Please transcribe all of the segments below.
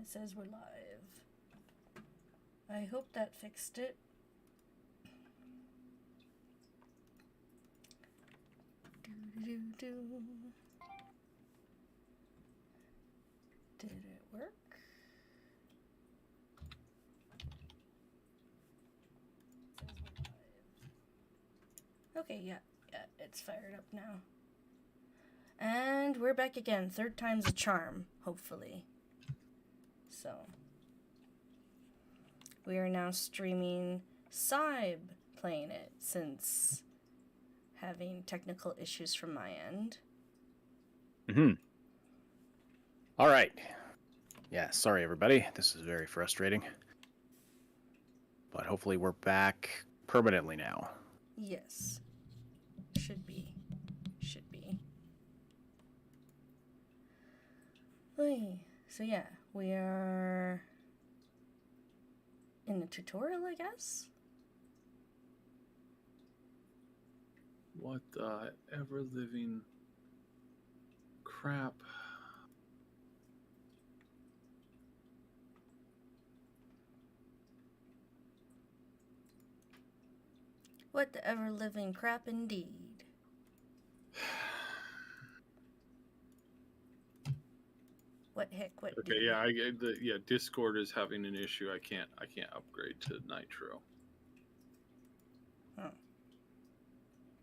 it says we're live. I hope that fixed it. Do. Did it work? Okay, yeah, it's fired up now. And we're back again. Third time's a charm, hopefully. So, we are now streaming Saib playing it since having technical issues from my end. All right. Yeah, sorry everybody. This is very frustrating. But hopefully we're back permanently now. Yes. Should be. Oy. So yeah, we are in the tutorial, I guess? What the ever-living crap? What the ever-living crap indeed. What heck? What? Okay, yeah, Discord is having an issue. I can't upgrade to Nitro. Oh.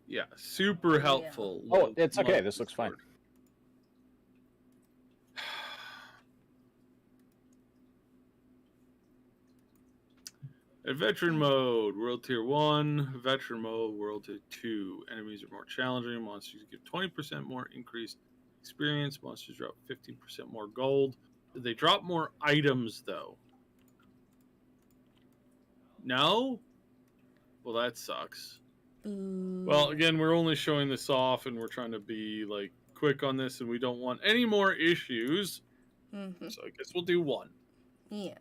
Yeah, super helpful. Yeah. Oh, it's okay. This looks fine. Veteran mode, World Tier 1. Veteran mode, World Tier 2. Enemies are more challenging. Monsters give 20% more increased experience. Monsters drop 15% more gold. They drop more items, though. No? Well, that sucks. Boo. Well, again, we're only showing this off, and we're trying to be, like, quick on this, and we don't want any more issues. Mm-hmm. So I guess we'll do one. Yeah.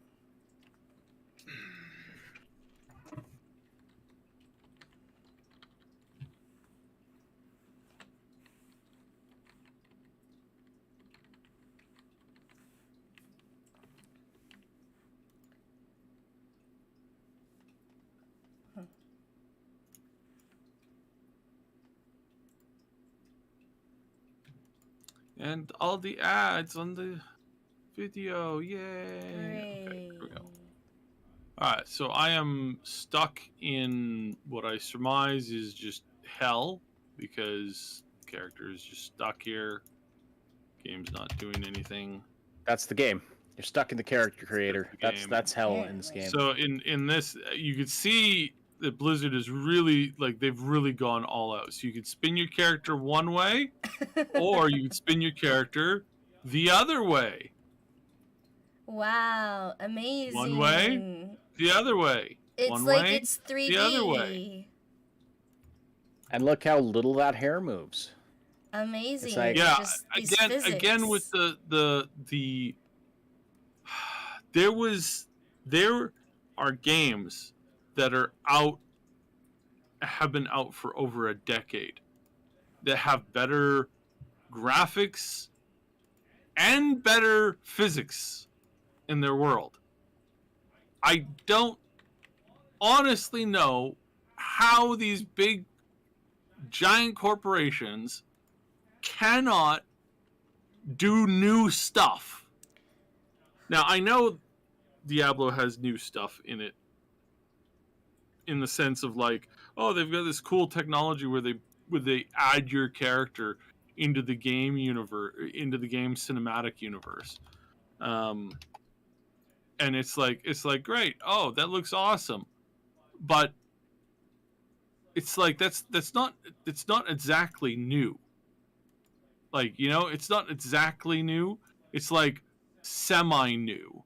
And all the ads on the video, yay! Hooray. Okay, here we go. Alright, so I am stuck in what I surmise is just hell, because the character is just stuck here. Game's not doing anything. That's the game. You're stuck in the character creator. That's hell in this game. So in this, you could see that Blizzard is really, like, they've really gone all out. So you could spin your character one way, or you could spin your character the other way. Wow, amazing. One way, the other way. It's one like way, it's 3D. the other way. And look how little that hair moves. Amazing. It's like, Yeah, just these again with the there are games that are have been out for over a decade that have better graphics and better physics in their world. I don't honestly know how these big giant corporations cannot do new stuff. Now, I know Diablo has new stuff in it, in the sense of, like, oh, they've got this cool technology where they add your character into the game universe, into the game cinematic universe, and it's like great. Oh, that looks awesome, but it's like that's not exactly new. Like, you know, it's not exactly new. It's like semi-new,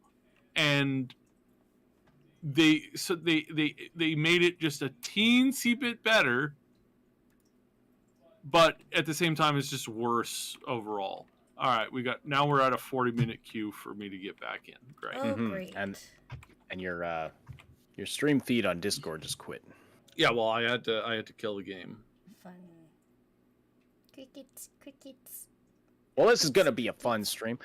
and they made it just a teensy bit better, but at the same time, it's just worse overall. All right, we're at a 40-minute queue for me to get back in. Great. Oh, great. And your stream feed on Discord just quit. Yeah, well, I had to kill the game. Fun. Crickets. Well, this is going to be a fun stream.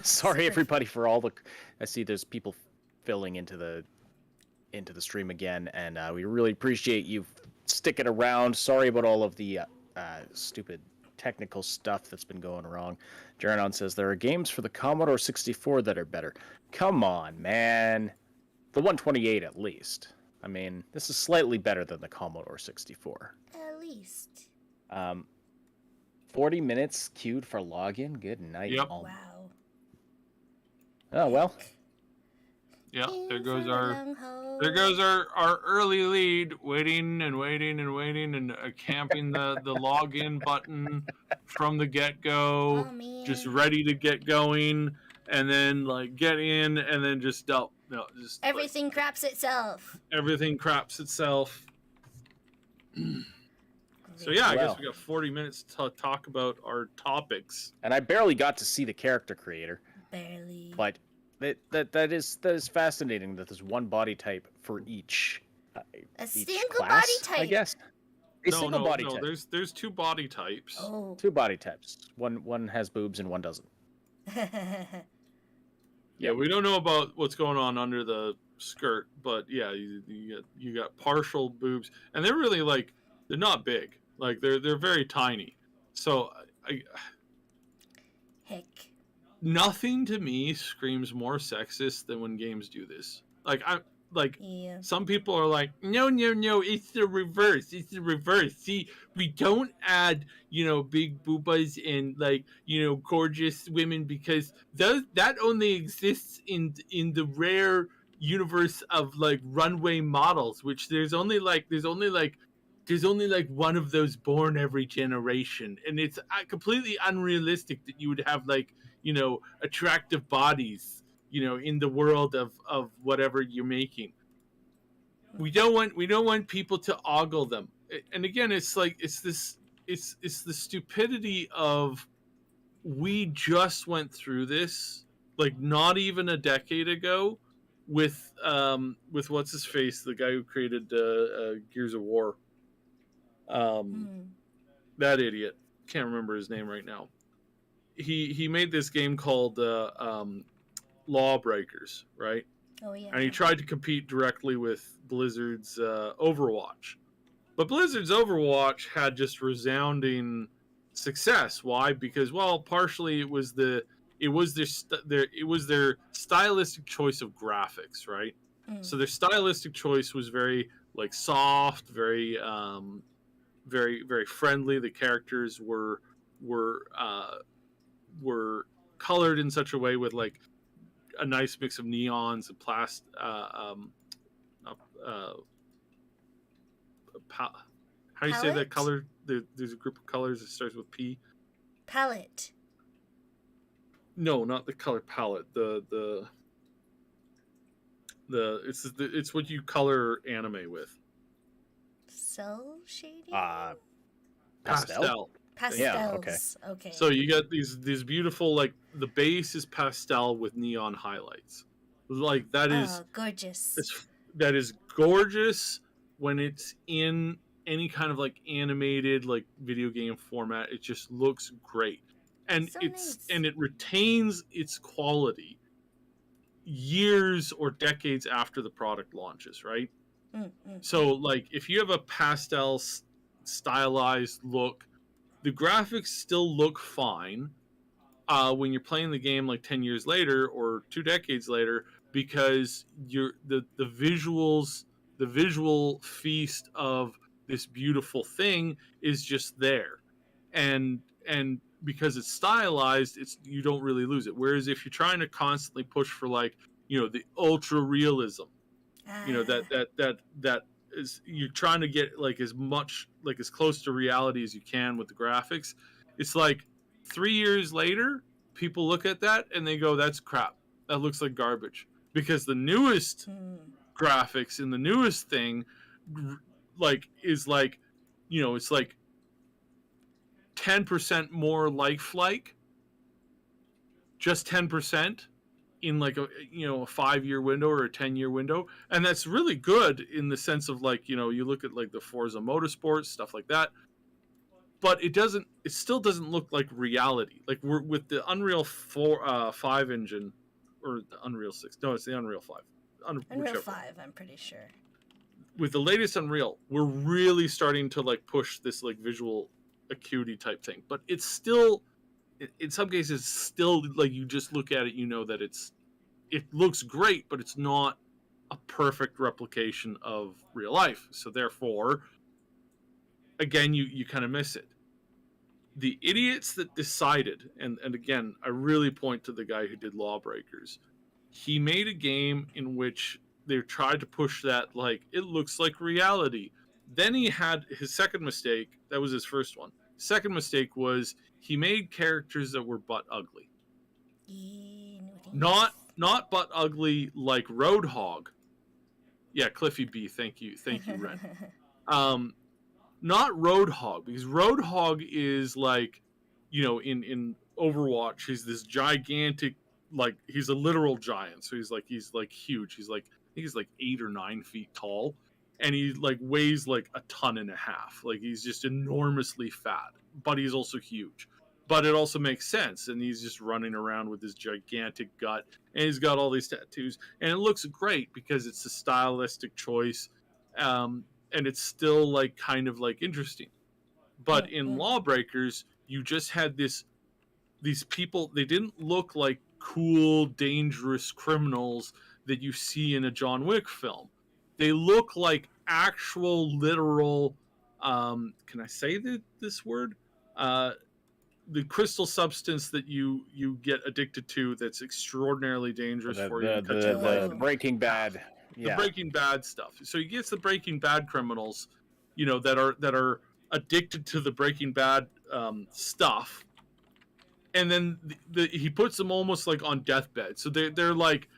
Sorry, everybody, for all the... I see there's people filling into the stream again, and we really appreciate you sticking around. Sorry about all of the stupid technical stuff that's been going wrong. Jeranon says there are games for the Commodore 64 that are better. Come on, man. The 128 at least. I mean, this is slightly better than the Commodore 64. At least. 40 minutes queued for login. Good night. Yep. Wow. Oh well. Yeah, there goes In for the long our haul. early lead, waiting and camping the login button from the get go, Oh, man. just ready to get going, and then like get in, and then just Everything craps itself. everything craps itself. So yeah, I Well. guess we got 40 minutes to talk about our topics. And I barely got to see the character creator, Barely. but that is fascinating that there's one body type for each. A each single class, body type. I guess. A single body type. There's two body types. Oh. Two body types. One has boobs and one doesn't. Yeah, we don't know about what's going on under the skirt, but yeah, you got partial boobs, and they're really like they're not big, like they're very tiny. So Heck. nothing to me screams more sexist than when games do this. Yeah. Some people are like, no, it's the reverse. It's the reverse. See, we don't add, big boobas and gorgeous women because that only exists in the rare universe of like runway models, which there's only like one of those born every generation, and it's completely unrealistic that you would have attractive bodies in the world of whatever you're making. We don't want people to ogle them. And again, it's the stupidity of, we just went through this like not even a decade ago with what's his face, the guy who created Gears of War. That idiot, can't remember his name right now. He made this game called Lawbreakers, right? Oh, yeah. And he tried to compete directly with Blizzard's Overwatch. But Blizzard's Overwatch had just resounding success. Why? Because, well, partially it was their stylistic choice of graphics, right? So their stylistic choice was very like soft, very very friendly. The characters were colored in such a way with like a nice mix of neons and how do you say that color? There's a group of colors that starts with P. Palette. No, not the color palette. It's what you color anime with. Cell shading? Pastel. Pastels. Yeah, okay. Okay. So you got these beautiful, like, the base is pastel with neon highlights. Like, that is gorgeous. that is gorgeous when it's in any kind of like animated like video game format. It just looks great. And So nice. nice. And it retains its quality years or decades after the product launches, right? So like if you have a pastel stylized look, the graphics still look fine when you're playing the game like 10 years later or 2 decades later, because the visual feast of this beautiful thing is just there, and because it's stylized, you don't really lose it. Whereas if you're trying to constantly push for like the ultra realism, that is, you're trying to get like as much, like as close to reality as you can with the graphics. It's like 3 years later, people look at that and they go, "That's crap. That looks like garbage." Because the newest graphics in the newest thing, like, is like, it's like 10% more lifelike, just 10%. In like a 5-year window or a 10-year window, and that's really good in the sense of like you look at like the Forza Motorsport stuff like that, but it still doesn't look like reality. Like we're with the Unreal 5 engine, or the Unreal 6. No, it's the Unreal 5. Unreal Whichever. 5, I'm pretty sure. With the latest Unreal, we're really starting to like push this like visual acuity type thing, but it's still, in some cases, still like you just look at it, you know that it looks great, but it's not a perfect replication of real life. So therefore, again, you kind of miss it. The idiots that decided, and again, I really point to the guy who did Lawbreakers. He made a game in which they tried to push that, like, it looks like reality. Then he had his second mistake. That was his first one. Second mistake was he made characters that were butt ugly. Not butt ugly like Roadhog. Yeah, Cliffy B, thank you, Ren. Not Roadhog, because Roadhog is like, in Overwatch, he's this gigantic, like, he's a literal giant. So he's like huge. I think he's like 8 or 9 feet tall, and he like weighs like a ton and a half. Like, he's just enormously fat, but he's also huge. But it also makes sense, and he's just running around with this gigantic gut, and he's got all these tattoos, and it looks great because it's a stylistic choice, and it's still like kind of like interesting. But in Lawbreakers, you just had these people. They didn't look like cool, dangerous criminals that you see in a John Wick film. They look like actual, literal. Can I say this word? The crystal substance that you get addicted to that's extraordinarily dangerous for you. The Breaking Bad. The Breaking Bad stuff. So he gets the Breaking Bad criminals, that are addicted to the Breaking Bad stuff, and then he puts them almost like on deathbed. So they're like,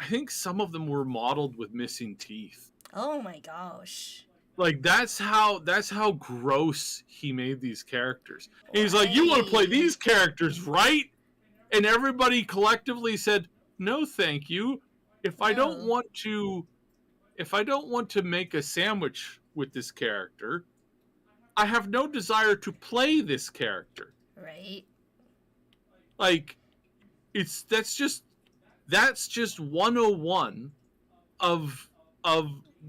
I think some of them were modeled with missing teeth. Oh my gosh. Like, that's how gross he made these characters. And he's like, you want to play these characters, right? And everybody collectively said, no, thank you. If I don't want to make a sandwich with this character, I have no desire to play this character. Right. Like, that's just 101 of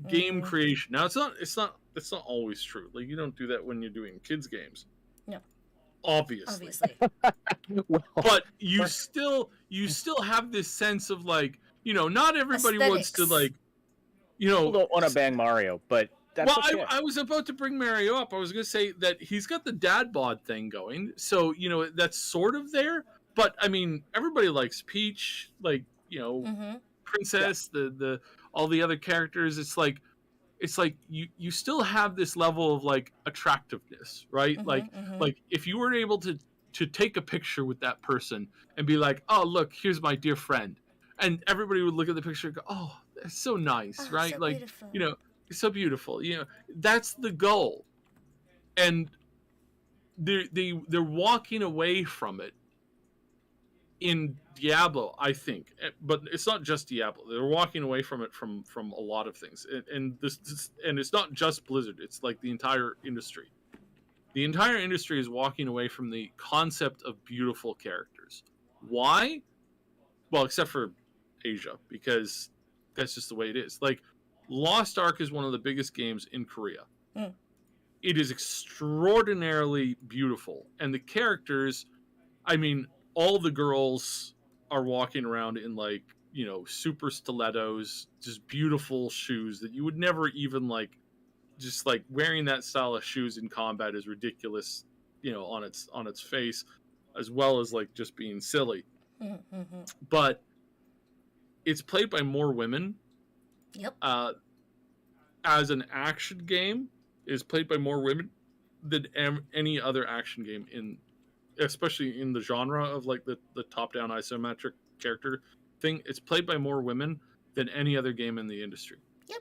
game creation. Now, it's not always true. Like, you don't do that when you're doing kids games. No. Obviously. Well, but you still have this sense of, like, not everybody wants to, like, people don't want to bang Mario, but that's okay. I was about to bring Mario up. I was going to say that he's got the dad bod thing going, so that's sort of there. But I mean, everybody likes Peach, like, Princess, the all the other characters. It's like you still have this level of, like, attractiveness, right? Like if you were able to take a picture with that person and be like, oh, look, here's my dear friend, and everybody would look at the picture and go, oh, that's so nice, right? So like, beautiful. It's so beautiful. That's the goal, and they're walking away from it in Diablo, I think, but it's not just Diablo. They're walking away from it from a lot of things, and it's not just Blizzard. It's like the entire industry. The entire industry is walking away from the concept of beautiful characters. Why? Well, except for Asia, because that's just the way it is. Like, Lost Ark is one of the biggest games in Korea. It is extraordinarily beautiful, and the characters, I mean, all the girls are walking around in, like, super stilettos, just beautiful shoes that you would never even, like, just like wearing that style of shoes in combat is ridiculous, on its face, as well as, like, just being silly. But it's played by more women. Yep. As an action game, is played by more women than any other action game especially in the genre of, like, the top-down isometric character thing. It's played by more women than any other game in the industry. Yep.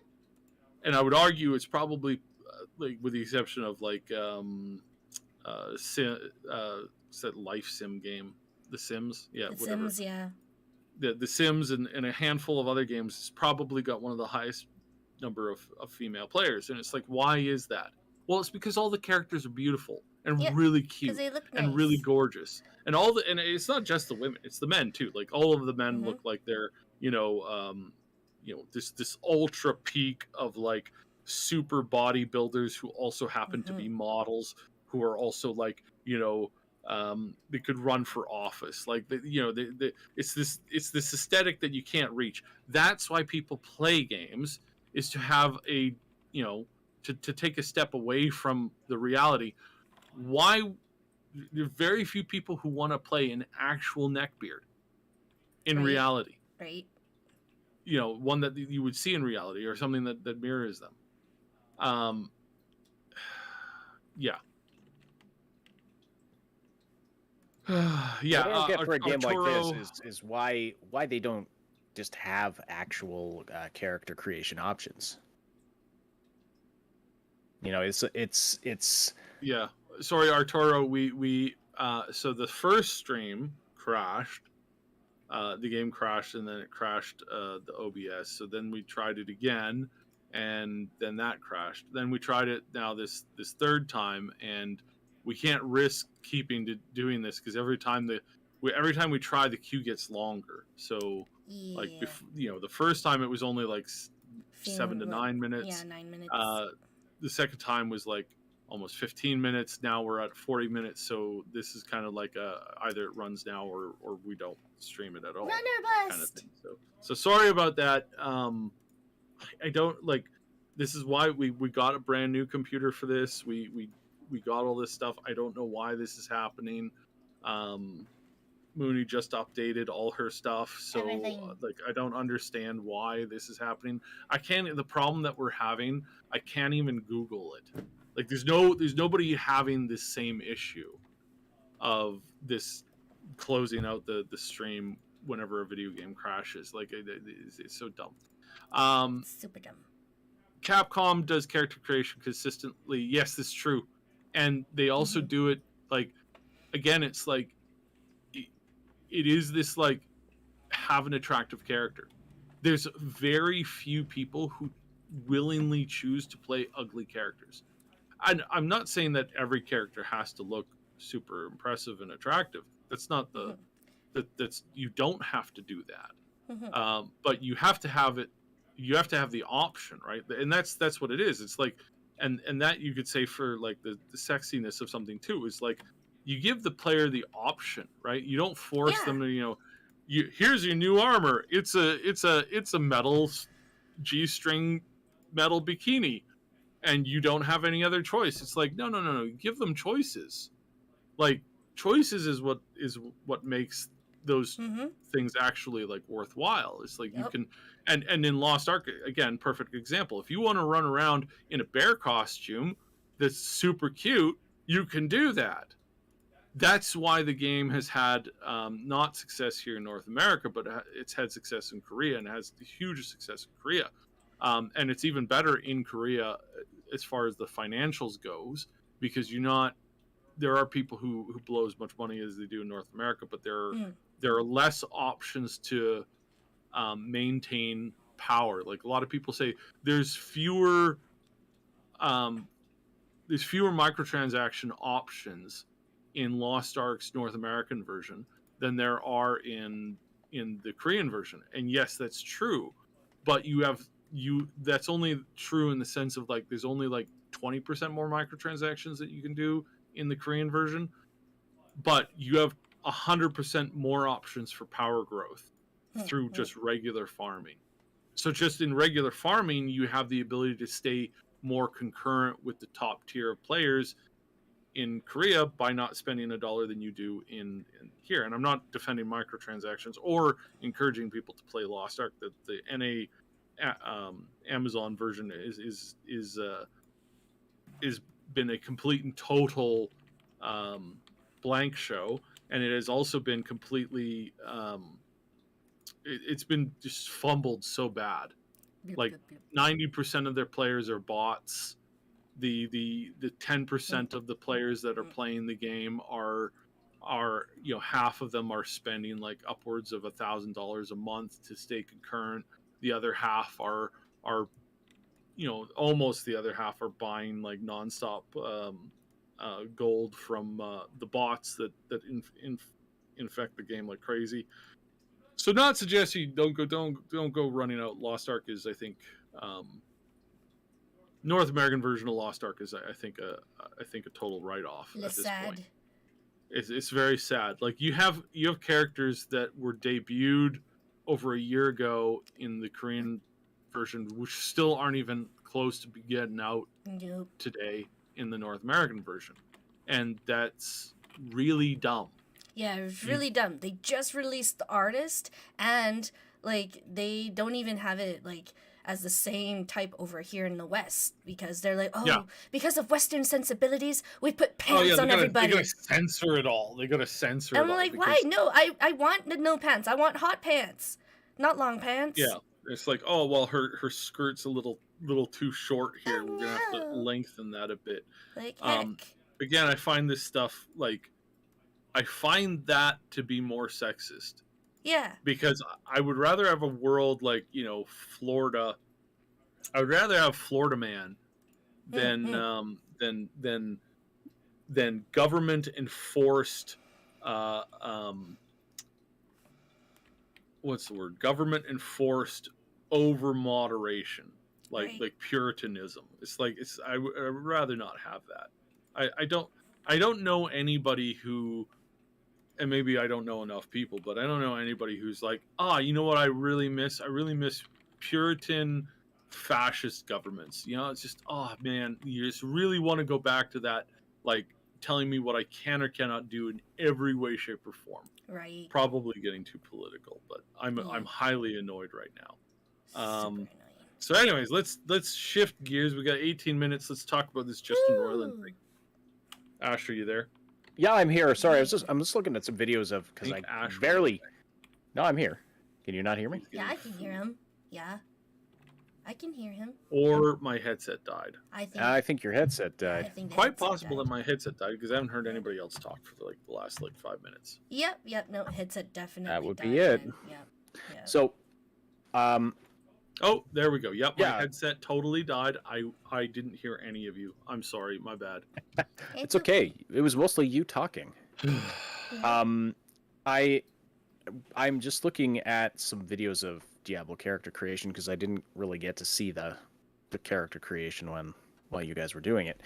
And I would argue it's probably, like, with the exception of, like, what's that life sim game? The Sims? Yeah, The whatever. Sims, yeah. The Sims and a handful of other games has probably got one of the highest number of female players. And it's like, why is that? Well, it's because all the characters are beautiful and Yeah, really because cute they look and really nice. gorgeous, and and it's not just the women; it's the men too. Like all of the men Mm-hmm. look like they're this ultra peak of like super bodybuilders who also happen to Mm-hmm. be models who are also like they could run for office. Like it's this aesthetic that you can't reach. That's why people play games, is to have a you know to take a step away from the reality. Why there are very few people who want to play an actual neckbeard in Right. reality. Right. One that you would see in reality or something that mirrors them. Um, yeah, yeah. What I don't get for a game like this Arturo, is why they don't just have actual character creation options. It's yeah. Sorry, Arturo. We so the first stream crashed. The game crashed, and then it crashed the OBS. So then we tried it again, and then that crashed. Then we tried it now this third time, and we can't risk doing this because every time we try, the queue gets longer. So like Yeah. the first time it was only like Few, 7 to like, 9 yeah, minutes. 9 minutes. The second time was like almost 15 minutes. Now we're at 40 minutes. So this is kind of like either it runs now or we don't stream it at all, Run or kind of bust. thing. So sorry about that. I don't like. This is why we got a brand new computer for this. We got all this stuff. I don't know why this is happening. Mooney just updated all her stuff, so Everything. like I don't understand why this is happening. I can't. The problem that we're having, I can't even Google it. Like there's nobody having this same issue of this closing out the stream whenever a video game crashes. Like it's so dumb. Super dumb. Capcom does character creation consistently. Yes, that's true, and they also do it like again. It's like it is this like have an attractive character. There's very few people who willingly choose to play ugly characters. And I'm not saying that every character has to look super impressive and attractive. That's not that's you don't have to do that. But you have to have it. You have to have the option, right? And that's what it is. It's like, and that you could say for like the sexiness of something too is like you give the player the option, right? You don't force them to here's your new armor. It's a metal G-string metal bikini, and you don't have any other choice. It's like no. Give them choices. Like choices is what makes those things actually like worthwhile. It's like you can, and in Lost Ark again, perfect example. If you want to run around in a bear costume that's super cute, you can do that. That's why the game has had not success here in North America, but it's had success in Korea and has huge success in Korea. And it's even better in Korea as far as the financials goes, because there are people who blow as much money as they do in North America, but there are less options to maintain power. Like a lot of people say, there's fewer microtransaction options in Lost Ark's North American version than there are in the Korean version. And yes, that's true, but that's only true in the sense of like there's only like 20% more microtransactions that you can do in the Korean version, but you have 100% more options for power growth through just regular farming. So just in regular farming, you have the ability to stay more concurrent with the top tier of players in Korea by not spending $1 than you do in here. And I'm not defending microtransactions or encouraging people to play Lost Ark. The NA Amazon version is been a complete and total blank show, and it has also been completely it's been just fumbled so bad. Like 90% of their players are bots. The 10% of the players that are playing the game are half of them are spending like upwards of $1,000 a month to stay concurrent. The other half are almost the other half are buying like nonstop gold from the bots that infect the game like crazy. So, not suggesting don't go running out. Lost Ark is, I think, North American version of Lost Ark is, I think a total write-off at this point. It's very sad. Like you have characters that were debuted over a year ago in the Korean version, which still aren't even close to be getting out today in the North American version, and that's really dumb. Yeah, it was really dumb. They just released the artist, and like they don't even have it like as the same type over here in the West, because they're like, because of Western sensibilities, we put pants on everybody. They gotta censor it all. They gotta censor it all. And I'm like, why? No, I want no pants. I want hot pants, not long pants. Yeah, it's like, oh well, her skirt's a little too short here. We're gonna have to lengthen that a bit. Like, heck. Again, I find this stuff I find that to be more sexist. Yeah. Because I would rather have a world like, Florida. I would rather have Florida Man than government enforced what's the word? Government enforced over moderation. Like Puritanism. I would rather not have that. I don't know anybody who, and maybe I don't know enough people, but I don't know anybody who's like, you know what I really miss? I really miss Puritan fascist governments. It's just, man, you just really want to go back to that, like telling me what I can or cannot do in every way, shape, or form. Right. Probably getting too political, but I'm highly annoyed right now. Super annoying. So anyways, let's shift gears. We got 18 minutes. Let's talk about this Justin Roiland thing. Ash, are you there? Yeah, I'm here. Sorry, I'm just looking at some videos of, because I barely. No, I'm here. Can you not hear me? Yeah, I can hear him. Yeah, I can hear him. Or my headset died. I think your headset died. Quite possible that my headset died, because I haven't heard anybody else talk for the last 5 minutes. Yep. No, headset definitely. That would died, be it. Yep. So, oh, there we go. Yep, my headset totally died. I didn't hear any of you. I'm sorry, my bad. It's okay. It was mostly you talking. I'm just looking at some videos of Diablo character creation, because I didn't really get to see the character creation while you guys were doing it.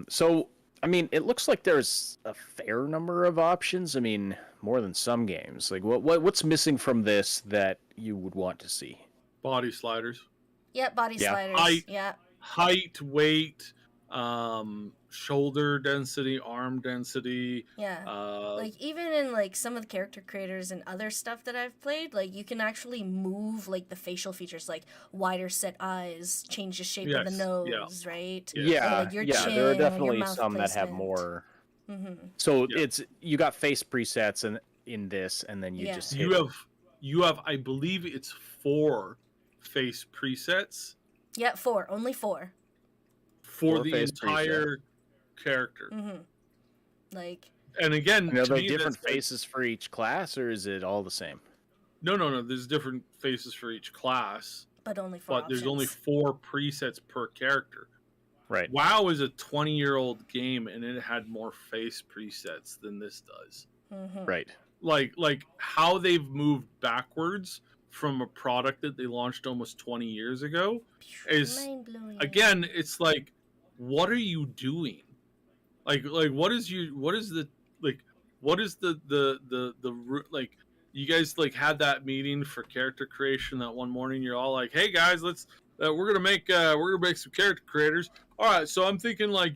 So I mean, it looks like there's a fair number of options. I mean, more than some games. Like, what's missing from this that you would want to see? Body sliders. Yep, body sliders. Height, weight, shoulder density, arm density. Yeah. Like, even in, like, some of the character creators and other stuff that I've played, like, you can actually move, like, the facial features, like wider set eyes, change the shape of the nose, right? Yeah, or, like, your chin, there are definitely your mouth some placement. that have more. So you got face presets in this, and then you just hit you have I believe it's 4 face presets. Yeah, 4, only 4. For the entire character. Like, and again, are there different faces for each class, or is it all the same? No. There's different faces for each class, but only 4. But there's only 4 presets per character. Right. WoW is a 20-year-old game, and it had more face presets than this does. Right. Like how they've moved backwards from a product that they launched almost 20 years ago is, again, it's like, what are you doing? Like what is the you guys like had that meeting for character creation that one morning. You're all like, hey guys, we're gonna make some character creators. All right, so I'm thinking, like,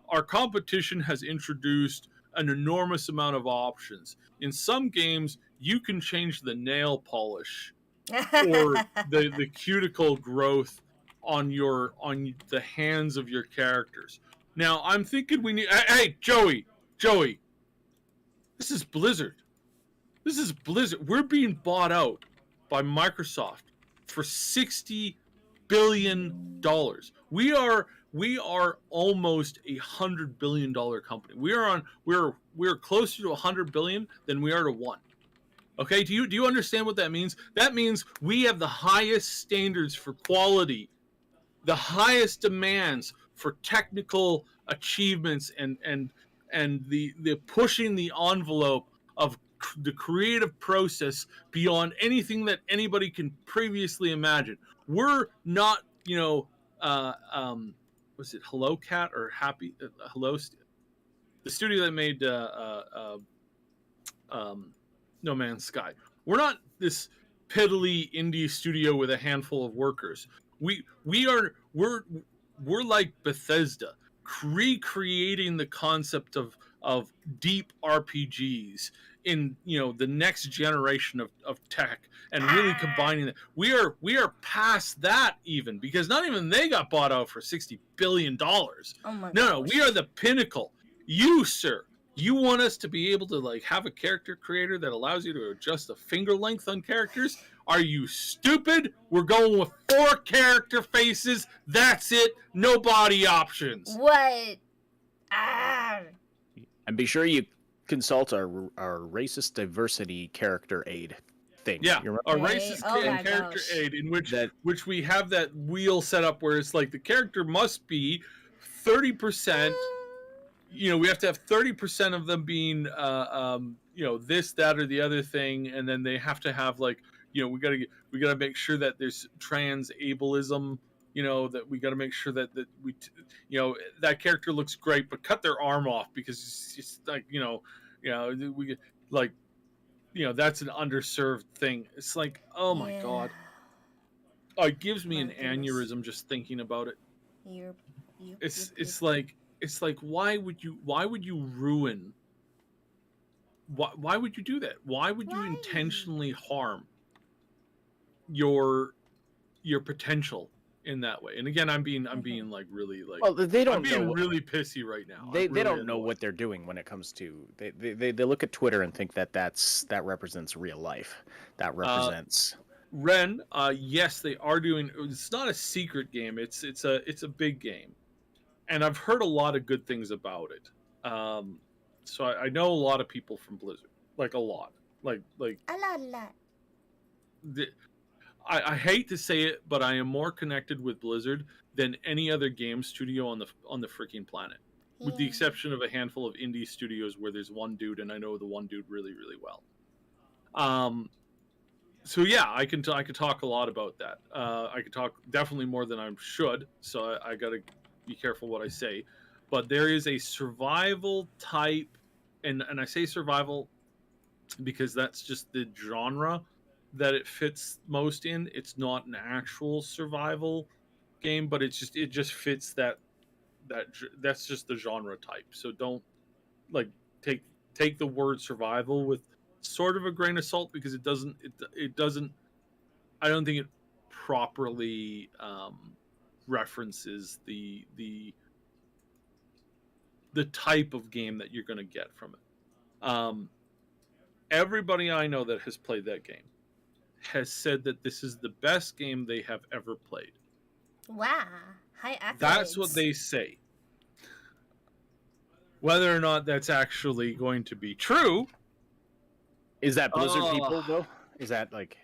our competition has introduced an enormous amount of options. In some games, you can change the nail polish or the cuticle growth on the hands of your characters. Now, I'm thinking we need... Hey, Joey! This is Blizzard. We're being bought out by Microsoft for $60 billion. We are almost $100 billion company. We're closer to 100 billion than we are to 1. Okay, do you understand what that means? That means we have the highest standards for quality the highest demands for technical achievements and the pushing the envelope of the creative process beyond anything that anybody can previously imagine. We're not, was it Hello Cat or Happy Hello, the studio that made No Man's Sky. We're not this piddly indie studio with a handful of workers. We're like Bethesda, recreating the concept of deep RPGs in the next generation of tech, and really combining it. We are past that, even, because not even they got bought out for $60 billion. Oh my No, gosh. we are the pinnacle. You, sir, you want us to be able to have a character creator that allows you to adjust the finger length on characters? Are you stupid? We're going with 4 character faces. That's it. No body options. What? And be sure you consult our racist diversity character aid thing. Yeah, a Hey, racist oh my character gosh. aid in which we have that wheel set up where it's like the character must be 30%. We have to have 30% of them being this, that, or the other thing, and then they have to have we gotta make sure that there's trans ableism. That we gotta make sure that we that character looks great, but cut their arm off because it's like we that's an underserved thing. It's like, oh my god, it gives me an aneurysm just thinking about it. It's like why would you ruin? Why would you do that? Why would you intentionally harm your potential in that way? And again, I'm being really well, they don't I'm being know really pissy right now. They don't know what they're doing when it comes to they look at Twitter and think that represents real life. That represents Ren. Yes, they are doing. It's not a secret game. It's a big game, and I've heard a lot of good things about it. So I know a lot of people from Blizzard, like a lot, like a lot. I hate to say it, but I am more connected with Blizzard than any other game studio on the freaking planet, with the exception of a handful of indie studios where there's one dude, and I know the one dude really, really well. So yeah, I could talk a lot about that. I could talk definitely more than I should, so I got to be careful what I say. But there is a survival type, and I say survival because that's just the genre that it fits most in. It's not an actual survival game, but it just fits that's just the genre type. So don't take the word survival with sort of a grain of salt, because it doesn't I don't think it properly references the type of game that you're going to get from it. Everybody I know that has played that game has said that this is the best game they have ever played. Wow. High accolades. That's what they say. Whether or not that's actually going to be true. Is that Blizzard people though? Is that like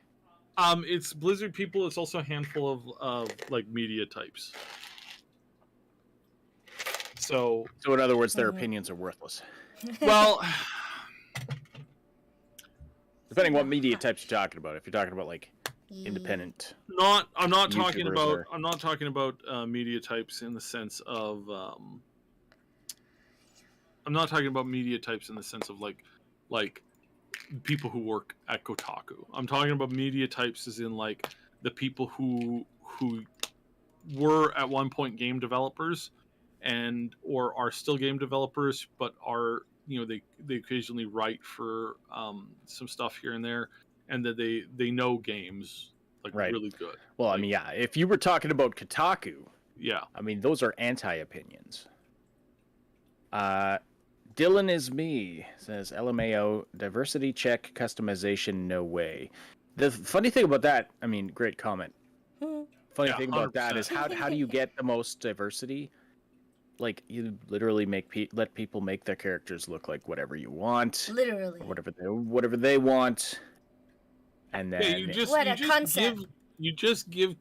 it's Blizzard people, it's also a handful of media types. So in other words, their opinions are worthless. Well, depending what media types you're talking about. If you're talking about independent, I'm not talking YouTubers about media types in the sense of I'm not talking about media types in the sense of like people who work at Kotaku. I'm talking about media types as in the people who were at one point game developers or are still game developers, but are they occasionally write for some stuff here and there, and that they know games really good. Well, I mean, yeah, if you were talking about Kotaku, yeah, I mean, those are anti-opinions. Dylan is me says LMAO diversity check customization no way. The funny thing about that, I mean, great comment. Funny thing about 100%. That is how do you get the most diversity? You literally let people make their characters look like whatever you want, literally whatever they want, and then you just give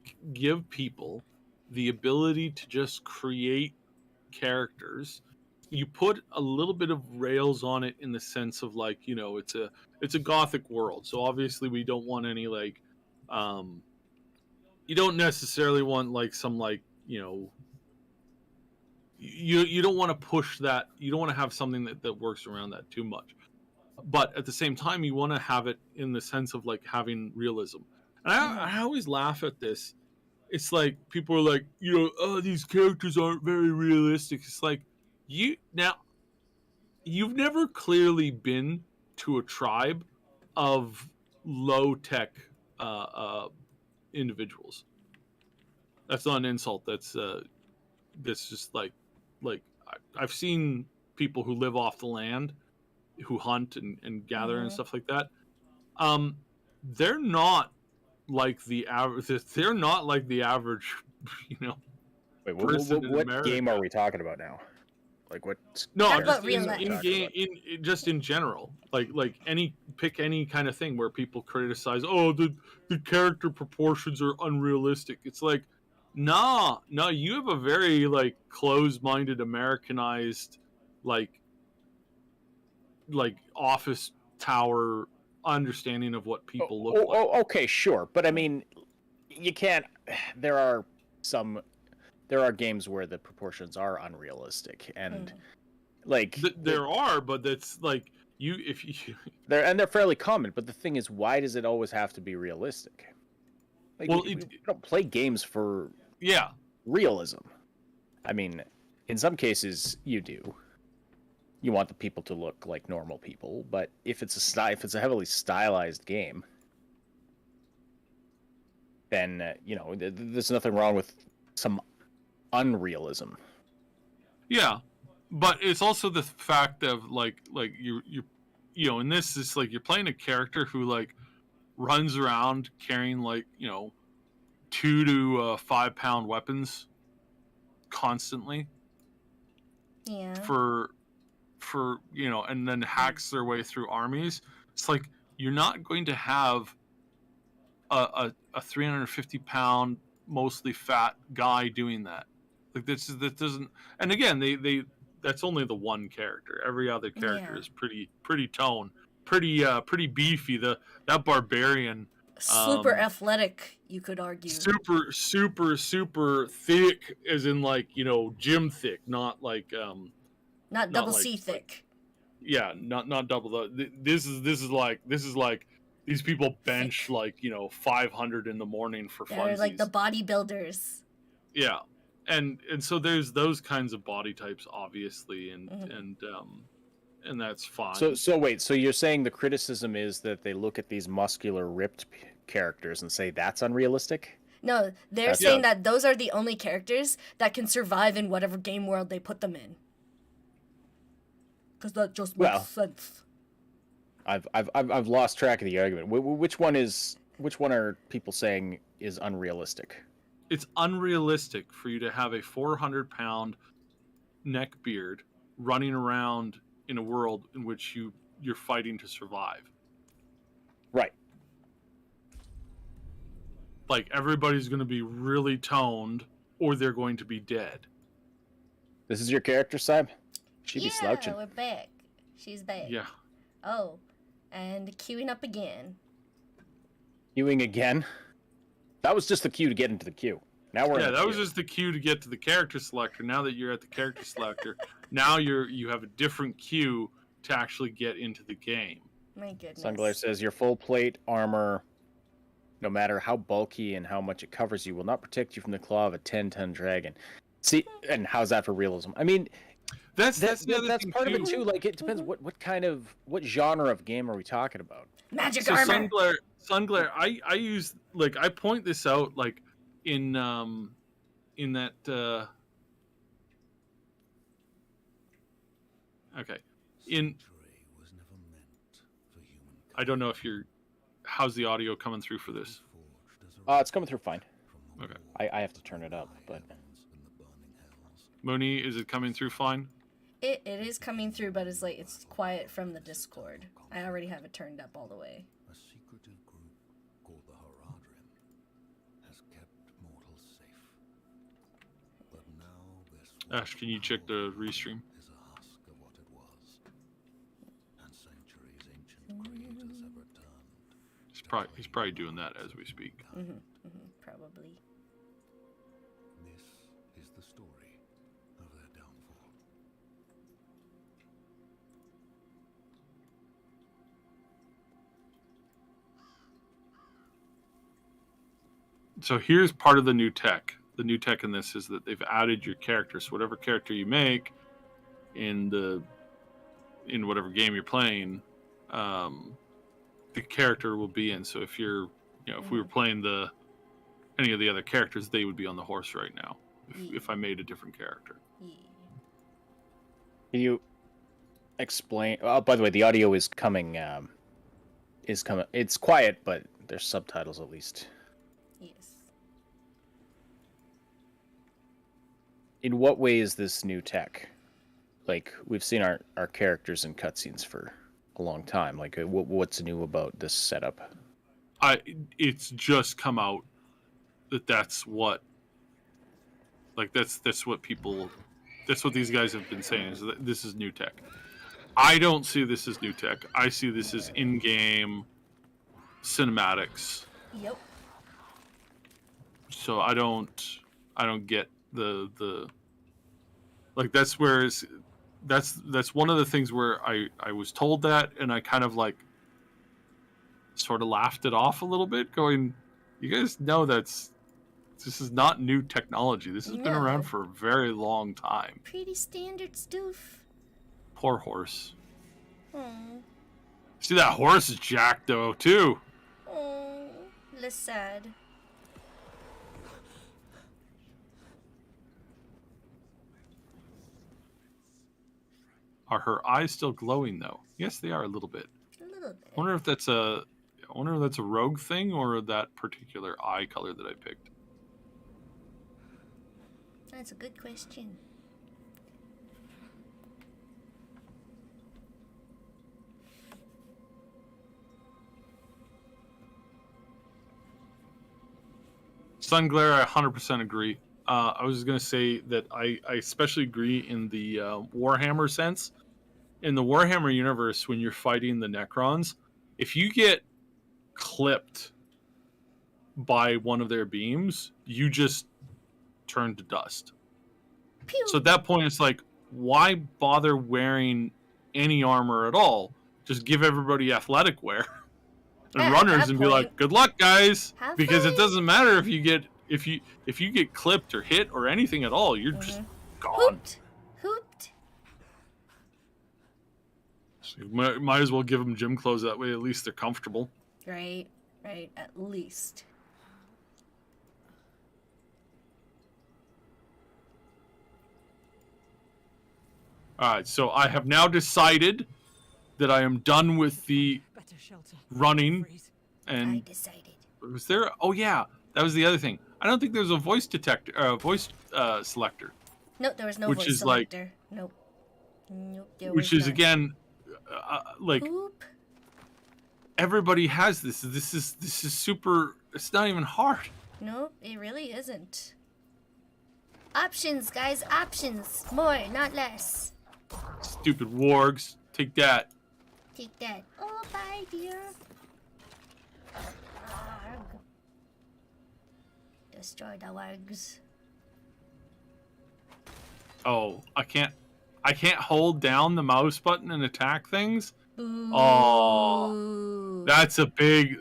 people the ability to just create characters. You put a little bit of rails on it in the sense of like, you know, it's a gothic world, so obviously we don't want any like you don't necessarily want like some like, you know, you don't want to push that, you don't want to have something that works around that too much, but at the same time you want to have it in the sense of like having realism. And I always laugh at this. It's like people are like, you know, oh, these characters aren't very realistic. It's like, you've never clearly been to a tribe of low tech individuals. That's not an insult. That's just like I've seen people who live off the land, who hunt and gather and stuff like that. They're not like the average. They're not like the average, you know. Wait, person in what America. game are we talking about now? Like what? No, Talk just about real life. in game, just in general. Like pick any kind of thing where people criticize. Oh, the character proportions are unrealistic. It's like, no, you have a very like closed-minded, Americanized, like office tower understanding of what people look like. Oh, okay, sure, but I mean, you can't. There are games where the proportions are unrealistic, and like there are, but that's like they're fairly common. But the thing is, why does it always have to be realistic? Like, well, we don't play games for realism. I mean, in some cases you do. You want the people to look like normal people, but if it's a heavily stylized game, then you know there's nothing wrong with some unrealism. Yeah, but it's also the fact of like you know, in this it's like you're playing a character who like runs around carrying like, you know, 2 to 5 pound weapons constantly. Yeah. For you know, and then hacks their way through armies. It's like you're not going to have a 350 pound mostly fat guy doing that. Like that doesn't. And again, they that's only the one character. Every other character is pretty toned, pretty beefy. That barbarian, super athletic, you could argue. Super thick, as in like, you know, gym thick, not like not double like, C thick. Yeah, not double. This is like these people bench thick. Like, you know, 500 in the morning for fun. They're like the bodybuilders. Yeah, and so there's those kinds of body types, obviously, and that's fine. So wait, so you're saying the criticism is that they look at these muscular, ripped characters and say that's unrealistic? No, they're saying that those are the only characters that can survive in whatever game world they put them in. Because that just makes sense. I've lost track of the argument. Which one are people saying is unrealistic? It's unrealistic for you to have a 400-pound neck beard running around in a world in which you're fighting to survive. Right. Like, everybody's going to be really toned, or they're going to be dead. This is your character, Sib? She'd be slouching. Yeah, we're back. She's back. Yeah. Oh, and queuing up again. Queuing again? That was just the queue to get into the queue. Now we're that was just the queue to get to the character selector. Now that you're at the character selector, now you have a different queue to actually get into the game. My goodness. Sunglare says your full plate armor, no matter how bulky and how much it covers you, will not protect you from the claw of a 10-ton dragon. See, and how's that for realism? I mean, that's part of it too. Like, it depends what genre of game are we talking about? Magic armor. Sunglare. I point this out like in that. Okay, I don't know if how's the audio coming through for this? It's coming through fine. Okay. I have to turn it up, but. Mooney, is it coming through fine? It is coming through, but it's quiet from the Discord. I already have it turned up all the way. A secretive group called the Haradrim has kept mortals safe. Ash, can you check the restream? Is a husk of what it was, and centuries ancient creators have returned. He's probably doing that as we speak. Probably. This is the story of their downfall. So here's part of the new tech. The new tech in this is that they've added your character. So whatever character you make in whatever game you're playing, the character will be in. So if you're, if we were playing any of the other characters, they would be on the horse right now. If I made a different character. Yeah. Can you explain? Oh, by the way, the audio is coming. It's quiet, but there's subtitles at least. Yes. In what way is this new tech? Like, we've seen our characters in cutscenes for a long time. Like, what's new about this setup? It's just come out that's what these guys have been saying, is that this is new tech. I don't see this as new tech. I see this as in-game cinematics. Yep. So I don't get the like, that's one of the things where I was told that, and I kind of like sort of laughed it off a little bit, going, you guys know this is not new technology. This has been around for a very long time. Pretty standard stuff. Poor horse. Oh. See, that horse is jacked though too. Oh, less sad. Are her eyes still glowing though? Yes, they are a little bit. A little bit. I wonder if that's a rogue thing or that particular eye color that I picked. That's a good question. Sun glare, I 100% agree. I was going to say that I especially agree in the Warhammer sense. In the Warhammer universe, when you're fighting the Necrons, if you get clipped by one of their beams, you just turn to dust. Pew. So at that point, it's like, why bother wearing any armor at all? Just give everybody athletic wear and runners and be like, good luck, guys. Because it doesn't matter if you get clipped or hit or anything at all, you're just gone. Hooped. So you might as well give them gym clothes, that way at least they're comfortable. Right, at least. Alright, so I have now decided that I am done with the running. And I decided. was there? Oh yeah, that was the other thing. I don't think there's a voice selector. Nope, there was no which voice is selector. Nope, there which was is none. again, like, Oop. everybody has this. This is super. It's not even hard. Nope, it really isn't. Options, guys, options. More, not less. Stupid wargs. Take that. Take that. Oh, bye, dear. Arg. Destroy the wargs. Oh, I can't hold down the mouse button and attack things. Boo. Oh, that's a big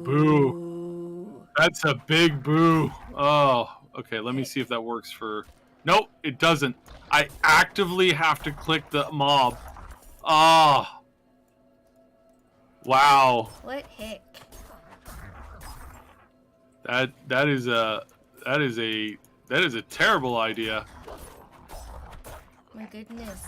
boo. That's a big boo. Oh, okay. Let me see if that works for. Nope, it doesn't. I actively have to click the mob. Oh. Wow. What heck? That is a terrible idea. My goodness.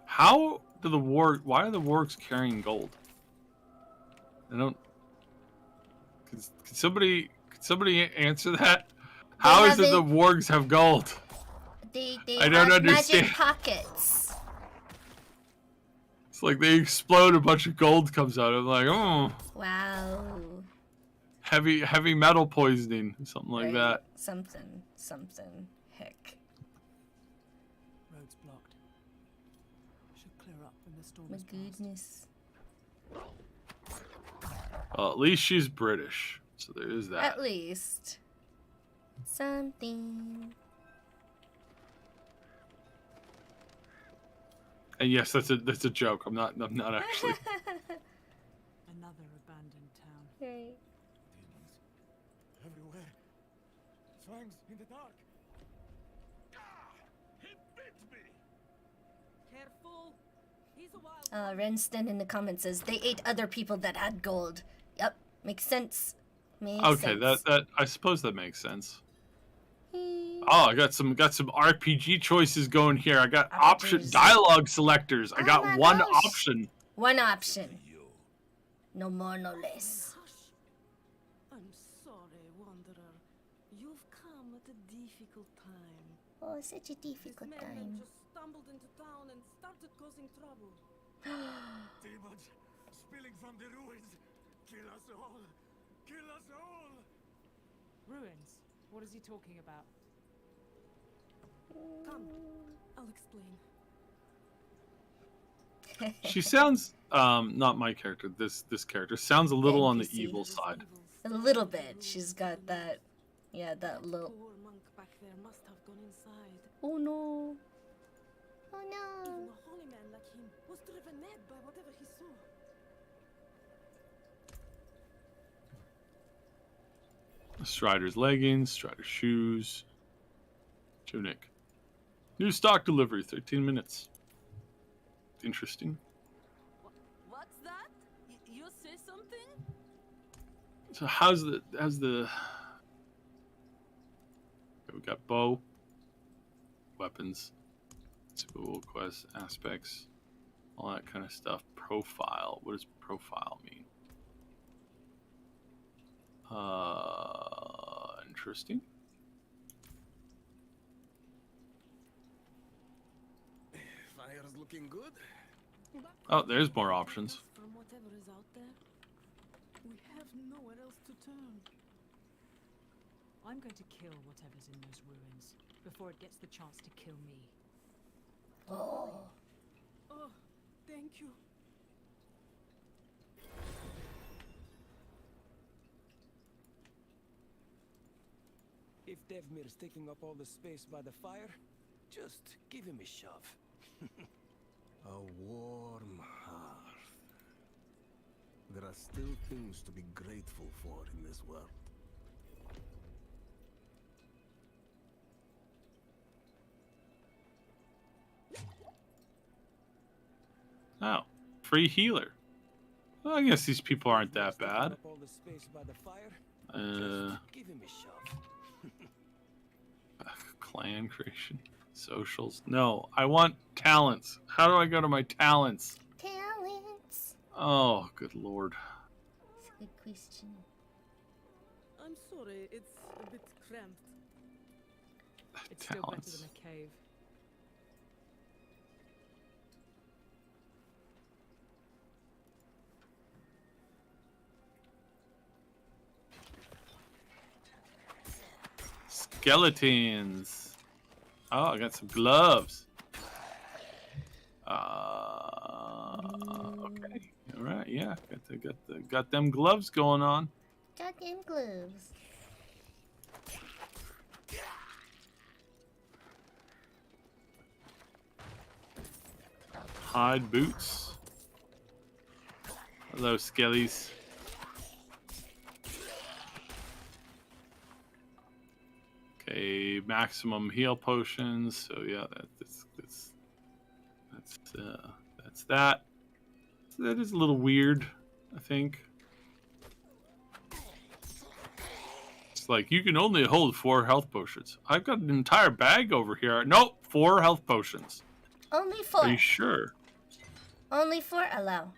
How do why are the wargs carrying gold? I don't. Could somebody answer that? How is it the wargs have gold? They I don't have understand. magic pockets. It's like they explode, a bunch of gold comes out. I'm like, oh. Wow. heavy metal poisoning, something like Right? that. Something. Heck. Road's blocked. Should clear up when the storm My is past. goodness. Well, at least she's British, so there is that. At least. Something. And yes, that's a joke. I'm not actually. Another abandoned town. Right. Demons everywhere. Fangs in the dark. He bit me. Careful. He's a wild Renston in the comments says they ate other people that had gold. Yep, makes sense. Okay, that I suppose that makes sense. Oh, I got some RPG choices going here. I got option dialogue selectors. I got my one gosh. option. One option. No more, no less. I'm sorry, Wanderer. You've come at a difficult time. Oh, such a This difficult madman time. just stumbled into town and started causing trouble. Demons spilling from the ruins. Kill us all. Kill us all. Ruins? What is he talking about? Come, I'll explain. She sounds not my character. This character sounds a little on the NPC. evil side. A little bit. She's got that. Yeah, that little. Poor monk back there must have gone inside. Oh no. Oh Even no. a holy man like him was driven mad by whatever he saw. Strider's leggings, Strider's shoes, tunic. New stock delivery, 13 minutes. Interesting. What's that? You say something? So how's the okay, we got bow, weapons, typical quest aspects, all that kind of stuff. Profile. What does profile mean? Interesting. Fire's looking good. Oh, there's more options. From whatever is out there, we have nowhere else to turn. I'm going to kill whatever's in those ruins before it gets the chance to kill me. Oh. Oh, thank you. If Devmir's taking up all the space by the fire, just give him a shove. A warm hearth. There are still things to be grateful for in this world. Oh, free healer. Well, I guess these people aren't that bad. Up all the space by the fire, Uh, just give him a shove. clan creation, socials. No, I want talents. How do I go to my talents? Talents. Oh, good lord. That's a good question. I'm sorry, it's a bit cramped. It's still better Talents. than a cave. Skeletons. Oh, I got some gloves. Okay. All right. Yeah. Got them gloves going on. Goddamn gloves. Hide boots. Hello, skellies. Okay, maximum heal potions. So yeah, that's that. So that is a little weird, I think. It's like you can only hold 4 health potions. I've got an entire bag over here. Nope, 4 health potions. Only Are 4. you sure? Only 4 allow.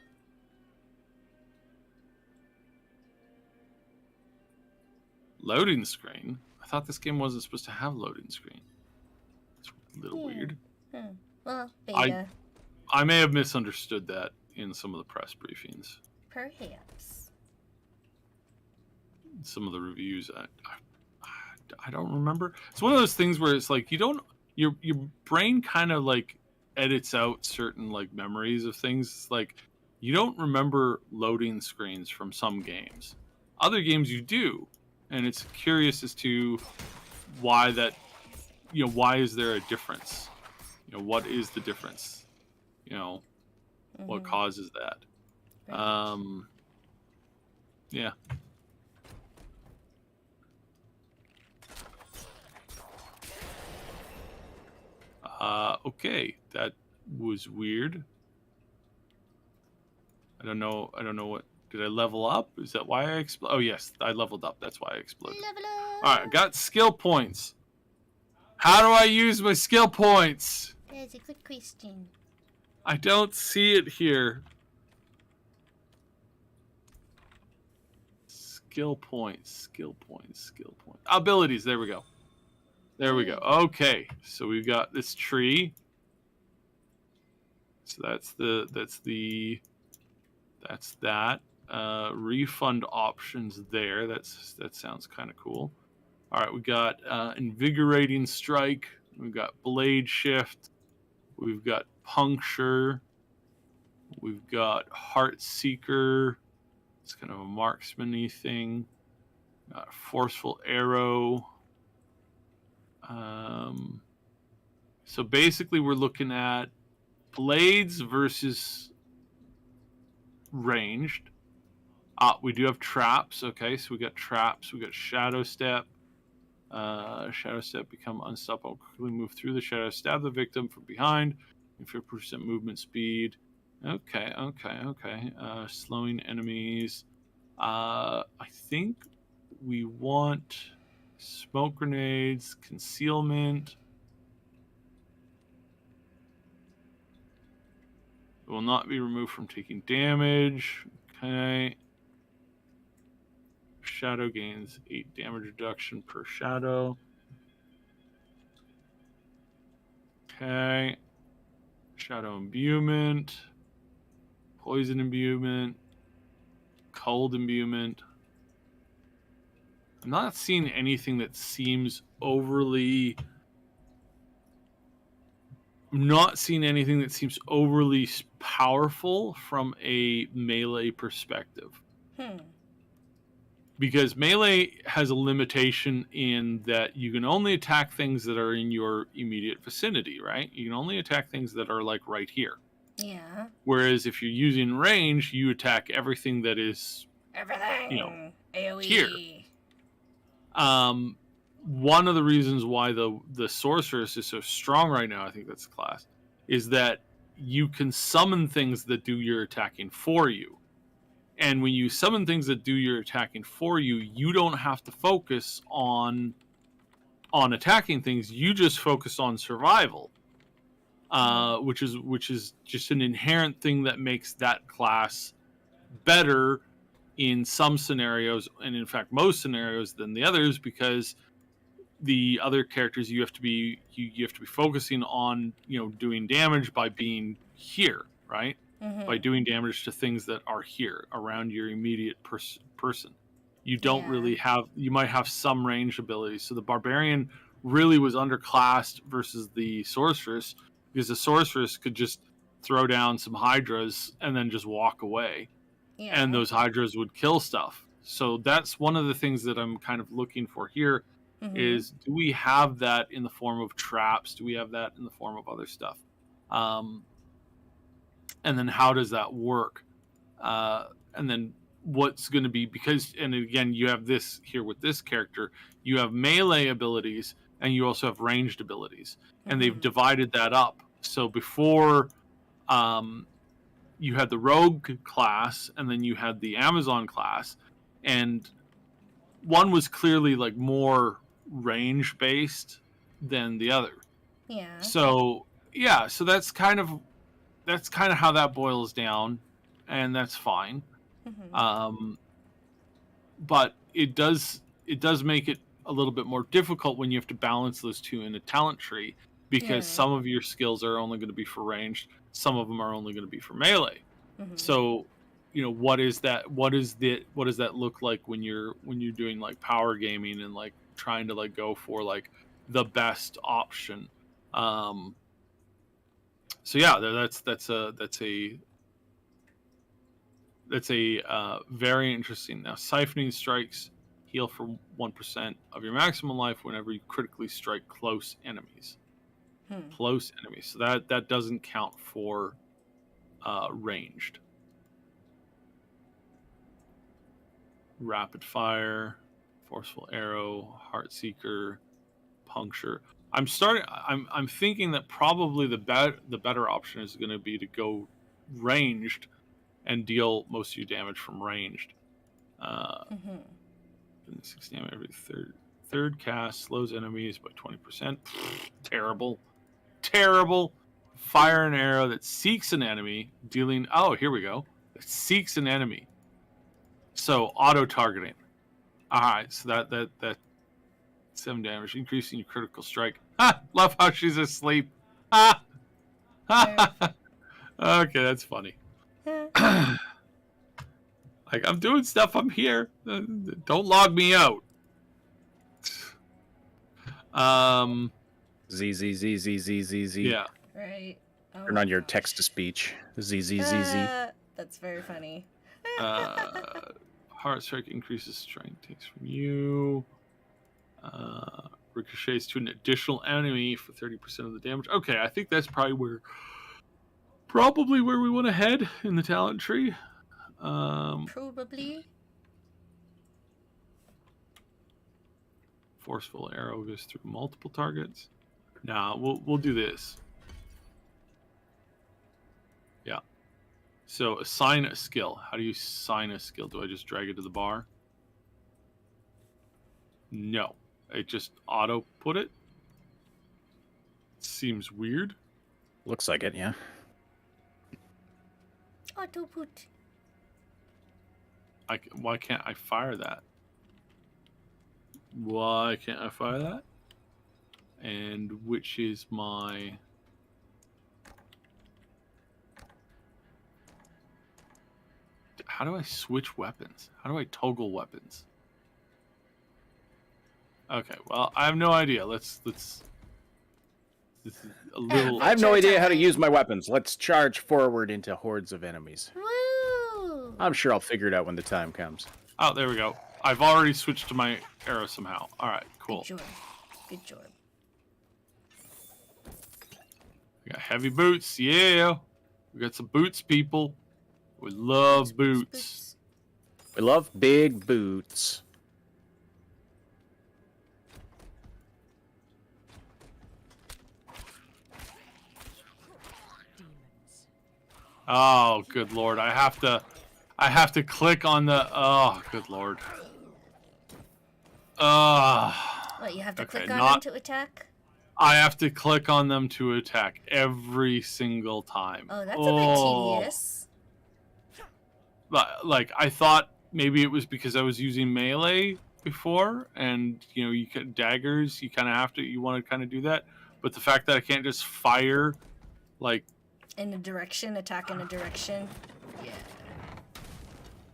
Loading screen? I thought this game wasn't supposed to have loading screen. It's a little weird. Well, beta. I may have misunderstood that in some of the press briefings. Perhaps. some of the reviews. I don't remember. It's one of those things where it's like your brain kind of like edits out certain like memories of things. It's like you don't remember loading screens from some games. Other games you do, and it's curious as to why that. Why is there a difference? What is the difference? What causes that? Right. Yeah. Okay, that was weird. I don't know what. Did I level up? Is that why I exploded? Oh yes, I leveled up. That's why I exploded. Level up. All right, I got skill points. How do I use my skill points? That's a good question. I don't see it here. Skill points. Abilities, there we go. Okay, so we've got this tree. So that's that. Refund options there. That sounds kind of cool. All right, we got invigorating strike. We've got blade shift. We've got puncture. We've got heart seeker. It's kind of a marksman-y thing. Forceful arrow. So basically, we're looking at blades versus ranged. We do have traps. Okay, so we got traps. We got shadow step. Shadow step, become unstoppable. Quickly move through the shadow. Stab the victim from behind. 50% movement speed. Okay. Slowing enemies. I think we want smoke grenades, concealment. It will not be removed from taking damage. Okay. Shadow gains 8 damage reduction per shadow. Okay. Shadow imbuement. Poison imbuement. Cold imbuement. I'm not seeing anything that seems overly... I'm not seeing anything that seems overly powerful from a melee perspective. Because melee has a limitation in that you can only attack things that are in your immediate vicinity, right? You can only attack things that are like right here. Yeah. Whereas if you're using range, you attack everything that is Everything. AoE. here. One of the reasons why the sorceress is so strong right now, I think that's the class, is that you can summon things that do your attacking for you. And when you summon things that do your attacking for you, you don't have to focus on attacking things. You just focus on survival, which is just an inherent thing that makes that class better in some scenarios, and in fact most scenarios, than the others, because the other characters you have to be focusing on doing damage by being here, right? By doing damage to things that are here around your immediate person. You don't really have, you might have some range abilities. So the barbarian really was underclassed versus the sorceress, because the sorceress could just throw down some hydras and then just walk away. And those hydras would kill stuff. So that's one of the things that I'm kind of looking for here, is, do we have that in the form of traps? Do we have that in the form of other stuff? And then how does that work? And then what's going to be, because, and again, you have this here with this character, you have melee abilities and you also have ranged abilities, and they've divided that up. So before, you had the rogue class, and then you had the Amazon class, and one was clearly like more range based than the other. So that's kind of how that boils down, and that's fine. But it does make it a little bit more difficult when you have to balance those two in a talent tree, because some of your skills are only going to be for ranged, some of them are only going to be for melee. So what is that? What does that look like when you're doing like power gaming and like trying to like go for like the best option? So yeah, that's a very interesting. Now, siphoning strikes heal for 1% of your maximum life whenever you critically strike close enemies. Close enemies. So that doesn't count for ranged. Rapid fire, forceful arrow, heart seeker, puncture. I'm thinking that probably the better option is going to be to go ranged and deal most of your damage from ranged. 6 damage every third cast, slows enemies by 20%. Terrible. Fire an arrow that seeks an enemy, dealing. Oh, here we go. It seeks an enemy. So auto targeting. All right, so that 7 damage, increasing your critical strike. Ha! Love how she's asleep. Ha! Okay, that's funny. Like, I'm doing stuff. I'm here. Don't log me out. Z. Yeah. Right. Oh Turn on your text to speech. Z. That's very funny. Heart strike increases strength, takes from you. Ricochets to an additional enemy for 30% of the damage. Okay, I think that's probably where we want to head in the talent tree. Probably. Forceful arrow goes through multiple targets. Nah, we'll do this. Yeah. So assign a skill. How do you assign a skill? Do I just drag it to the bar? No. I just auto put it. Seems weird. Looks like it, yeah. Auto put. Why can't I fire that? Why can't I fire that? And which is my... How do I switch weapons? How do I toggle weapons? Okay, well, I have no idea. This is a little... I have no idea how to use my weapons. Let's charge forward into hordes of enemies. Woo! I'm sure I'll figure it out when the time comes. Oh, there we go. I've already switched to my arrow somehow. All right, cool. Good job. We got heavy boots. Yeah. We got some boots, people. We love boots. We love big boots. Oh, good lord. I have to click on the... Oh, good lord. What, you have to click on them to attack? I have to click on them to attack every single time. Oh, that's a bit tedious. Like, I thought maybe it was because I was using melee before, and, you get daggers, you want to kind of do that. But the fact that I can't just fire, like... In a direction, attack in a direction. Yeah.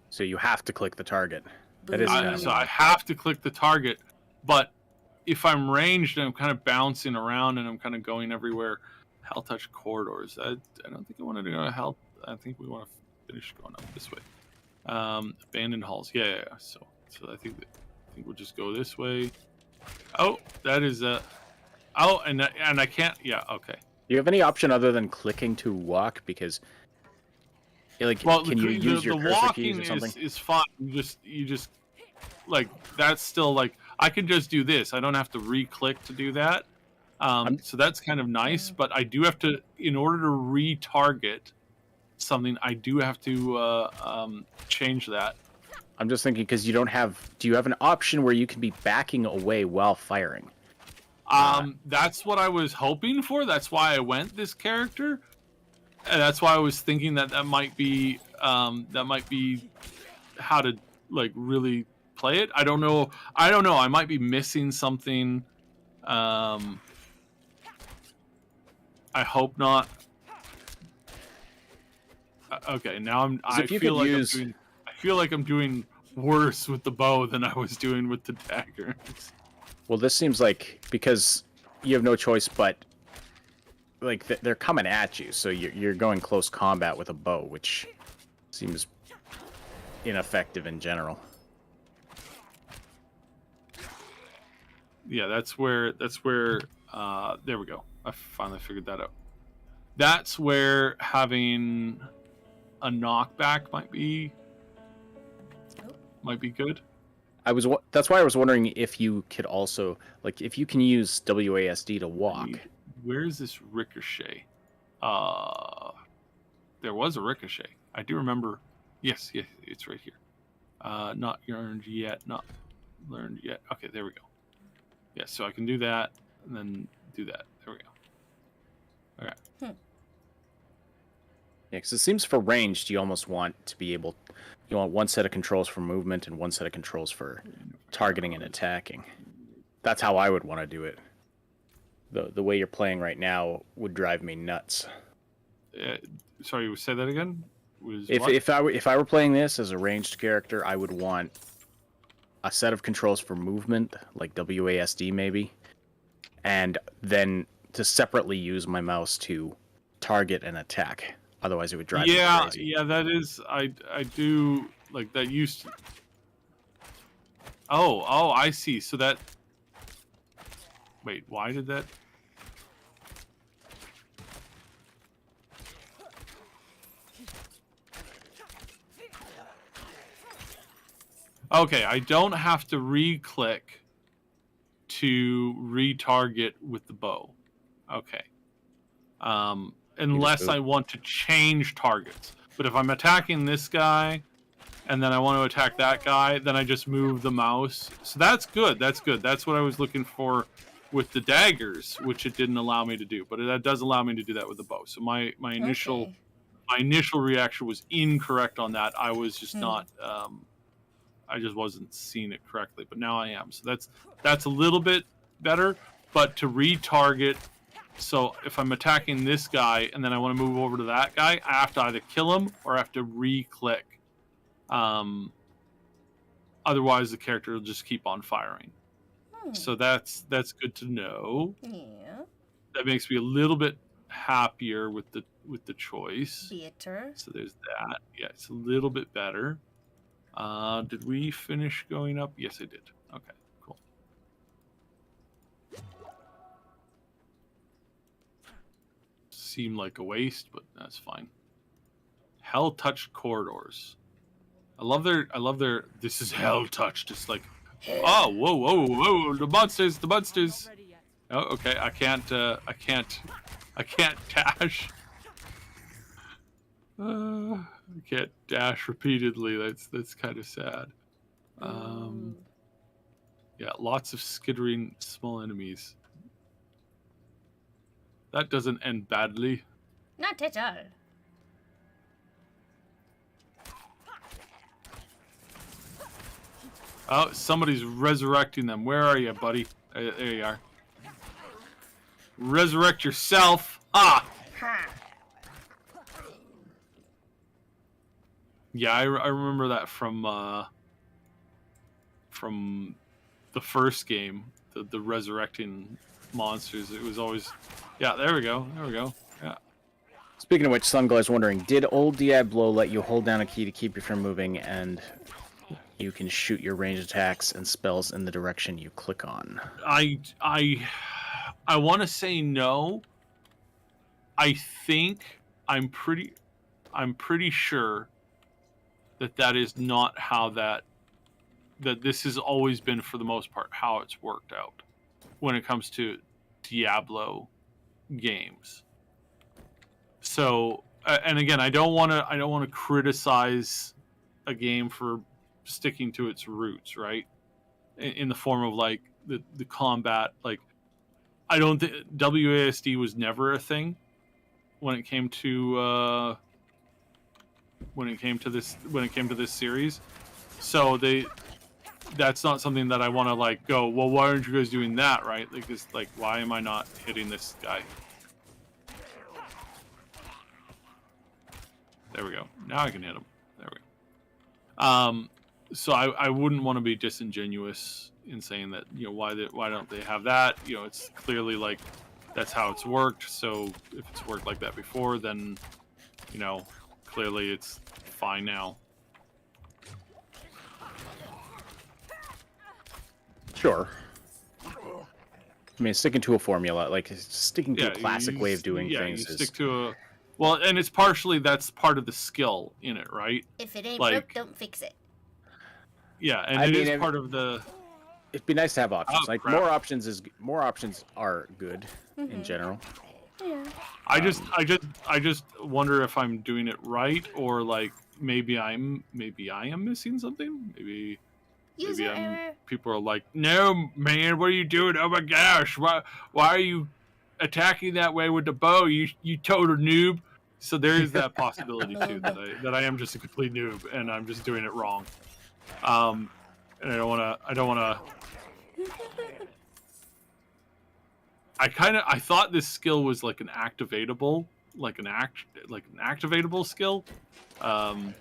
So you have to click the target. That is so I have to click the target, but if I'm ranged and I'm kind of bouncing around and I'm kind of going everywhere, Hell Touch corridors. I don't think I want to go to Hell. I think we want to finish going up this way. Abandoned halls. Yeah. So I think we'll just go this way. Oh, that is Oh, and I can't. Yeah. Okay. Do you have any option other than clicking to walk? Because, can you use your cursor keys or something? Is fine. You just like that's still like I can just do this. I don't have to re-click to do that. So that's kind of nice. But I do have to, in order to retarget something, I do have to change that. I'm just thinking because you don't have. Do you have an option where you can be backing away while firing? That's what I was hoping for. That's why I went this character, and that's why I was thinking that might be how to really play it. I don't know. I might be missing something. I hope not. Okay, now if you could use- I feel like I'm doing worse with the bow than I was doing with the daggers. Well, this seems like, because you have no choice but, like, they're coming at you, so you're going close combat with a bow, which seems ineffective in general. Yeah, that's where there we go. I finally figured that out. That's where having a knockback might be good. That's why I was wondering if you could also, like, if you can use WASD to walk. Where is this ricochet? There was a ricochet. I do remember. Yes, it's right here. Not learned yet. Not learned yet. Okay, there we go. Yeah, so I can do that and then do that. There we go. Okay. Yeah, because it seems for ranged, you almost want to be able. You want one set of controls for movement and one set of controls for targeting and attacking. That's how I would want to do it. The way you're playing right now would drive me nuts. Sorry, say that again. If I were playing this as a ranged character, I would want a set of controls for movement, like WASD maybe, and then to separately use my mouse to target and attack. Otherwise, it would drive me crazy. Yeah, that is. I do like that. Used to... Oh, I see. So that. Wait, why did that? Okay, I don't have to re-click to retarget with the bow. Okay. Unless I want to change targets. But if I'm attacking this guy, and then I want to attack that guy, then I just move the mouse. So that's good. That's good. That's what I was looking for with the daggers, which it didn't allow me to do. But that does allow me to do that with the bow. So my initial reaction was incorrect on that. I was just not. I just wasn't seeing it correctly. But now I am. So that's a little bit better. But to retarget. So if I'm attacking this guy and then I want to move over to that guy, I have to either kill him or I have to re-click. Otherwise, the character will just keep on firing. So that's good to know. Yeah. That makes me a little bit happier with the choice. Theater. So there's that. Yeah, it's a little bit better. Did we finish going up? Yes, I did. Okay. Seemed like a waste, but that's fine. Hell touched corridors. I love their this is hell touched. It's like, oh, whoa, the monsters. Oh, okay, I can't dash. I can't dash repeatedly. That's kind of sad. Yeah, lots of skittering small enemies. That doesn't end badly. Not at all. Oh, somebody's resurrecting them. Where are you, buddy? There you are. Resurrect yourself. Ah! Yeah, I remember that from the first game, the resurrecting monsters. It was always, yeah. There we go. Yeah. Speaking of which, Sunglass wondering, did old Diablo let you hold down a key to keep you from moving, and you can shoot your ranged attacks and spells in the direction you click on? I want to say no. I think I'm pretty sure that is not how that this has always been, for the most part, how it's worked out when it comes to Diablo games. So, and again, I don't want to criticize a game for sticking to its roots, right? In the form of like the combat, like I don't think WASD was never a thing when it came to this series. So that's not something that I want to like go, well, why aren't you guys doing that, right? Like this, like why am I not hitting this guy? There There we go. Now I can hit him. There we go. So I wouldn't want to be disingenuous in saying that, you know, why don't they have that? You know, it's clearly like that's how it's worked. So if it's worked like that before, then, you know, clearly it's fine now. Sure. I mean, sticking to a formula, like sticking to a classic way of doing things. You stick to a... Well, and it's partially, that's part of the skill in it, right? If it ain't like, broke, don't fix it. Yeah, and it is part of the... It'd be nice to have options. Oh, like crap. more options are good in general. Yeah. I just wonder if I'm doing it right, or like maybe I am missing something. Maybe User error. people are like, no man, what are you doing? Oh my gosh, why are you attacking that way with the bow? You total noob. So there is that possibility too, that I am just a complete noob and I'm just doing it wrong. And I don't wanna I thought this skill was like an activatable, skill. The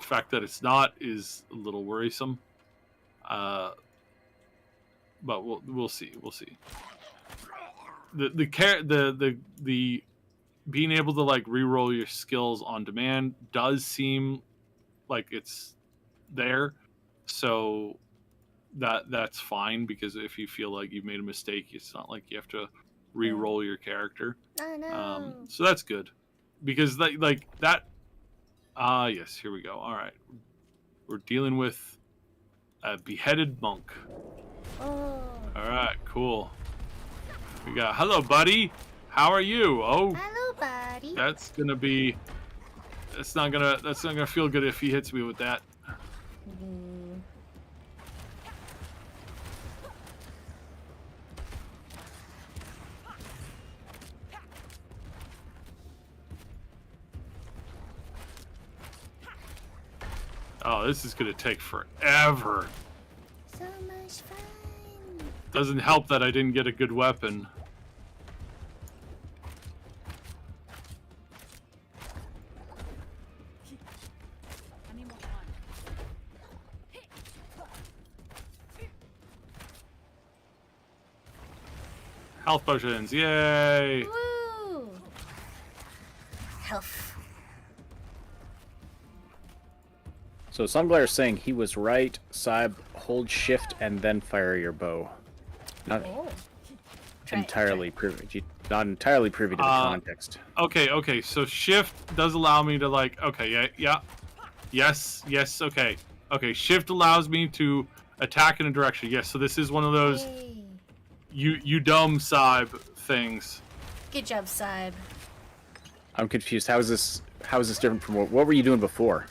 fact that it's not is a little worrisome. But we'll see. The being able to like re-roll your skills on demand does seem like it's there, so that's fine, because if you feel like you've made a mistake, it's not like you have to re-roll your character. Oh no. So that's good, because like that. Yes, here we go. All right, we're dealing with a beheaded monk. Oh. All right, cool. We got, hello, buddy. How are you? Oh, Hello, buddy. that's not gonna feel good if he hits me with that. Mm. Oh, this is gonna take forever. So much fun. Doesn't help that I didn't get a good weapon. I need more time. Health potions, yay! Woo. Health. So Sunglire's saying he was right. Saib, hold shift and then fire your bow. Not Oh. entirely privy. Not entirely privy to the context. Okay. So shift does allow me to like. Okay, yeah. Yes. Okay. Shift allows me to attack in a direction. Yes. So this is one of those Yay. you dumb Saib things. Good job, Saib. I'm confused. How is this different from what were you doing before?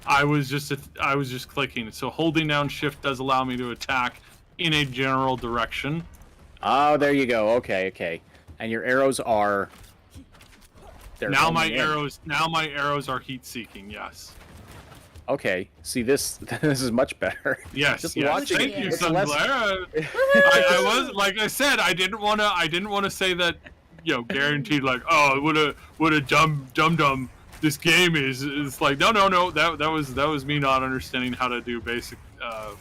I was just clicking. So holding down shift does allow me to attack in a general direction. Oh, there you go. Okay. And your arrows are. Now my arrows are heat seeking. Yes. Okay. See this is much better. Yes. Just yes. watching Thank it, you, it's Sunglare. less- I was, like I said, I didn't want to say that, guaranteed like, oh, what a dumb this game is. It's like no. That was me not understanding how to do basic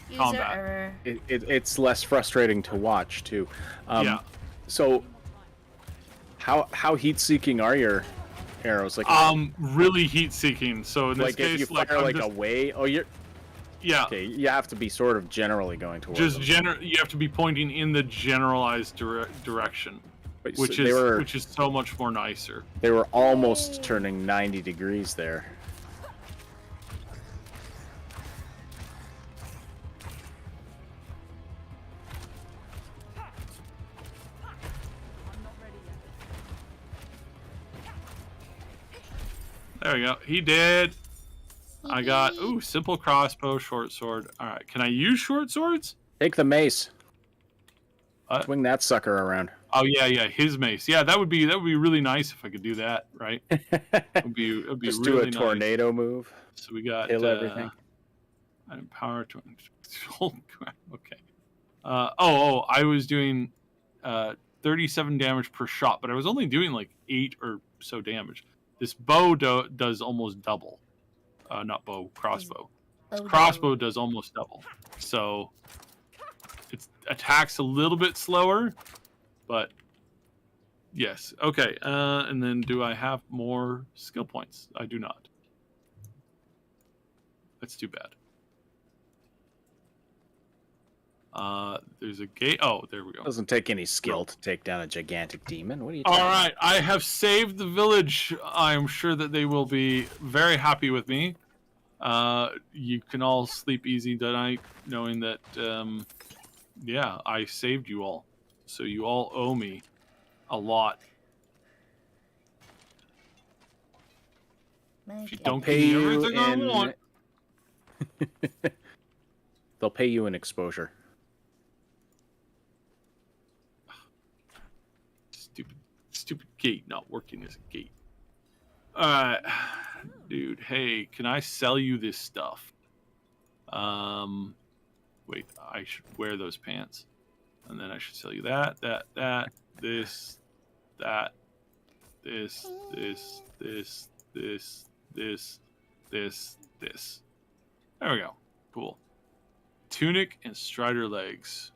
User combat. error. It's less frustrating to watch too. Yeah. So, how heat-seeking are your arrows? Like, really heat-seeking. So in this like case, if you fire like away. Oh, you're. Yeah. Okay, you have to be sort of generally going towards. You have to be pointing in the generalized direction, But which is so much more nicer. They were almost turning 90 degrees there. There we go. He did. I got simple crossbow, short sword. All right, can I use short swords? Take the mace. What? Swing that sucker around. Oh yeah, his mace. Yeah, that would be really nice if I could do that, right? It'd be Just really do a tornado move. So we got Kill everything. Power to oh crap. Okay. I was doing 37 damage per shot, but I was only doing like 8 or so damage. This bow does almost double. Not bow, crossbow. This Oh, crossbow does almost double. So it attacks a little bit slower, but yes. Okay, and then do I have more skill points? I do not. That's too bad. There's a gate. Oh, there we go. Doesn't take any skill to take down a gigantic demon. What are you All talking right, I have saved the village. I'm sure that they will be very happy with me. You can all sleep easy tonight, knowing that, yeah, I saved you all. So you all owe me a lot. If you don't pay give me you everything I in- want. They'll pay you in exposure. Stupid gate not working as a gate. Dude, hey, can I sell you this stuff? Wait, I should wear those pants. And then I should sell you that, this, that, this. There we go. Cool. Tunic and strider legs.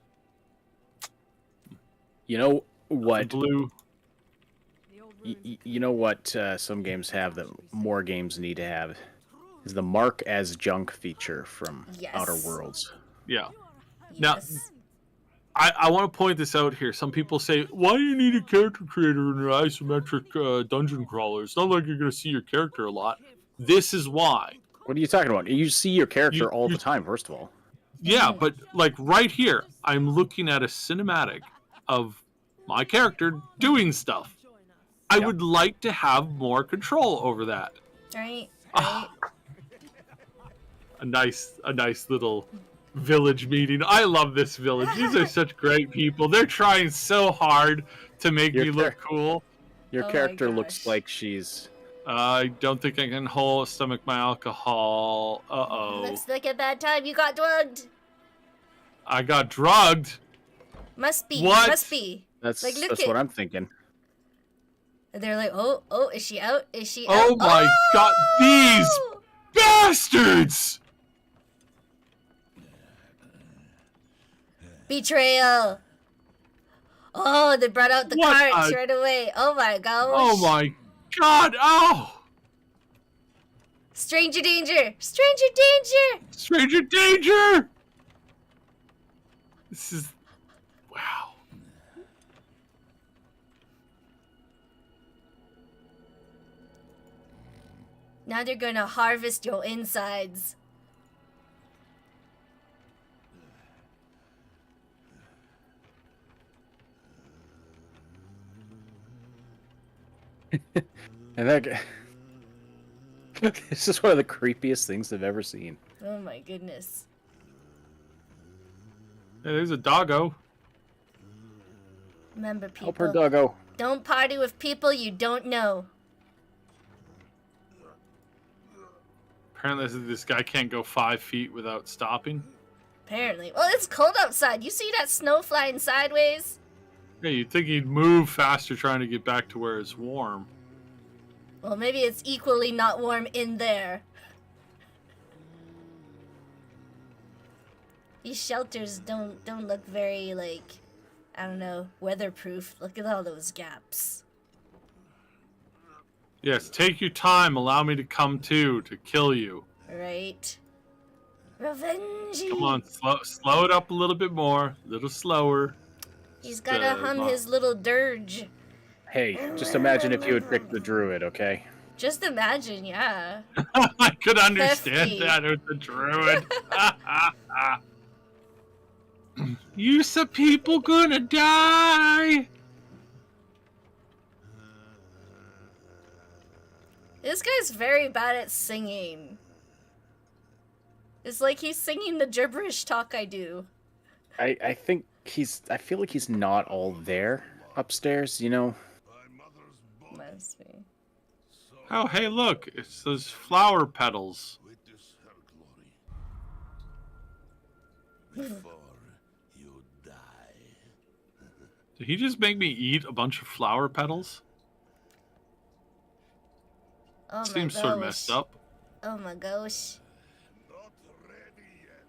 You know what? Blue. You know what some games have that more games need to have is the mark as junk feature from Outer Worlds. Yeah. Yes. Now, I want to point this out here. Some people say, why do you need a character creator in an isometric dungeon crawler? It's not like you're going to see your character a lot. This is why. What are you talking about? You see your character all the time, first of all. Yeah, but like right here, I'm looking at a cinematic of my character doing stuff. I would like to have more control over that. Right. A nice little village meeting. I love this village. These are such great people. They're trying so hard to make me look cool. Your character looks like she's... I don't think I can stomach my alcohol. Uh-oh. Looks like a bad time. You got drugged. I got drugged? Must be. What? Must be. That's look what I'm thinking. They're like, oh, is she out? Is she out? Oh my god, these bastards! Betrayal. Oh, they brought out the carts right away. Oh my gosh. Oh my god, oh! Stranger danger! Stranger danger! Stranger danger! This is... Wow. Now they're gonna harvest your insides. And that guy... This is one of the creepiest things I've ever seen. Oh my goodness. Hey, there's a doggo. Remember, people. Help her, doggo. Don't party with people you don't know. Apparently this guy can't go 5 feet without stopping. Apparently. Well, it's cold outside. You see that snow flying sideways? Yeah, you'd think he'd move faster trying to get back to where it's warm. Well, maybe it's equally not warm in there. These shelters don't look very, like, I don't know, weatherproof. Look at all those gaps. Yes, take your time. Allow me to come to kill you. Right. Revenge. Come on, slow it up a little bit more. A little slower. He's gotta hum his little dirge. Hey, just imagine if you had picked the druid, okay? Just imagine, yeah. I could understand Hefty. that with the druid. You some people gonna die. This guy's very bad at singing. It's like he's singing the gibberish talk I do. I think I feel like he's not all there upstairs, you know? Must be. Oh, hey, look. It's those flower petals. Witness her glory before you die. Did he just make me eat a bunch of flower petals? Oh my Seems sort of messed gosh. up. Oh my gosh. Not ready yet.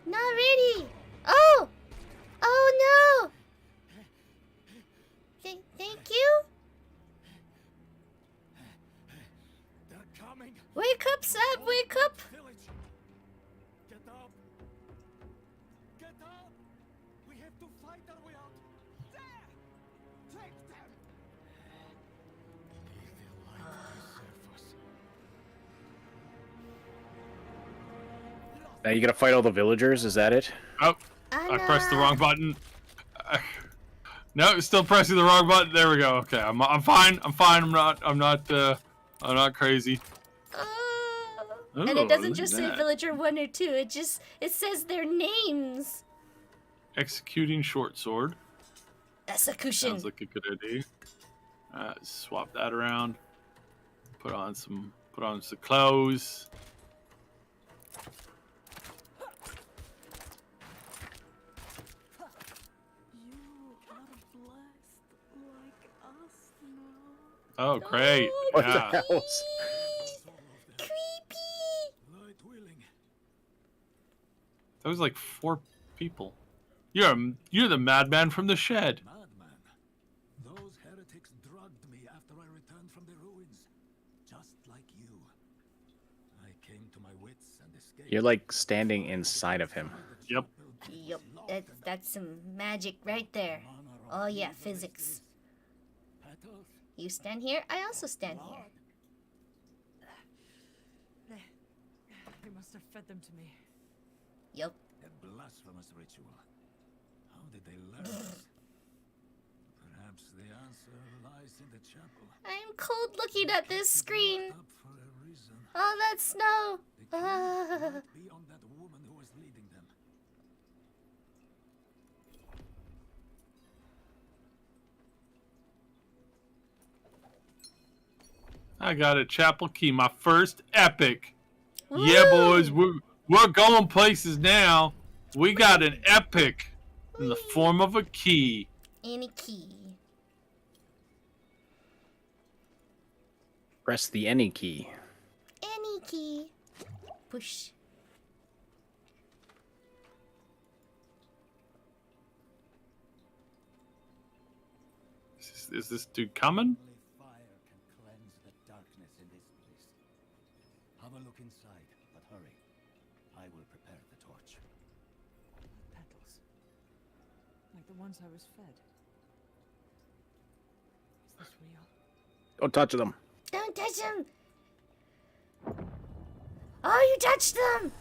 Not ready. Oh. Oh no. Thank you. They're coming. Wake up, Sab. Wake up. Village. Get up. Get up. We have to fight our way out. There. Take them. If the light preserve us. Now you gotta fight all the villagers. Is that it? Oh, I pressed the wrong button. No, still pressing the wrong button. There we go. Okay, I'm fine. I'm fine. I'm not crazy. And Ooh, it doesn't look just at say that. villager 1 or 2. It says their names. Executing short sword. Execution. Sounds like a good idea. Swap that around. Put on some clothes. You are blessed like us now. Oh, great. What Yeah. the hell's... Creepy. Light willing. That was like 4 people. You're the madman from the shed. Madman. Those heretics drugged me after I returned from the ruins. Just like you. I came to my wits and escaped. You're like standing inside of him. Yep. Yup. That's some magic right there. Oh yeah, physics. Petals. You stand here, I also stand here. They must have fed them to me. Yup. A blasphemous ritual. How did they learn this? Perhaps the answer lies in the chapel. I'm cold looking at this screen. Up for a reason. Oh, that snow. The key might be on that woman who was leading them. I got a chapel key, my first epic. Yeah, boys, we're going places now. We got an epic in the form of a key. Any key. Press the any key. Any key. Push. Is this dude coming? Only fire can cleanse the darkness in this place. Have a look inside, but hurry. I will prepare the torch. Petals. Like the ones I was fed. Is this real? Don't touch them. Don't touch them. Oh, you touched them.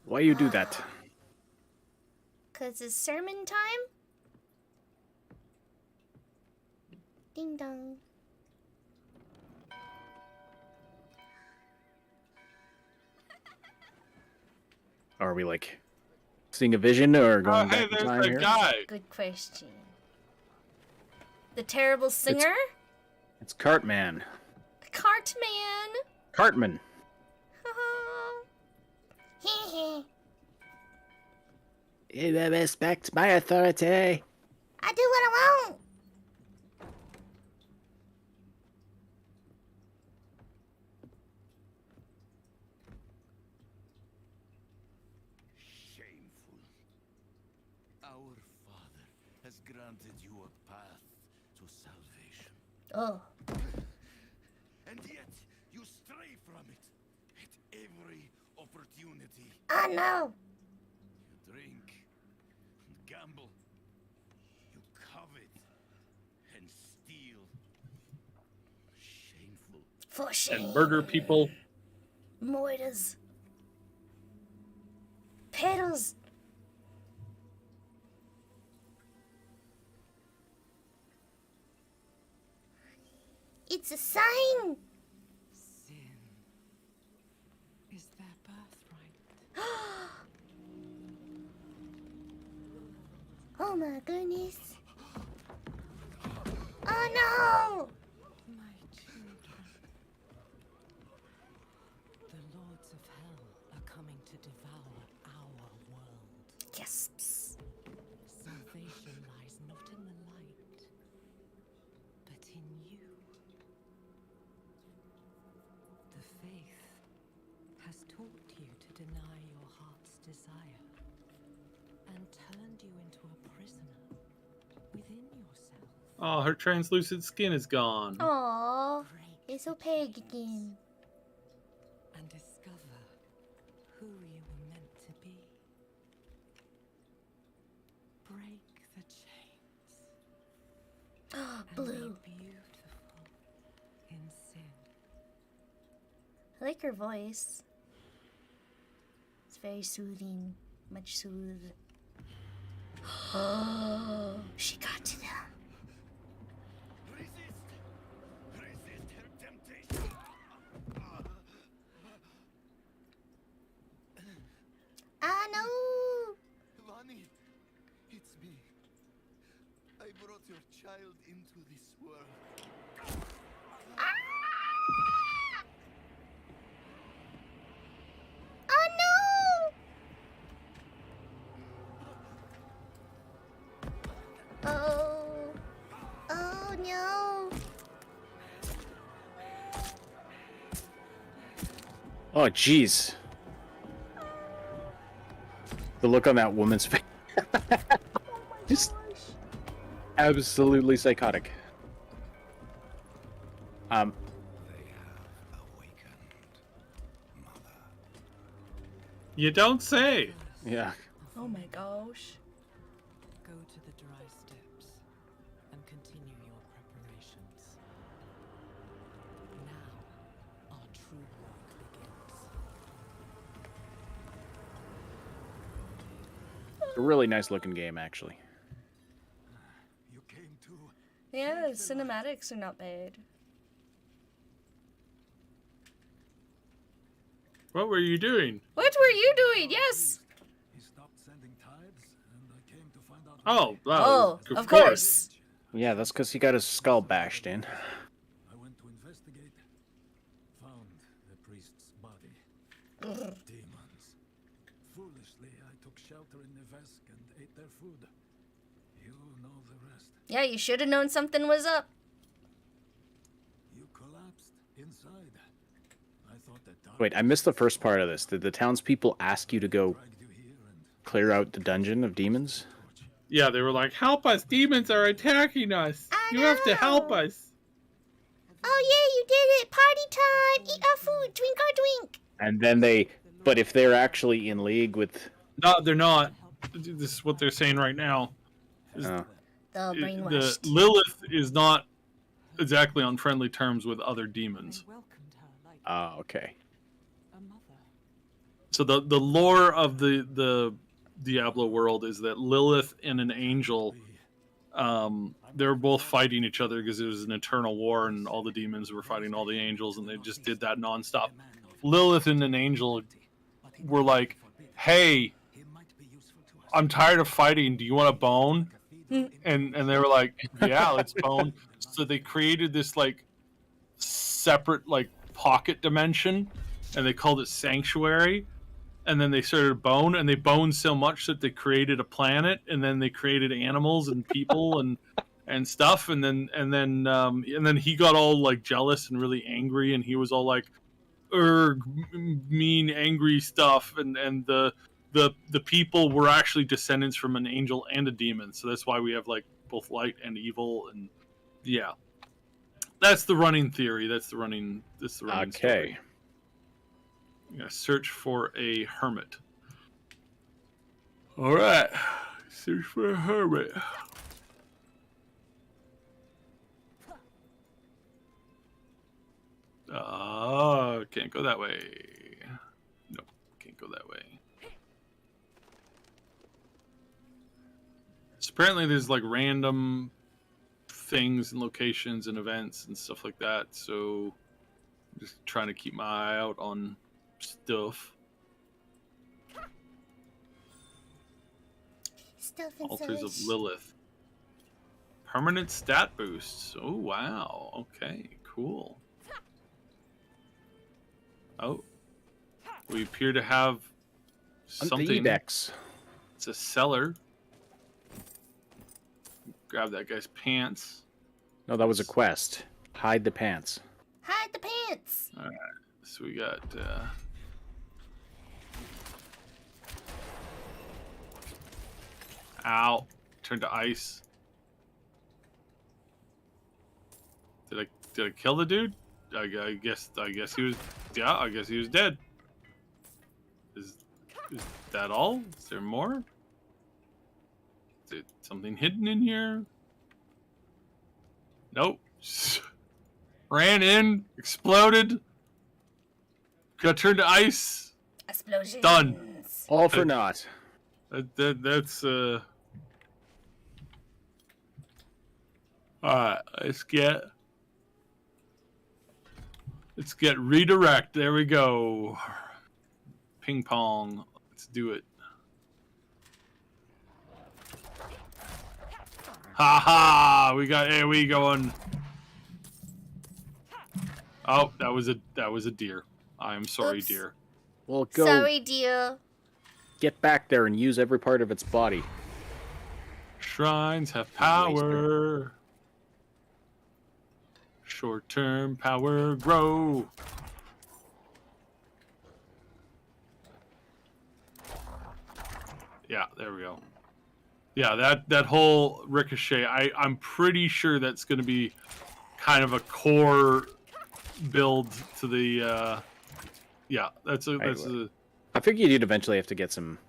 Why you do that? 'Cause it's sermon time? Ding dong. Are we like seeing a vision or going Hey, back in there's time that here? guy. Good question. The terrible singer? It's Cartman. Cartman. Cartman. Hee You respect my authority. I do what I want. Shameful. Our Father has granted you a path to salvation. Oh. And yet you stray from it at every opportunity. Oh no. You drink and gamble. You covet and steal. Shameful. For shame. And murder people. Moitas. Petals. It's a sign. Sin is their birthright. Oh my goodness. Oh no. My children. The lords of hell are coming to devour our world. Yes. Salvation lies not in the light, faith has taught you to deny your heart's desire and turned you into a prisoner within yourself. Oh, her translucent skin is gone. Aww, it's so pale again. And discover who you were meant to be. Break the chains. And Blue. be beautiful in sin. I like her voice. It's very soothing. Much soothed. Oh, she got to them. Resist her temptation. Ah, no! Vani, it's me. I brought your child into this world. Oh, no! Oh. Oh, no. Oh, jeez. The look on that woman's face. Just absolutely psychotic. They have awakened, Mother. You don't say. Yeah. Oh, my gosh. Go to the dry steps and continue your preparations. Now, our true work begins. It's a really nice looking game, actually. You came to Yeah, the cinematics are not bad. What were you doing? What were you doing? Yes! he stopped sending tides, and I came to find out Oh, why. well, Oh, of course. Yeah, that's because he got his skull bashed in. I went to investigate, found the priest's body. Demons. Foolishly, I took shelter in Nevesk and ate their food. You know the rest. Yeah, you should have known something was up. You collapsed inside. I thought that Wait, I missed the first part of this. Did the townspeople ask you to go dragged you here and clear out the dungeon of demons? Yeah, they were like, help us, demons are attacking us. I You have to help know. us. Oh, yeah, you did it. Party time. Eat our food. Drink our drink. And then but if they're actually in league with... No, they're not. This is what they're saying right now. The The brainwashed. Lilith is not exactly on friendly terms with other demons. They welcomed her like Oh, okay. a mother. So the lore of the Diablo world is that Lilith and an angel, they were both fighting each other because it was an eternal war and all the demons were fighting all the angels and they just did that nonstop. Lilith and an angel were like, hey, I'm tired of fighting. Do you want a bone? And they were like, yeah, let's bone. So they created this like separate like pocket dimension and they called it Sanctuary. And then they started bone, and they boned so much that they created a planet, and then they created animals and people and stuff, and then he got all like jealous and really angry, and he was all like, mean, angry stuff, and the people were actually descendants from an angel and a demon, so that's why we have like both light and evil, and yeah, that's the running theory. That's the running Okay. story. Yeah, search for a hermit. All right, search for a hermit. Can't go that way. Nope, can't go that way. So apparently there's like random things and locations and events and stuff like that, so I'm just trying to keep my eye out on stuff. Stuff and Altars of such. Lilith. Permanent stat boosts. Oh, wow. Okay, cool. Oh. We appear to have On the something. Edex. It's a cellar. Grab that guy's pants. No, that was a quest. Hide the pants. Hide the pants. So we got ow, turned to ice. Did I kill the dude? I guess he was, yeah, I guess he was dead. Is that all? Is there more? Is there something hidden in here? Nope. Ran in, exploded, got turned to ice. Explosions. Done. All for naught. That's Alright, let's get redirect. There we go. Ping pong. Let's do it. Ha ha! We got AoE going. Oh, that was a deer. I am sorry, Oops. deer. Well, go Sorry, dear. get back there and use every part of its body. Shrines have power. Short-term power grow. Yeah, there we go. Yeah, that whole ricochet, I'm pretty sure that's going to be kind of a core build to the yeah, that's a I figured you'd eventually have to get some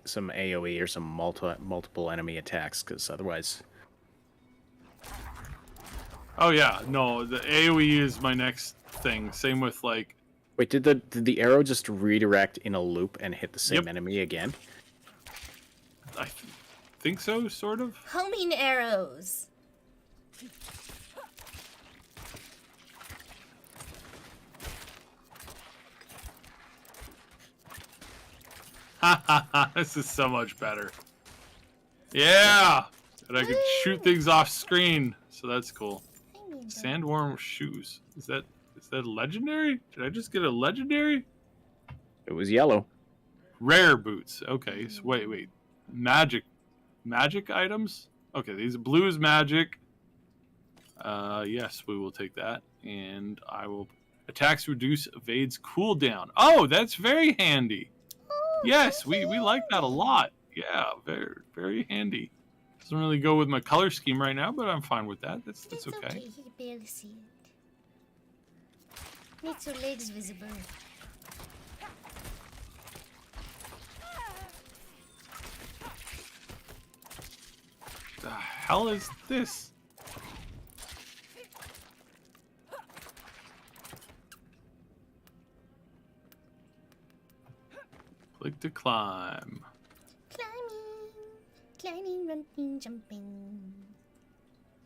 AoE or some multiple enemy attacks, because otherwise. Oh yeah, no, the AoE is my next thing. Same with like. Wait, did the arrow just redirect in a loop and hit the same enemy again? I think so, sort of. Homing arrows. Ha ha ha! This is so much better. Yeah, and I can shoot things off screen, so that's cool. Sandworm shoes. Is that legendary? Did I just get a legendary? It was yellow. Rare boots. Okay, so wait. Magic items? Okay, these blue is magic. Yes, we will take that. And I will attacks reduce evades cooldown. Oh, that's very handy. Yes, we like that a lot. Yeah, very very handy. Doesn't really go with my color scheme right now, but I'm fine with that. That's okay. You can barely see it. Makes your legs visible. The hell is this? Click to climb. Climbing, running, jumping.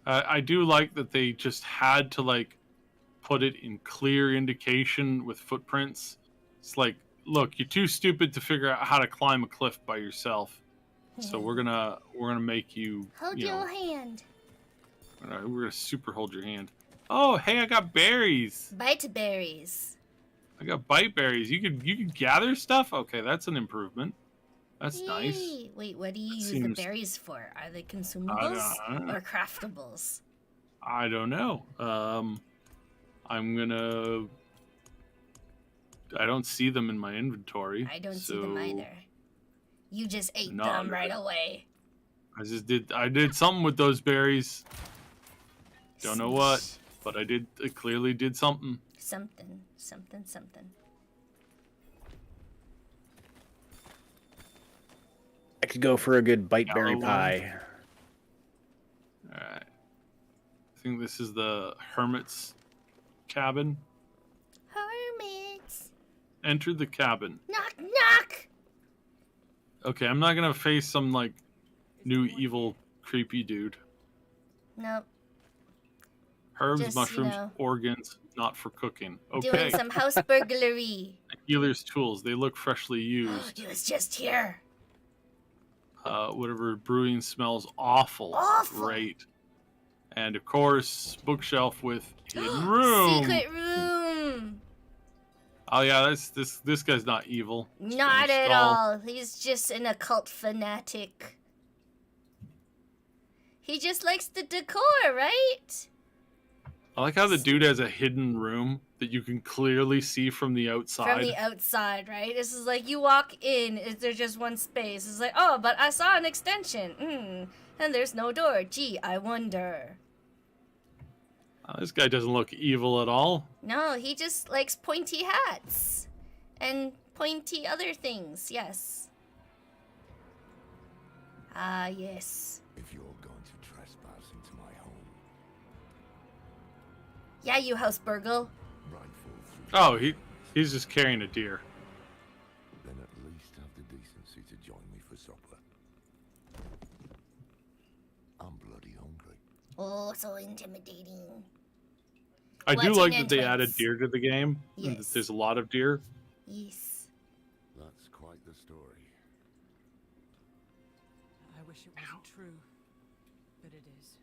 I do like that they just had to like put it in clear indication with footprints. It's like, look, you're too stupid to figure out how to climb a cliff by yourself. So we're gonna make you Hold your hand. We're gonna super hold your hand. Oh, hey, I got berries. Bite berries. I got bite berries. You could gather stuff. Okay, that's an improvement. That's nice. Yay. Wait, what do you use Seems- the berries for? Are they consumables or craftables? I don't know. I'm gonna. I don't see them in my inventory. I don't see them so either. You just ate No, them no. right away. I did something with those berries. Don't know what, Smash. but I clearly did something. Something. I could go for a good bite-berry Yellow one. pie. Alright. I think this is the hermit's cabin. Hermits. Enter the cabin. Knock, knock. Okay, I'm not gonna face some like new evil creepy dude. Nope. Herbs, Just, mushrooms, organs, not for cooking. Okay. Doing some house burglary. Healer's tools. They look freshly used. He was just here. Whatever brewing smells awful. Awful. Great. And of course, bookshelf with hidden room. Secret room. Oh yeah, this guy's not evil. Just Not gonna at stall. all. He's just an occult fanatic. He just likes the decor, right? I like how the dude has a hidden room that you can clearly see from the outside. From the outside, right? This is like you walk in, is there just one space? It's like, oh, but I saw an extension. And there's no door. Gee, I wonder. This guy doesn't look evil at all. No, he just likes pointy hats. And pointy other things, yes. Ah, yes. If you're going to trespass into my home, Yeah, you house burgle. rifle through, Oh, he's just carrying a deer. then at least have the decency to join me for supper. I'm bloody hungry. Oh, so intimidating. I do What's like an that they entrance? added deer to the game. And that Yes. there's a lot of deer. Yes. That's quite the story. I wish it wasn't true, but it is.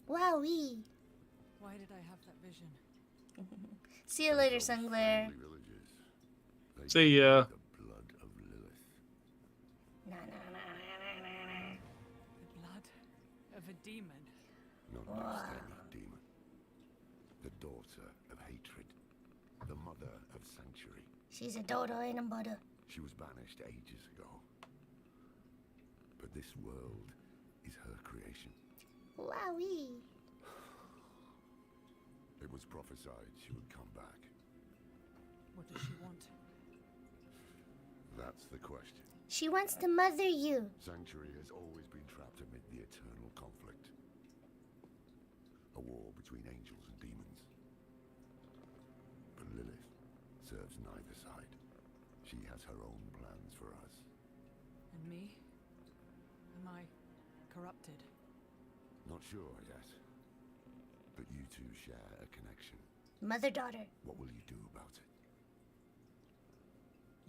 Wowee. Why did I have that vision? See you later, Sunglare. Friendly villagers. They See ya. drink the blood of Lilith. Na, na, na, na, na, na. The blood of a demon. Not just any demon. The daughter of hatred. The mother of sanctuary. She's a dodo and a butter. She was banished ages ago. But this world is her creation. Wowee. It was prophesied she would come back. What does she want? That's the question. She wants to mother you. Sanctuary has always been trapped amid the eternal conflict. A war between angels and demons. But Lilith serves neither side. She has her own plans for us. And me? Am I corrupted? Not sure yet. But you two share a connection. Mother-daughter. What will you do about it?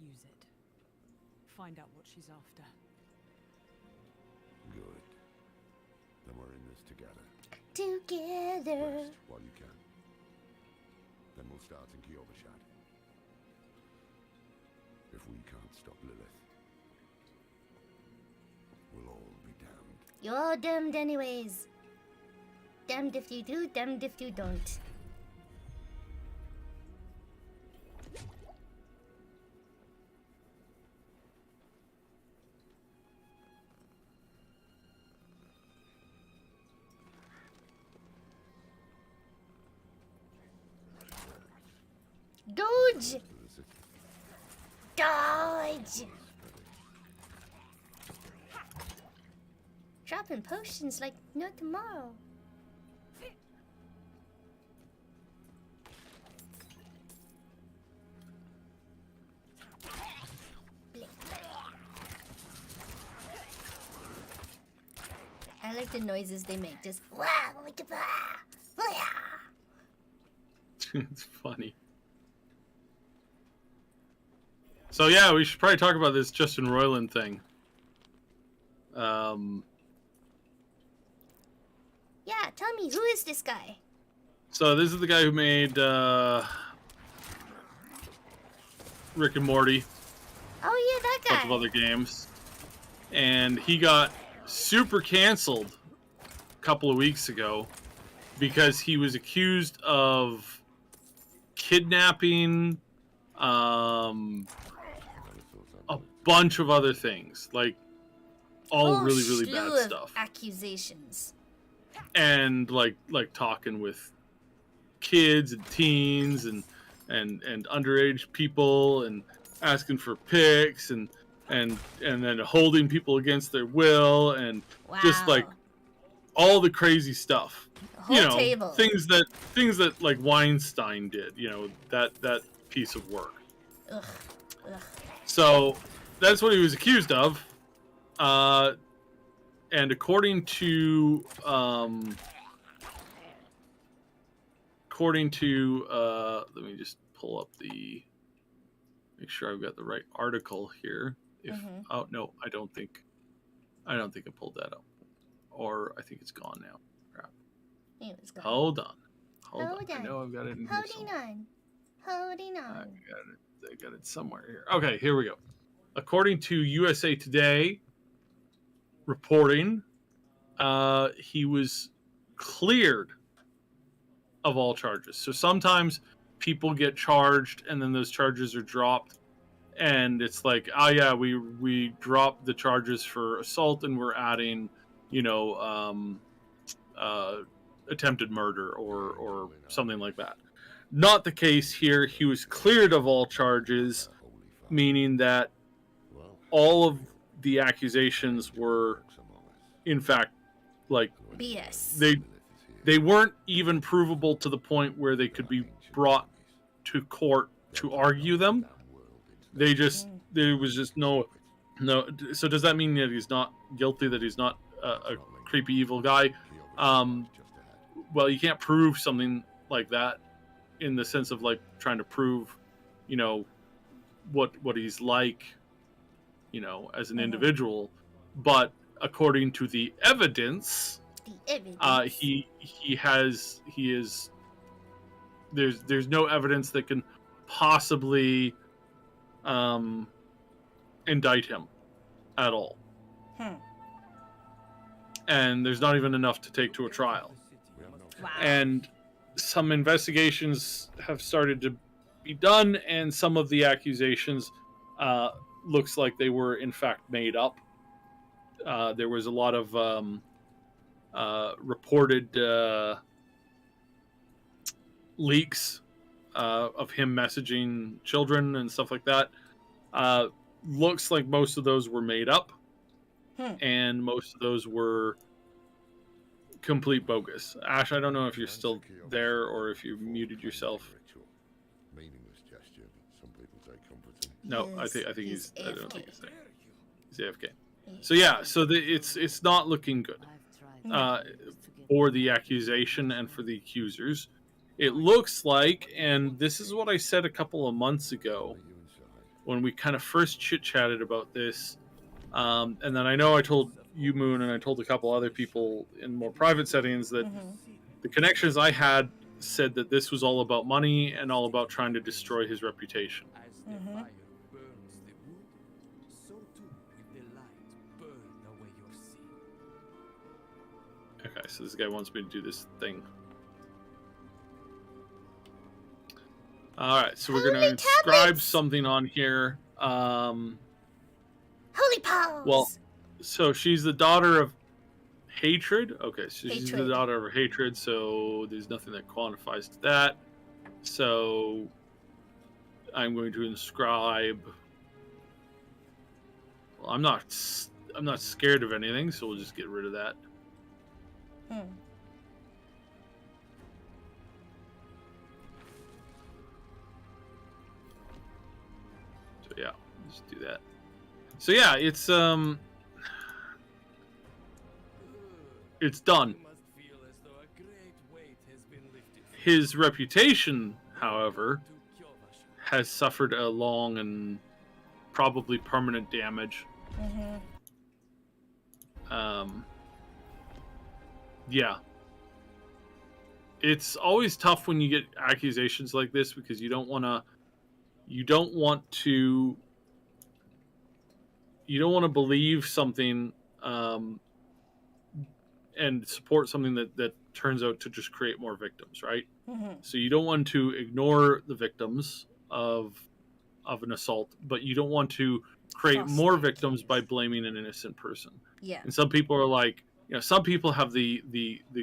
Use it. Find out what she's after. Good. Then we're in this together. Together. Rest while you can. Then we'll start in Kiobashad. If we can't stop Lilith, we'll all be damned. You're all damned anyways. Damned if you do, damned if you don't. Dodge! To the city. Dodge! Dropping potions like no tomorrow. I like the noises they make. Just wow, It's funny. So yeah, we should probably talk about this Justin Roiland thing. Yeah, tell me, who is this guy? So this is the guy who made Rick and Morty, Oh yeah, that a bunch of guy. other games, and he got super canceled a couple of weeks ago because he was accused of kidnapping, a bunch of other things, like all Whole really really slew bad of stuff, Accusations. and like talking with kids and teens and underage people and asking for pics and then holding people against their will and Wow. just like all the crazy stuff. The whole You know, table. things that like Weinstein did, you know, that piece of work. Ugh. Ugh. So that's what he was accused of. And according to let me just pull up make sure I've got the right article here. If oh no, I don't think I pulled that up, or I think it's gone now. Crap. It was gone. Hold on. Hold I know I've got it in here Holding somewhere. on. Holding on. I got it somewhere here. Okay, here we go. According to USA Today reporting, he was cleared of all charges. So sometimes people get charged and then those charges are dropped, and it's like, oh yeah, we dropped the charges for assault and we're adding, attempted murder or something like that. Not the case here. He was cleared of all charges, meaning that all of the accusations were, in fact, like BS. They weren't even provable to the point where they could be brought to court to argue them. There was just no. So does that mean that he's not guilty? That he's not a creepy evil guy? Well, you can't prove something like that in the sense of like trying to prove, what he's like, as an individual. But according to the evidence, he is. There's no evidence that can possibly indict him at all. And there's not even enough to take to a trial. Wow. And some investigations have started to be done, and some of the accusations looks like they were in fact made up. There was a lot of reported leaks of him messaging children and stuff like that. Looks like most of those were made up, and most of those were complete bogus. Ash, I don't know if you're still there or if you muted yourself. No, I think he's. I don't think he's there. He's AFK. So yeah, so it's not looking good for the accusation and for the accusers. It looks like, and this is what I said a couple of months ago when we kind of first chit-chatted about this, and then I know I told you, Moon, and I told a couple other people in more private settings that the connections I had said that this was all about money and all about trying to destroy his reputation. Okay, so this guy wants me to do this thing. Alright, so we're going to inscribe something on here. Holy pals! Well, so she's the daughter of hatred. Okay, so she's the daughter of hatred, so there's nothing that quantifies to that. So I'm going to inscribe. Well, I'm not scared of anything, so we'll just get rid of that. So yeah, just do that. So yeah, it's done. His reputation, however, has suffered a long and probably permanent damage. Yeah. It's always tough when you get accusations like this because you don't want to believe something and support something that turns out to just create more victims, right? So you don't want to ignore the victims of an assault, but you don't want to create more victims by blaming an innocent person. Yeah. And some people are like, some people have the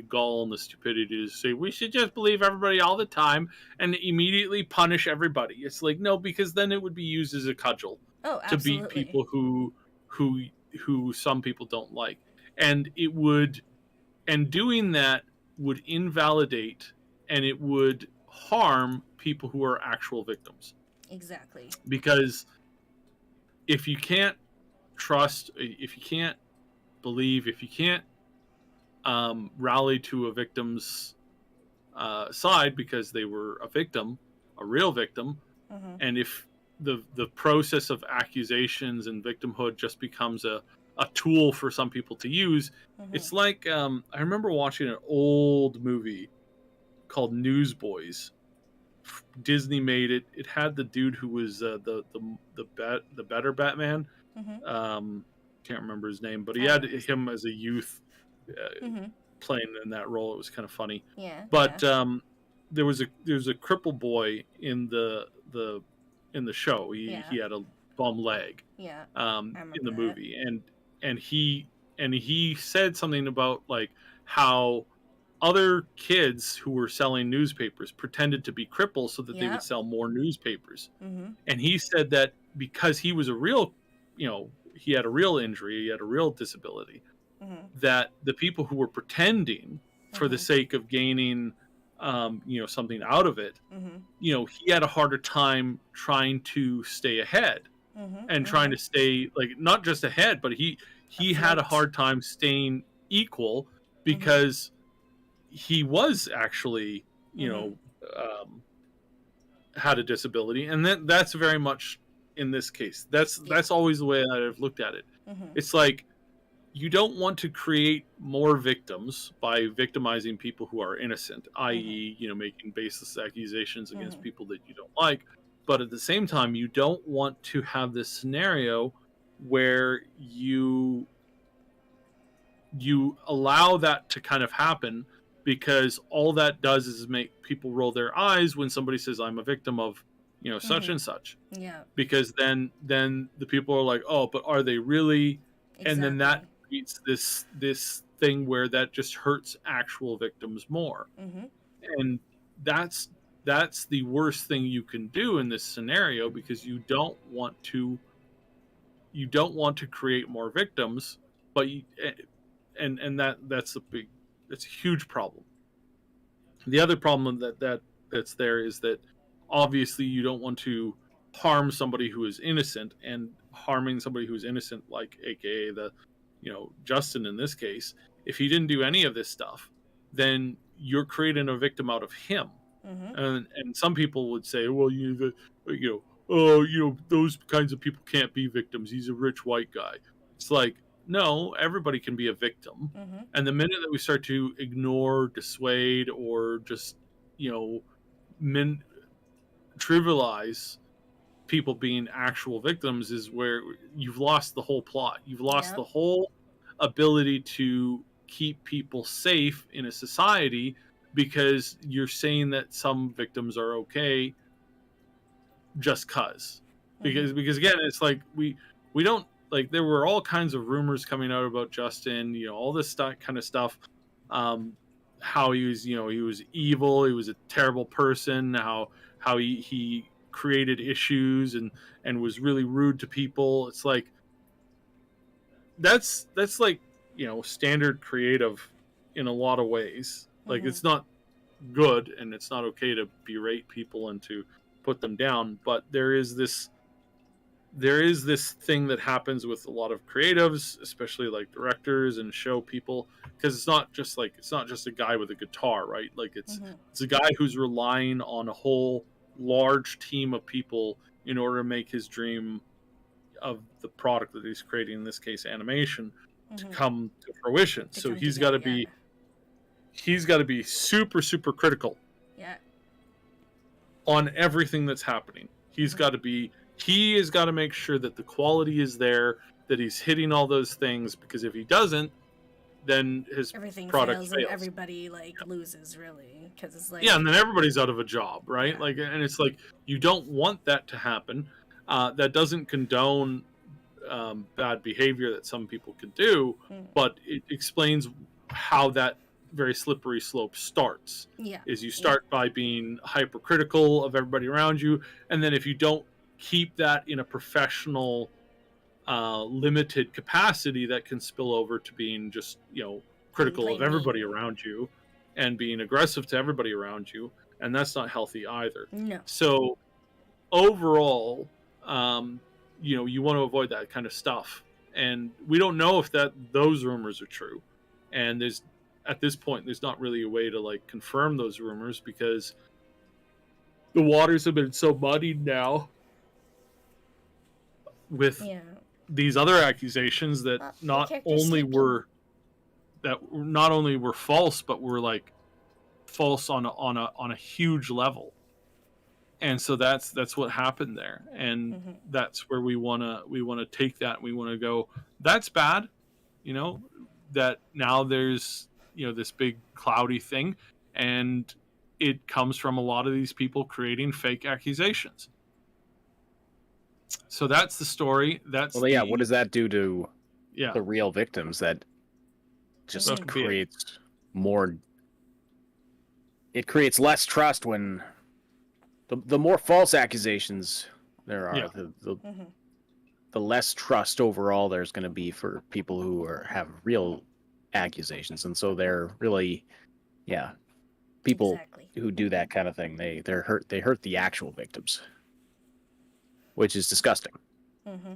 gall and the stupidity to say we should just believe everybody all the time and immediately punish everybody. It's like, no, because then it would be used as a cudgel to beat people who some people don't like, and doing that would invalidate and it would harm people who are actual victims. Exactly. Because if you can't trust, if you can't believe, if you can't rally to a victim's side because they were a victim, a real victim, and if the process of accusations and victimhood just becomes a tool for some people to use, it's like I remember watching an old movie called Newsboys. Disney made it. It had the dude who was the better Batman. Can't remember his name, but he had him as a youth playing in that role. It was kind of funny. Yeah. But there was a cripple boy in the show. Yeah. He had a bum leg. Yeah. In the movie, and he said something about like how other kids who were selling newspapers pretended to be cripples so that they would sell more newspapers. Mm-hmm. And he said that because he was a real, he had a real injury, he had a real disability, that the people who were pretending for the sake of gaining, something out of it, he had a harder time trying to stay ahead and trying to stay, like, not just ahead, but he had a hard time staying equal because he was actually, had a disability. And that's very much in this case. That's always the way that I've looked at it. It's like, you don't want to create more victims by victimizing people who are innocent, i.e., making baseless accusations against people that you don't like. But at the same time, you don't want to have this scenario where you allow that to kind of happen, because all that does is make people roll their eyes when somebody says, I'm a victim of, such and such. Yeah. Because then the people are like, oh, but are they really? Exactly. And then that creates this thing where that just hurts actual victims more. And that's the worst thing you can do in this scenario, because you don't want to create more victims, but that's a huge problem. The other problem that's there is that obviously you don't want to harm somebody who is innocent, and harming somebody who is innocent, like AKA Justin in this case, if he didn't do any of this stuff, then you're creating a victim out of him. And some people would say, well, those kinds of people can't be victims. He's a rich white guy. It's like, no, everybody can be a victim. And the minute that we start to ignore, dissuade, or just, trivialize people being actual victims is where you've lost the whole plot. You've lost the whole ability to keep people safe in a society, because you're saying that some victims are okay just cause. Because again, it's like we don't, like, there were all kinds of rumors coming out about Justin, all this kind of stuff, how he was evil, he was a terrible person, how he created issues and was really rude to people. It's like, that's like, standard creative in a lot of ways. Like, it's not good, and it's not okay to berate people and to put them down, but there is this thing that happens with a lot of creatives, especially like directors and show people, because it's not just a guy with a guitar, right? Like, it's a guy who's relying on a whole large team of people in order to make his dream of the product that he's creating, in this case animation, to come to fruition. So he's got to be super, super critical on everything that's happening. He has got to make sure that the quality is there, that he's hitting all those things, because if he doesn't, then his product fails. And everybody loses, really, because it's like, and then everybody's out of a job, right? Like, and it's like, you don't want that to happen. That doesn't condone bad behavior that some people could do, but it explains how that very slippery slope starts. Is you start by being hypercritical of everybody around you, and then if you don't keep that in a professional, limited capacity, that can spill over to being just, critical of everybody around you and being aggressive to everybody around you, and that's not healthy either. No. So overall, you want to avoid that kind of stuff, and we don't know if those rumors are true, and at this point there's not really a way to confirm those rumors, because the waters have been so muddied now with these other accusations that not only were false, but were false on a huge level. And so that's what happened there, and that's where we want to take that. We want to go, that's bad, that now there's this big cloudy thing, and it comes from a lot of these people creating fake accusations. So that's the story. That's what does that do to yeah the real victims? That just That could be it. creates more. It creates less trust when the more false accusations there are, Yeah. the less trust overall there's going to be for people who have real accusations, and so they're really, people Exactly. who do that kind of thing, they hurt the actual victims, which is disgusting. Mm-hmm.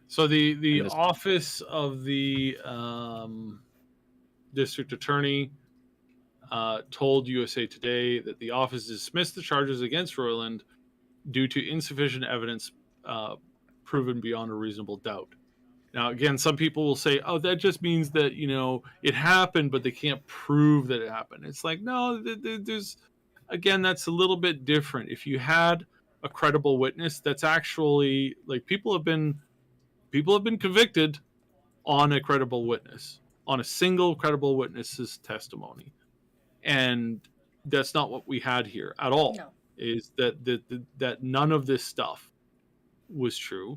So the And this- office of the district attorney told USA Today that the office dismissed the charges against Roiland due to insufficient evidence proven beyond a reasonable doubt. Now, again, some people will say, "Oh, that just means that it happened, but they can't prove that it happened." It's like, no, there's again, that's a little bit different. If you had a credible witness, that's actually like people have been convicted on a credible witness, on a single credible witness's testimony, and that's not what we had here at all. No. Is that none of this stuff was true.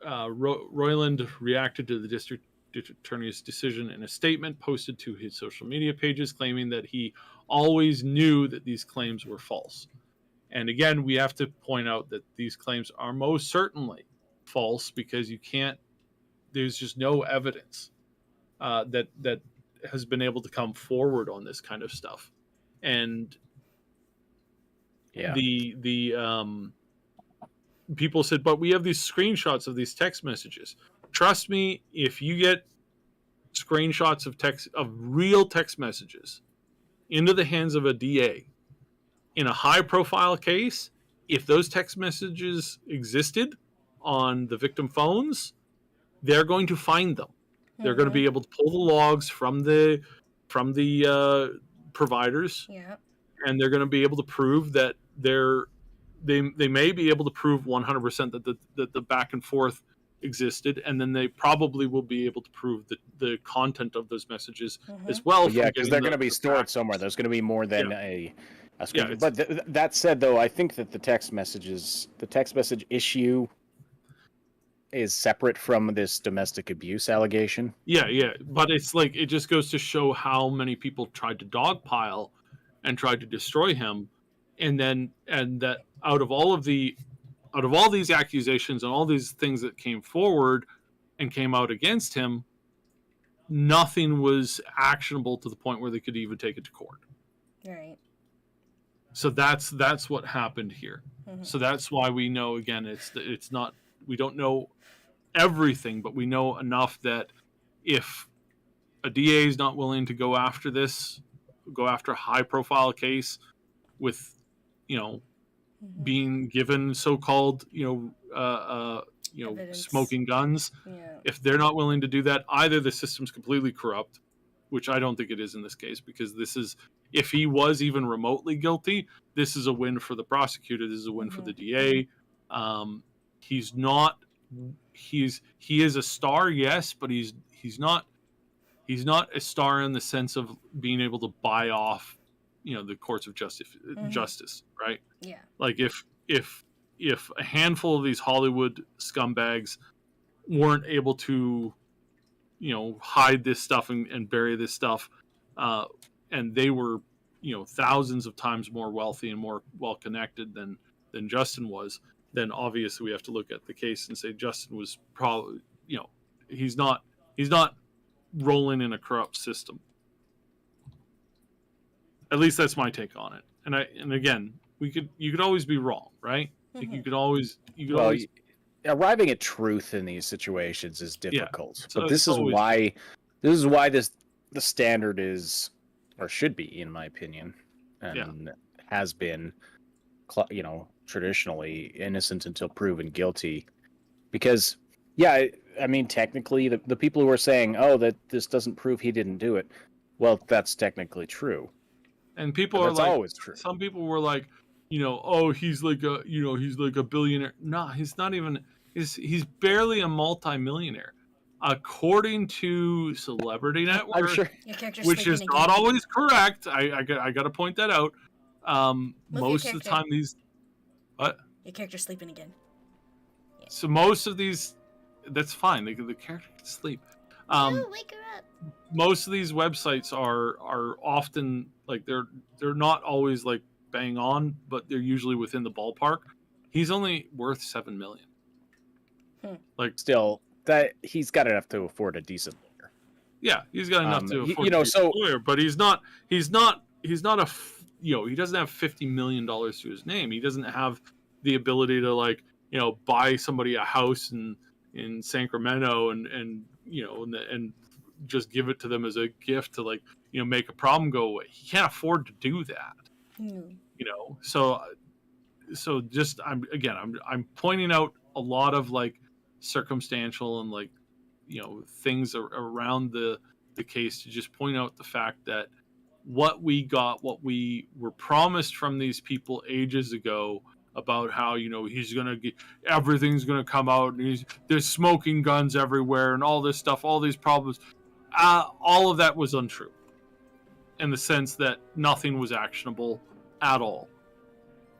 Roiland reacted to the district attorney's decision in a statement posted to his social media pages, claiming that he always knew that these claims were false. And again, we have to point out that these claims are most certainly false, because there's just no evidence that has been able to come forward on this kind of stuff. And the people said, but we have these screenshots of these text messages. Trust me, if you get screenshots of real text messages into the hands of a DA in a high profile case, if those text messages existed on the victim phones, they're going to find them. They're going to be able to pull the logs from the providers, and they're going to be able to prove that they may be able to prove 100% that the back and forth existed, and then they probably will be able to prove the content of those messages as well. Yeah, because they're going to be stored somewhere. There's going to be more than a screen. But that said, though, I think that the text message issue is separate from this domestic abuse allegation. Yeah, but it's like, it just goes to show how many people tried to dogpile and tried to destroy him, and that out of all these accusations and all these things that came forward and came out against him, nothing was actionable to the point where they could even take it to court. Right. So that's what happened here. So that's why we know, again, it's not, we don't know everything, but we know enough that if a DA is not willing to go after a high profile case with, being given so-called, Evidence. smoking guns, if they're not willing to do that, either the system's completely corrupt, which I don't think it is in this case, because if he was even remotely guilty, this is a win for the prosecutor. This is a win for the DA. He is a star, yes, but he's not a star in the sense of being able to buy off, the courts of justice, right? Yeah. Like if a handful of these Hollywood scumbags weren't able to, hide this stuff and bury this stuff, and they were, thousands of times more wealthy and more well connected than Justin was, then obviously we have to look at the case and say Justin was probably, he's not rolling in a corrupt system. At least that's my take on it. And again, you could always be wrong, right? Like you could always arriving at truth in these situations is difficult. So but this is why the standard is, or should be, in my opinion, and has been, traditionally innocent until proven guilty. Because, I mean, technically, the people who are saying, that this doesn't prove he didn't do it, well, that's technically true. And people are like, always true. Some people were like, he's like a billionaire. No, he's not even. He's barely a multimillionaire. according to Celebrity Network, I'm sure. Your character's which sleeping is again. not always correct. I got to point that out. Move your Most of the character. time, these. What? Your character's sleeping again. So most of these, that's fine. The character can sleep. Wake her up. Most of these websites are often like they're not always like bang on, but they're usually within the ballpark. He's only worth $7 million. Like Still, that he's got enough to afford a decent lawyer. yeah, he's got enough to afford you know, to be so- a lawyer, but he's not he doesn't have $50 million to his name. He doesn't have the ability to like, buy somebody a house in Sacramento and just give it to them as a gift to like, make a problem go away. He can't afford to do that. So just I'm pointing out a lot of like circumstantial and like things around the case to just point out the fact that what we were promised from these people ages ago about how he's gonna get everything's gonna come out and there's smoking guns everywhere and all this stuff, all these problems, all of that was untrue in the sense that nothing was actionable at all,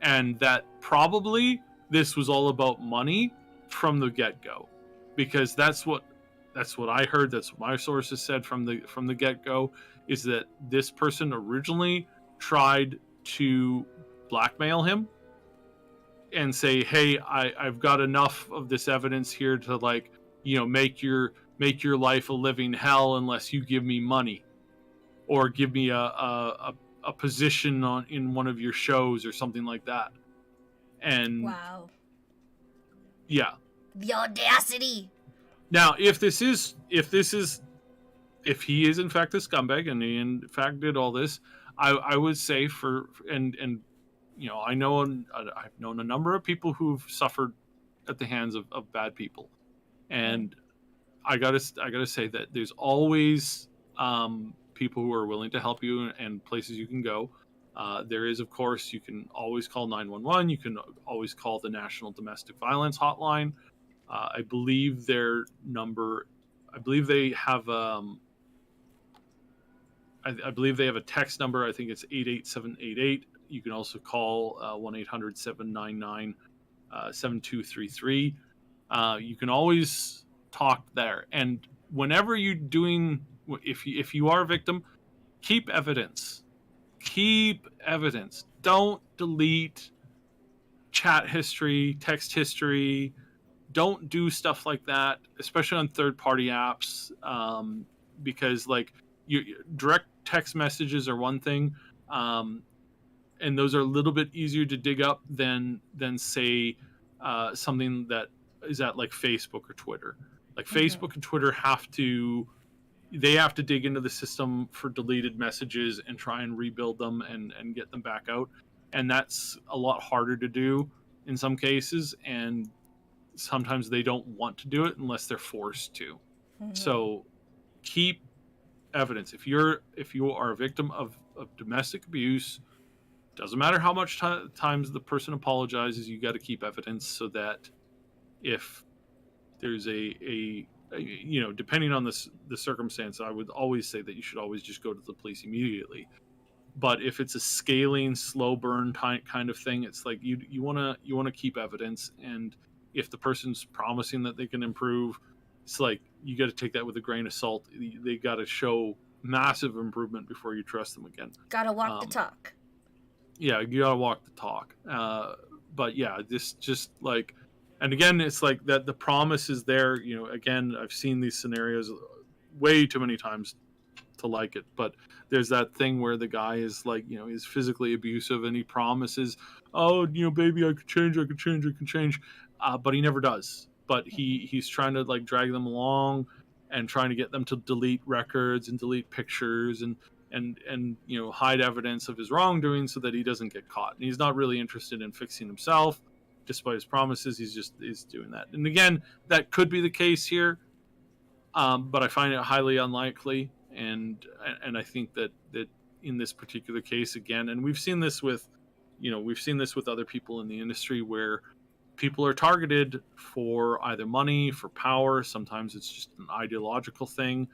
and that probably this was all about money from the get-go, because that's what I heard. That's what my sources said from the get-go, is that this person originally tried to blackmail him and say, hey, I've got enough of this evidence here to like, make your life a living hell unless you give me money or give me a position in one of your shows or something like that. And Wow. yeah. The audacity. Now, if he is in fact a scumbag and he in fact did all this, I would say I've known a number of people who've suffered at the hands of bad people, and I gotta say that there's always people who are willing to help you and places you can go. There is, of course, you can always call 911. You can always call the National Domestic Violence Hotline. I believe their number. I believe they have. I believe they have a text number. I think it's 88788. You can also call 1-800-799-7233. You can always talk there. And whenever you're doing, if you are a victim, keep evidence. Keep evidence. Don't delete chat history, text history. Don't do stuff like that, especially on third-party apps, because like direct text messages are one thing, and those are a little bit easier to dig up than say something that is at like Facebook or Twitter. Like Facebook and Twitter have to dig into the system for deleted messages and try and rebuild them and get them back out, and that's a lot harder to do in some cases, and sometimes they don't want to do it unless they're forced to. So keep evidence. If you are a victim of domestic abuse, doesn't matter how much times the person apologizes, you got to keep evidence so that if there's a depending on the circumstance, I would always say that you should always just go to the police immediately. But if it's a scaling, slow burn kind of thing, it's like you want to keep evidence, and if the person's promising that they can improve, it's like you got to take that with a grain of salt. They got to show massive improvement before you trust them again. Gotta walk the talk. Yeah, you gotta walk the talk. But yeah, this just like, and again, it's like that the promise is there. Again, I've seen these scenarios way too many times to like it. But there's that thing where the guy is like, he's physically abusive and he promises, oh, baby, I can change. But he never does. But he's trying to like drag them along and trying to get them to delete records and delete pictures and hide evidence of his wrongdoing so that he doesn't get caught. And he's not really interested in fixing himself, despite his promises. He's doing that. And again, that could be the case here, but I find it highly unlikely. And I think that in this particular case, again, and we've seen this with other people in the industry where people are targeted for either money, for power. Sometimes it's just an ideological thing.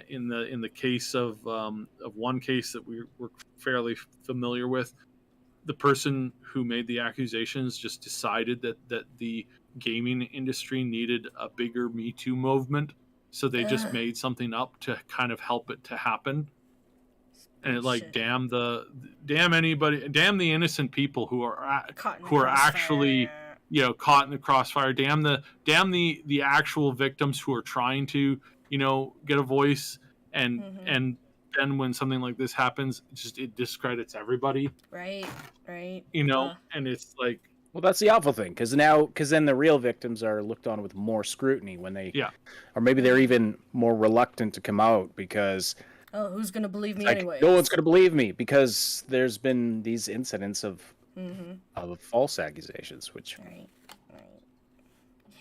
In the case of one case that we're fairly familiar with, the person who made the accusations just decided that the gaming industry needed a bigger Me Too movement, so they just made something up to kind of help it to happen. And like, damn the innocent people who are actually, you know, caught in the crossfire. Damn the actual victims who are trying to, you know, get a voice. And then when something like this happens, it discredits everybody. Right. You know, and it's like, well, that's the awful thing, because then the real victims are looked on with more scrutiny when they, or maybe they're even more reluctant to come out because, oh, who's gonna believe me anyway? No one's gonna believe me because there's been these incidents of false accusations, which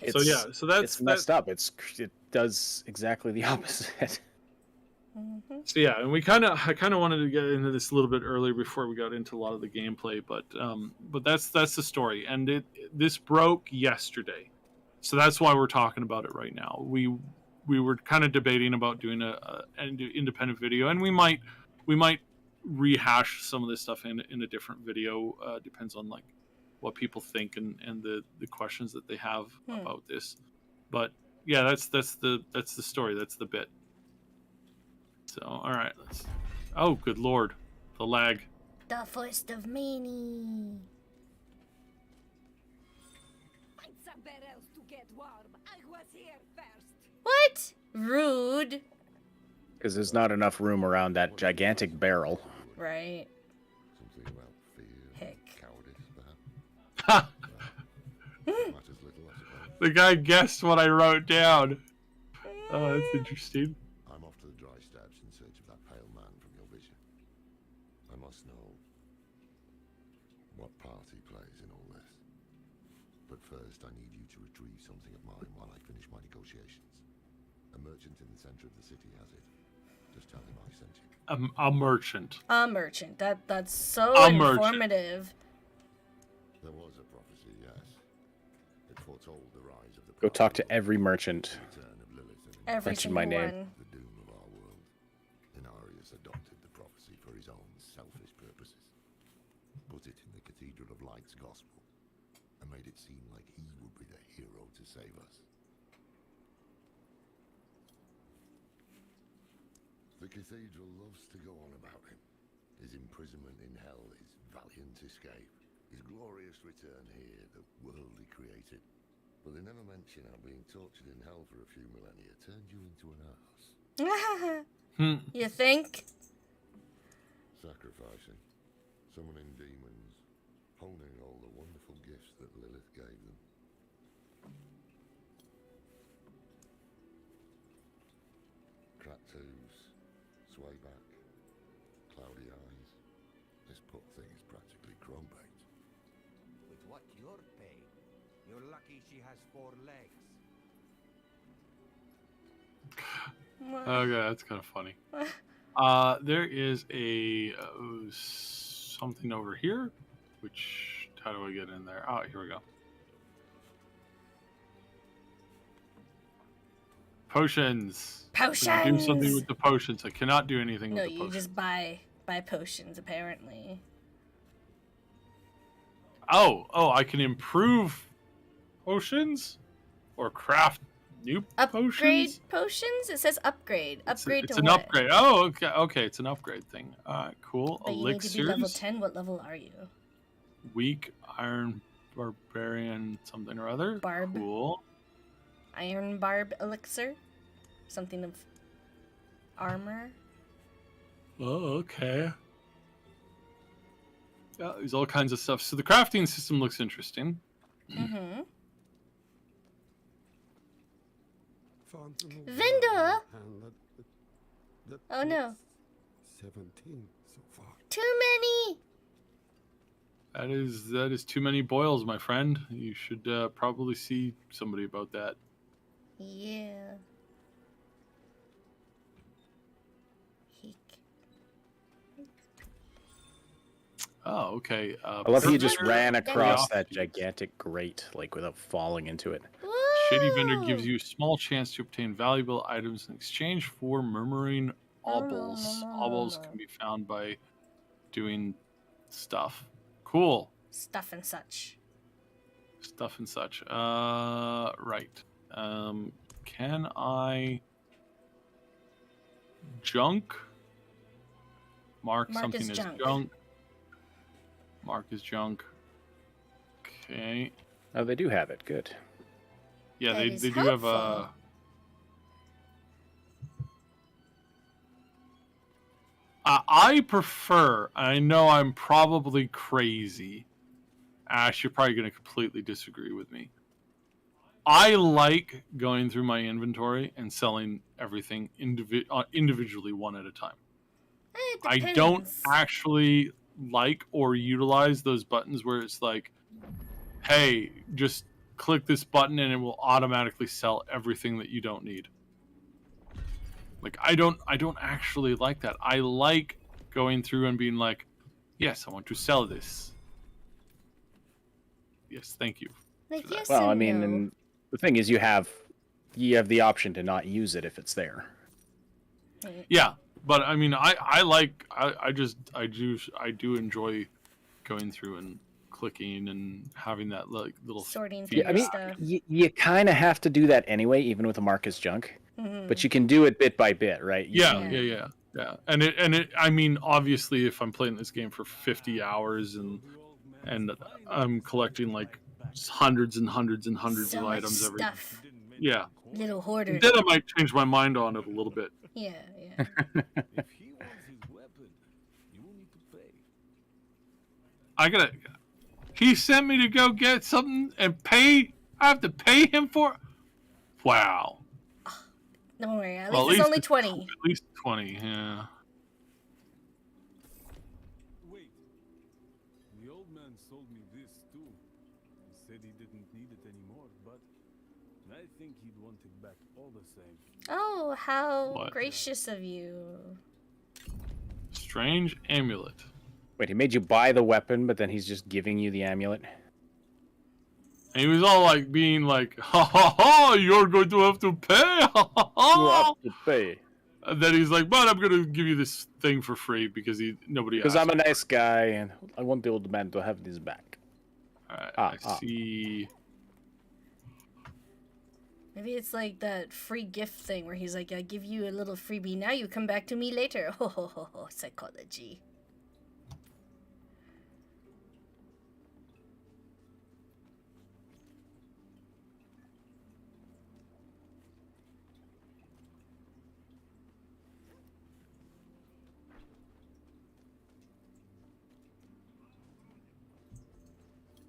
so that's messed up. It does exactly the opposite. So yeah, and I kind of wanted to get into this a little bit earlier before we got into a lot of the gameplay, but that's the story, and this broke yesterday, so that's why we're talking about it right now. We were kind of debating about doing an independent video, and we might rehash some of this stuff in a different video. Depends on like what people think and the questions that they have about this. But yeah, that's the story. That's the bit. So, all right, let's... Oh, good lord. The lag. The first of many. Find somewhere else to get warm. I was here first. What? Rude. Because there's not enough room around that gigantic barrel. Right. Something about fear, Heck. cowardice, perhaps. Matters little, I suppose. The guy guessed what I wrote down. Oh, that's interesting. I'm off to the dry steppes in search of that pale man from your vision. I must know what part he plays in all this. But first, I need you to retrieve something of mine while I finish my negotiations. A merchant in the center of the city has it. Just tell him I sent you. A merchant. A merchant. That's so informative. There was a prophecy, yes. It foretold the rise of the... Go talk to every merchant. return of Lilith and Every Mention single my name. one. the doom of our world. Inarius adopted the prophecy for his own selfish purposes. Put it in the Cathedral of Light's gospel, and made it seem like he would be the hero to save us. The cathedral loves to go on about him. His imprisonment in hell, his valiant escape, his glorious return here, the world he created. But they never mention how being tortured in hell for a few millennia turned you into an ass. You think? Sacrificing, summoning demons, honing all the wonderful gifts that Lilith gave them. Cracked hooves, sway back, cloudy eyes. This poor thing is practically chrome-baked. With what you're paid, you're lucky she has 4 legs. Okay, that's kind of funny. There is a something over here, which, how do I get in there? Oh, here we go. Potions. Potions. Do something with the potions. I cannot do anything No, with the you potions. just buy potions apparently. Oh, I can improve potions or craft new Upgrade potions. potions? It says upgrade. Upgrade It's to an what? upgrade. Oh, okay, it's an upgrade thing. Cool. But you need to be level Elixirs. 10. What level are you? Weak iron barbarian something or other. Barb. Cool. Iron barb elixir? Something of armor? Oh, okay. Yeah, there's all kinds of stuff. So the crafting system looks interesting. Mm-hmm. Vendor! Oh no. 17 so far. Too many! That is too many boils, my friend. You should probably see somebody about that. Yeah. Oh, okay. I love how you just Pervert ran across that Curiosities. gigantic grate, like, without falling into it. Shady Vendor gives Woo! you a small chance to obtain valuable items in exchange for murmuring obels. Obels can be found by doing stuff. Cool. Stuff and such. Stuff and such. Right. Can I junk? Mark Mark something is as junk. junk. Mark is junk. Okay. Oh, they do have it. Good. Yeah, That they is do have a. helpful. I prefer. I know I'm probably crazy. Ash, you're probably going to completely disagree with me. I like going through my inventory and selling everything individually one at a time. It I depends. don't actually like or utilize those buttons where it's like, hey, just click this button and it will automatically sell everything that you don't need. Like I don't actually like that. I like going through and being like, yes, I want to sell this. Yes, thank you. Like, yes Well, I and mean, no. and the thing is, you have the option to not use it if it's there. Yeah, but I mean, I do enjoy going through and clicking and having that like little Sorting through Yeah, I your mean, stuff. you kind of have to do that anyway, even with a Marcus junk. But you can do it bit by bit, right? Yeah. And it. I mean, obviously, if I'm playing this game for 50 hours and I'm collecting like hundreds and hundreds and hundreds So of much items every. stuff. Yeah. Little hoarder. Then I might change my mind on it a little bit. Yeah. If he wants his weapon, you will need to pay. I gotta. He sent me to go get something and pay. I have to pay him for. Wow. Don't worry. At Well, least it's only 20. At least 20. Yeah. Wait. The old man sold me this too. He said he didn't need it anymore, but I think he'd want it back all the same. Oh, how What? gracious of you. Strange amulet. Wait, he made you buy the weapon, but then he's just giving you the amulet? And he was all like being like, ha ha ha, you're going to have to pay. Ha ha ha. You have to pay. And then he's like, but I'm going to give you this thing for free because nobody Because asked. I'm a nice guy, and I want the old man to have this back. I see. Maybe it's like that free gift thing where he's like, I give you a little freebie. Now you come back to me later. Ho ho ho ho. Psychology.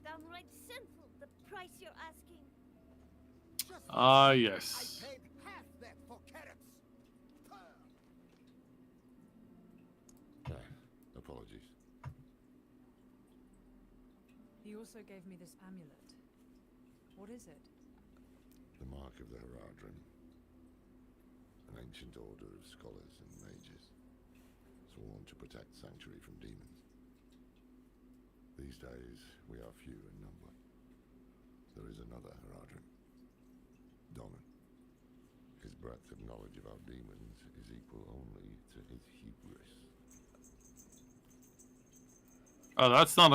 Downright sinful, the price you're asking. Yes. I paid half that for carrots. Apologies. He also gave me this amulet. What is it? The mark of the Heradrim. An ancient order of scholars and mages, sworn to protect sanctuary from demons. These days, we are few in number. There is another Heradrim, Donan. His breadth of knowledge about demons is equal only to his hubris. Oh, that's not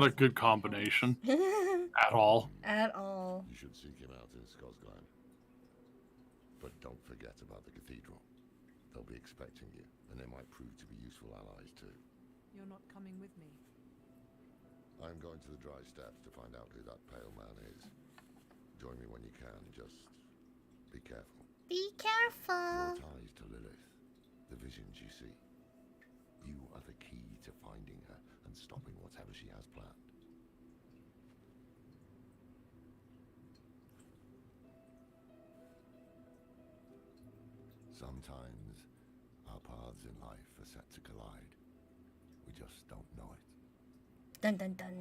a good combination at all. At all. You should seek him out in Skosglen. But don't forget about the cathedral. They'll be expecting you, and they might prove to be useful allies too. You're not coming with me. I'm going to the Dry Steppes to find out who that pale man is. Join me when you can, just be careful. Be Your careful. ties to Lilith, the visions you see. You are the key to finding her and stopping whatever she has planned. Sometimes our paths in life are set to collide. We just don't know it. Dun dun dun.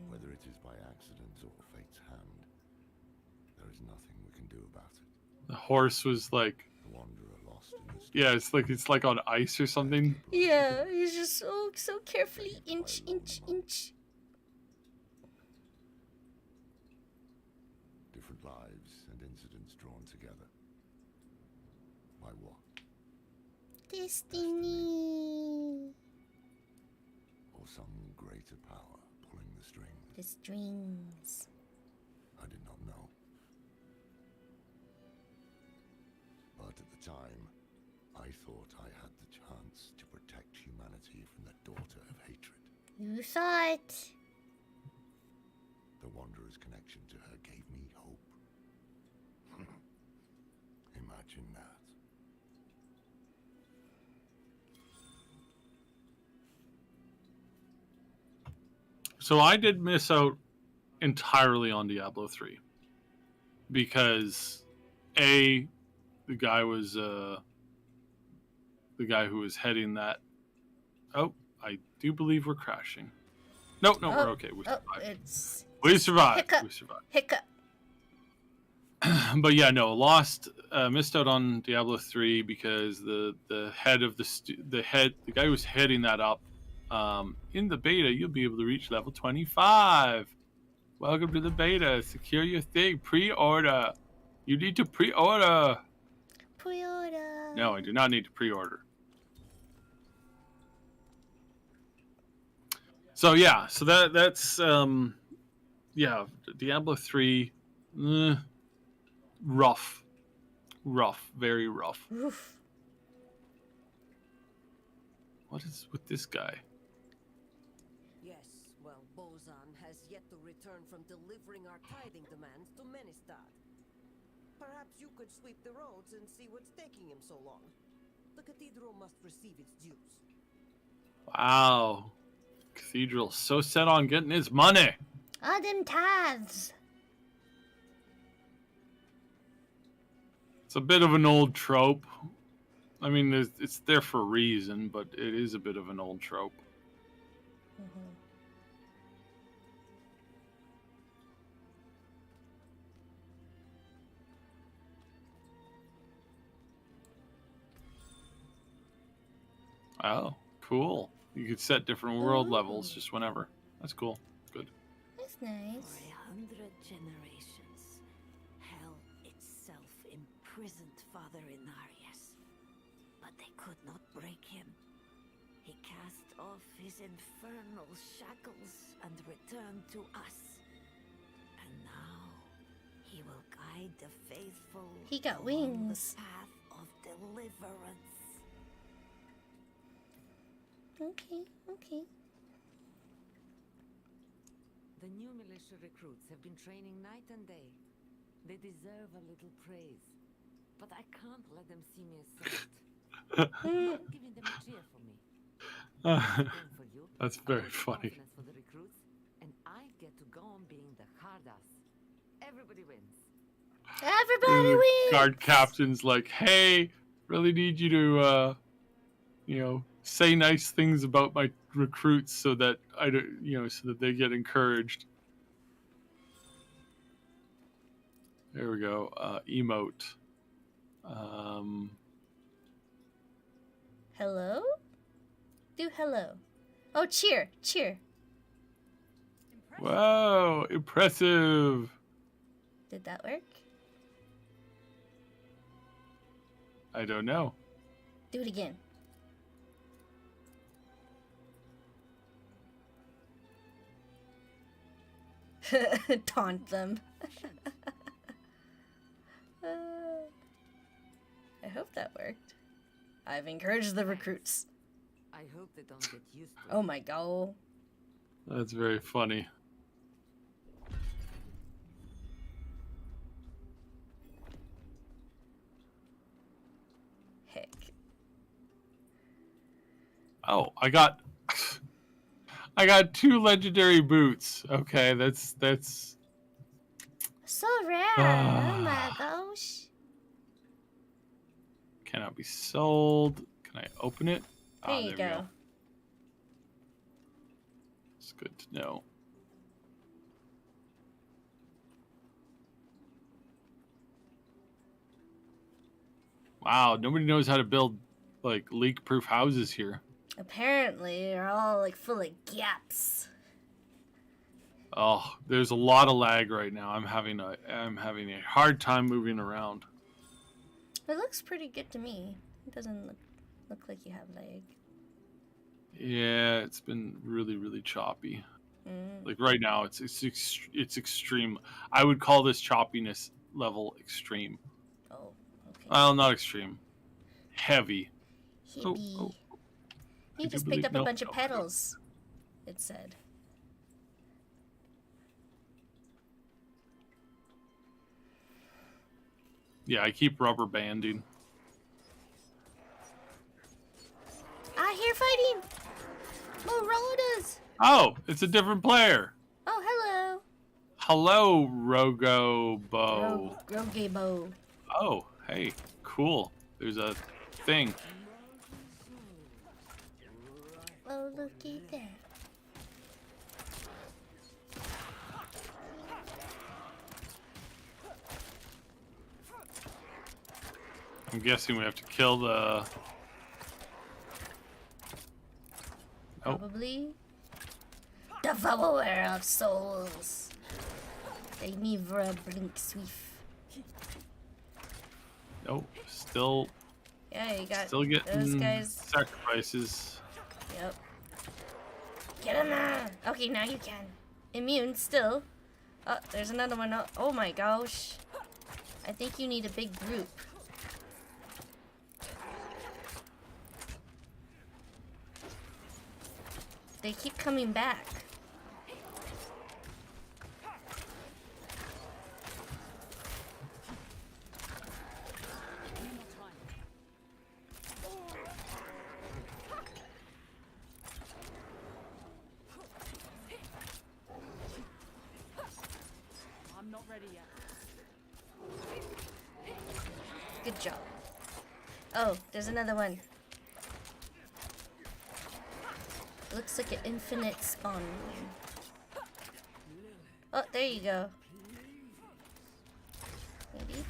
Whether it is by accident or fate's hand, there is nothing we can do about it. The horse was like, The wanderer lost in the Yeah, it's like on ice or something. Yeah, he's just so carefully inch. Different lives and incidents drawn together. By what? Destiny. Or some greater power pulling the strings? The strings. I did not know. But at the time, I thought I had the chance to protect humanity from the daughter of hatred. You thought. The Wanderer's connection to her gave me hope. Imagine that. So I did miss out entirely on Diablo 3 because the guy was the guy who was heading that. Oh, I do believe we're crashing. No, we're okay. We survived. We survived. Hiccup. But yeah, no, missed out on Diablo 3 because the head of the guy who was heading that up. In the beta, you'll be able to reach level 25. Welcome to the beta. Secure your thing. Pre-order. You need to pre-order. Pre-order. No, I do not need to pre-order. So yeah, that's Diablo 3, rough, very rough. Oof. What is with this guy? Yes, well, Bozan has yet to return from delivering our tithing demands to Menestad. Perhaps you could sweep the roads and see what's taking him so long. The cathedral must receive its dues. Wow. Cathedral so set on getting his money. All them tithes. It's a bit of an old trope. I mean, it's there for a reason, but it is a bit of an old trope. Mm-hmm. Oh, cool. You could set different world levels just whenever. That's cool. Good. That's nice. For 100 generations, hell itself imprisoned Father Inarius. But they could not break him. He cast off his infernal shackles and returned to us. And now he will guide the faithful. He got along wings. the path of deliverance. Okay. The new militia recruits have been training night and day. They deserve a little praise. But I can't let them see me as saint. I'm giving them a cheer for me. For you, That's very funny. for the recruits, and I get to go on being the hard ass. Everybody wins. Everybody wins. Guard captain's like, hey, really need you to, say nice things about my recruits so that so that they get encouraged. There we go. Emote. Hello? Do hello. Oh, cheer. Wow, impressive. Did that work? I don't know. Do it again. Taunt them. I hope that worked. I've encouraged the recruits. I hope they don't get used to it. Oh my god. That's very funny. Heck. Oh, I got 2 legendary boots. Okay, that's So rare. Oh my gosh. cannot be sold. Can I open it? There you we go. It's good to know. Wow, nobody knows how to build like leak-proof houses here. Apparently, they're all like full of gaps. Oh, there's a lot of lag right now. I'm having a hard time moving around. It looks pretty good to me. It doesn't look like you have lag. Yeah, it's been really, really choppy. Like right now, it's extreme. I would call this choppiness level extreme. Oh, okay. Well, not extreme. Heavy. Heavy. Oh. You just picked up a bunch of petals, it said. Yeah, I keep rubber banding. I hear fighting! Marauders! Oh, it's a different player. Oh, hello. Hello, Rogobo. Rogebo. Oh, hey, cool. There's a thing. Oh, look at that. I'm guessing we have to kill the... Probably. Devourer of souls. They never blink swift. Nope, still... Yeah, you got still getting those guys. sacrifices. Yep. Get him there! Okay, now you can. Immune still. Oh, there's another one. Oh my gosh. I think you need a big group. They keep coming back. I'm not ready yet. Good job. Oh, there's another one. Looks like an infinite spawn line. Oh, there you go. Maybe.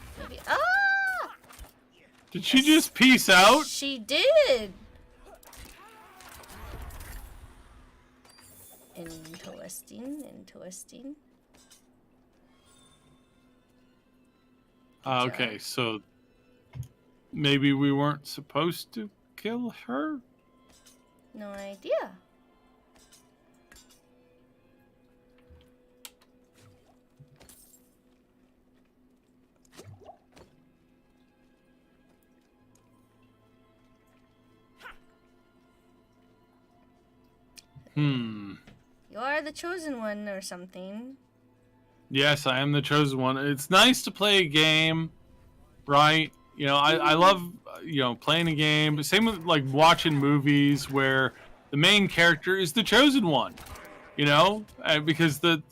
Ah! Did she just peace out? She did. Interesting. Okay, so maybe we weren't supposed to kill her? No idea. You are the chosen one or something. Yes, I am the chosen one. It's nice to play a game, right? You know, I love, playing a game. But same with, like, watching movies where the main character is the chosen one, because the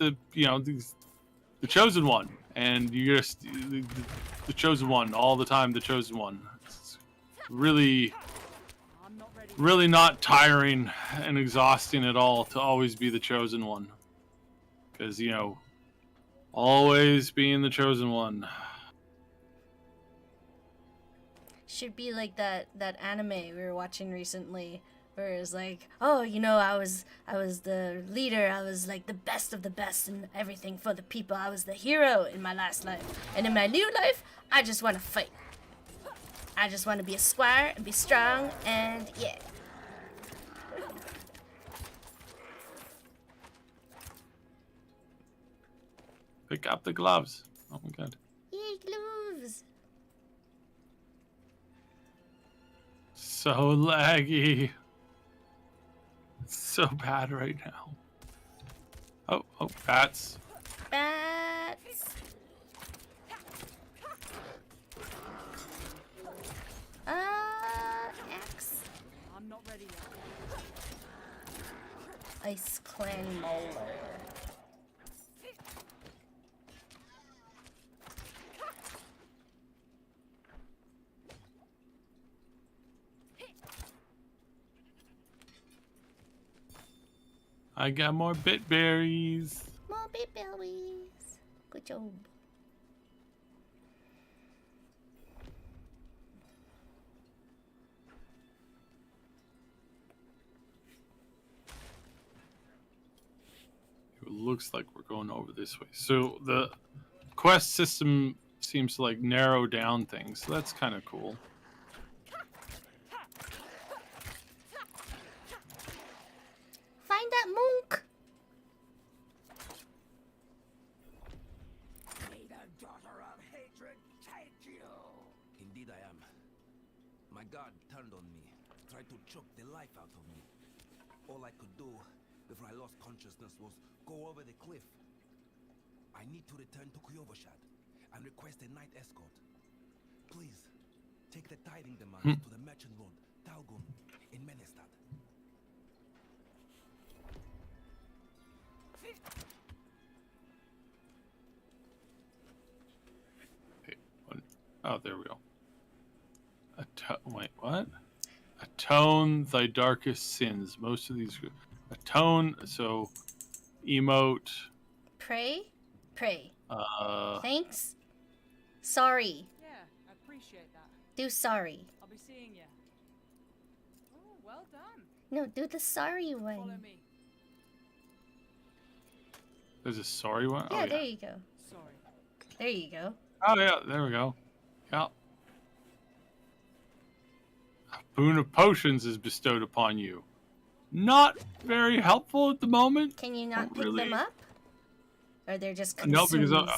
chosen one. And you just, the chosen one, all the time, the chosen one. It's really not tiring and exhausting at all to always be the chosen one. Because, always being the chosen one. Should be like that anime we were watching recently, where it's like, oh, I was the leader, I was like the best of the best and everything for the people. I was the hero in my last life, and in my new life, I just want to fight. I just want to be a squire and be strong, and yeah. Pick up the gloves. Oh my god. Yay, gloves! So laggy. It's so bad right now. Oh, bats. Bats! Axe. I'm not ready yet. Ice Clan Mauler. I got more bit berries. More bit berries. Good job. looks like we're going over this way. So the quest system seems to like narrow down things. So that's kind of cool. Find that monk. May the daughter of hatred take you. Indeed I am. My god turned on me, tried to choke the life out of me. All I could do before I lost consciousness was go over the cliff. I need to return to Kyovashad and request a night escort. Please, take the tithing demands to the merchant road, Talgun, in Menestad. Oh, there we go. Wait, what? Atone thy darkest sins. Most of these atone. So, emote. Pray. Pray. Uh. Thanks. Sorry. Yeah, I appreciate that. Do sorry. I'll be seeing you. Oh, well done. No, do the sorry one. Follow me. There's a sorry one. Yeah, Oh, yeah. there you go. Sorry. There you go. Oh yeah, there we go. Yeah. A boon of potions is bestowed upon you. Not very helpful at the moment. Can you not Don't pick really- them up? Or they're just No, because consumes?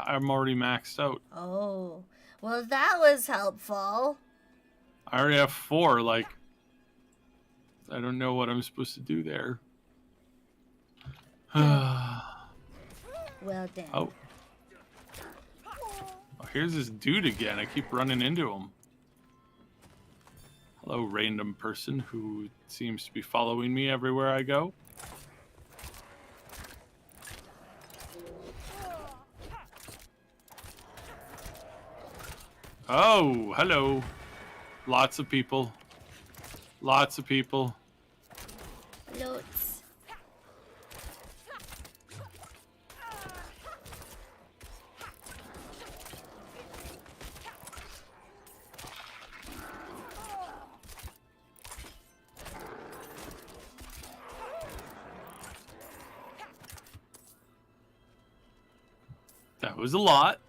I'm already maxed out. Oh, well, that was helpful. I already have 4. Like, I don't know what I'm supposed to do there. Well done. Oh, here's this dude again. I keep running into him. Hello, random person who seems to be following me everywhere I go. Oh, hello. Lots of people. Lots of people. Loads. That was a lot.